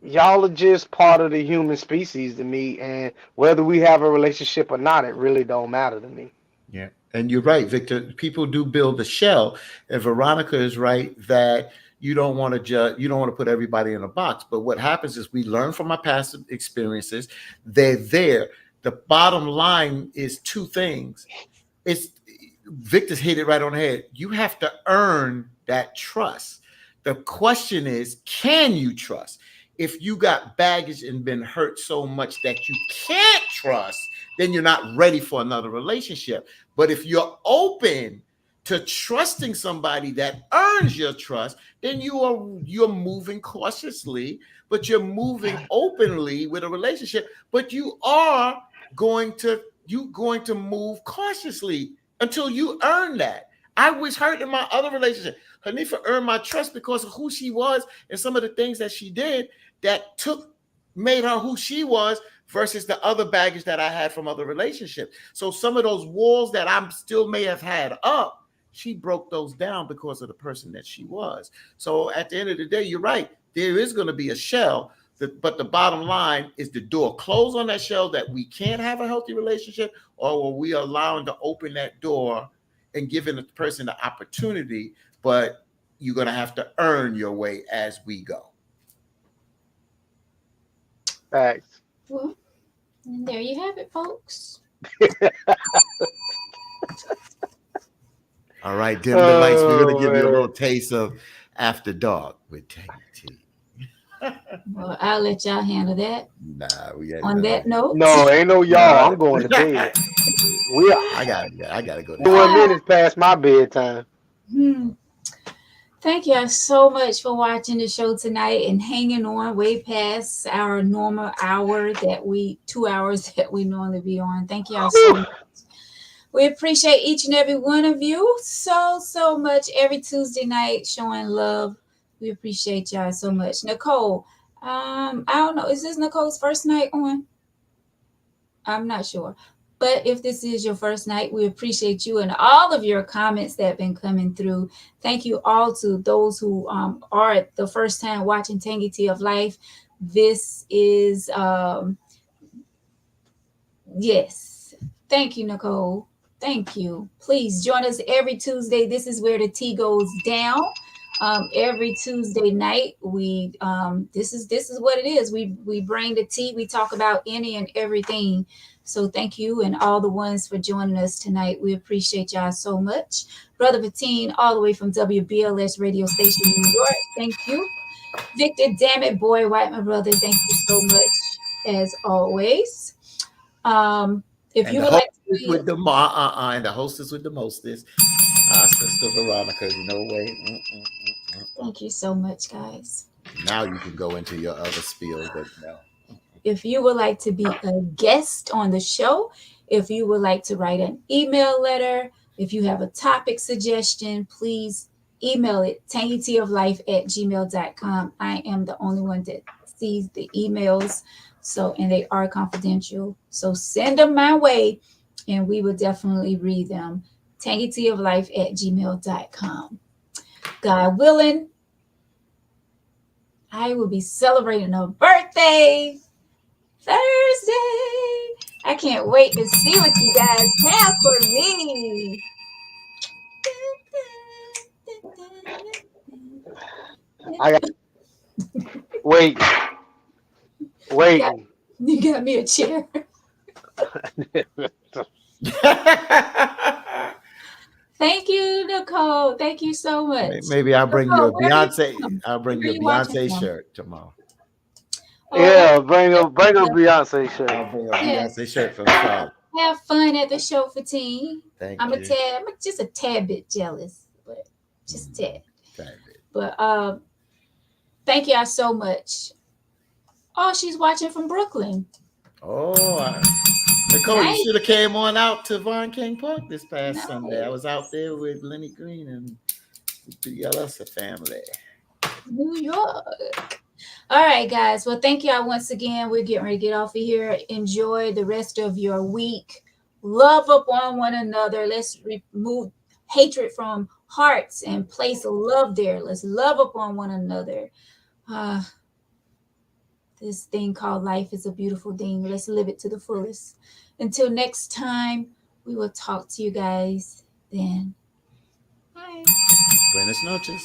y'all are just part of the human species to me. And whether we have a relationship or not, it really don't matter to me. Yeah. And you're right, Victor. People do build a shell. And Veronica is right that you don't want to judge, you don't want to put everybody in a box. But what happens is we learn from our past experiences. They're there. The bottom line is two things. It's Victor's hit it right on the head. You have to earn that trust. The question is, can you trust? If you got baggage and been hurt so much that you can't trust, then you're not ready for another relationship. But if you're open to trusting somebody that earns your trust, then you're moving cautiously, but you're moving openly with a relationship, but you going to move cautiously until you earn that. I was hurt in my other relationship. Hanifa earned my trust because of who she was and some of the things that she did that made her who she was versus the other baggage that I had from other relationships. So some of those walls that I still may have had up, she broke those down because of the person that she was. So at the end of the day, you're right. There is going to be a shell, but the bottom line is the door closed on that shell that we can't have a healthy relationship, or are we allowing to open that door and giving the person the opportunity, but you're going to have to earn your way as we go. Facts. Well, and there you have it, folks. All right, dim the lights. We're going to Oh give you a man. little taste of After Dark with Tangy T. Well, I'll let y'all handle that. Nah, we ain't On done that note, No, ain't no y'all. that. I'm going to bed. No. We are I gotta go to sleep. 21 minutes past my bedtime. hmm, thank y'all so much for watching the show tonight and hanging on way past our normal hour 2 hours that we normally be on. Thank y'all so Whew. much. We appreciate each and every one of you so much every Tuesday night showing love. We appreciate y'all so much. Nicole, I don't know. Is this Nicole's first night on? I'm not sure. But if this is your first night, we appreciate you and all of your comments that have been coming through. Thank you all to those who are the first time watching Tangy Tea of Life. This is, yes. Thank you, Nicole. Thank you. Please join us every Tuesday. This is where the tea goes down. Every Tuesday night, we this is what it is. We bring the tea. We talk about any and everything. So thank you and all the ones for joining us tonight. We appreciate y'all so much. Brother Patine, all the way from WBLS radio station in New York. Thank you. Victor, damn it, boy, White, my brother. Thank you so much as always. If And you the would like to hostess read, with the and the hostess with the mostest, our sister Veronica. You know, wait. thank you so much, guys. Now you can go into your other spiel, but no. If you would like to be a guest on the show, if you would like to write an email letter, if you have a topic suggestion, please email it tangyteaoflife@gmail.com. I am the only one that sees the emails. So, and they are confidential. So send them my way and we will definitely read them. tangyteaoflife@gmail.com. God willing, I will be celebrating a birthday Thursday. I can't wait to see what you guys have for me. I got wait, You got, waiting. you got me a chair. Thank you, Nicole. Thank you so much. Maybe I'll bring you Nicole, a where are you Beyonce. from? I'll bring Where are you a you watching Beyonce from? shirt tomorrow. Oh, well, Yeah, bring a Beyonce shirt. I'll bring a Beyonce yes. shirt from Charlotte. Have fun at the show for teen. Thank you. I'm just a tad bit jealous, but just a tad. David. But thank y'all so much. Oh, she's watching from Brooklyn. Oh, Nicole, you Nice, should have came on out to Von King Park this past Sunday. I was out nice. there with Lenny Green and the Yellow family. New York. All right, guys. Well, thank y'all once again. We're getting ready to get off of here. Enjoy the rest of your week. Love upon one another. Let's remove hatred from hearts and place love there. Let's love upon one another. Uh, this thing called life is a beautiful thing. Let's live it to the fullest. Until next time, we will talk to you guys then. Bye. Buenas noches.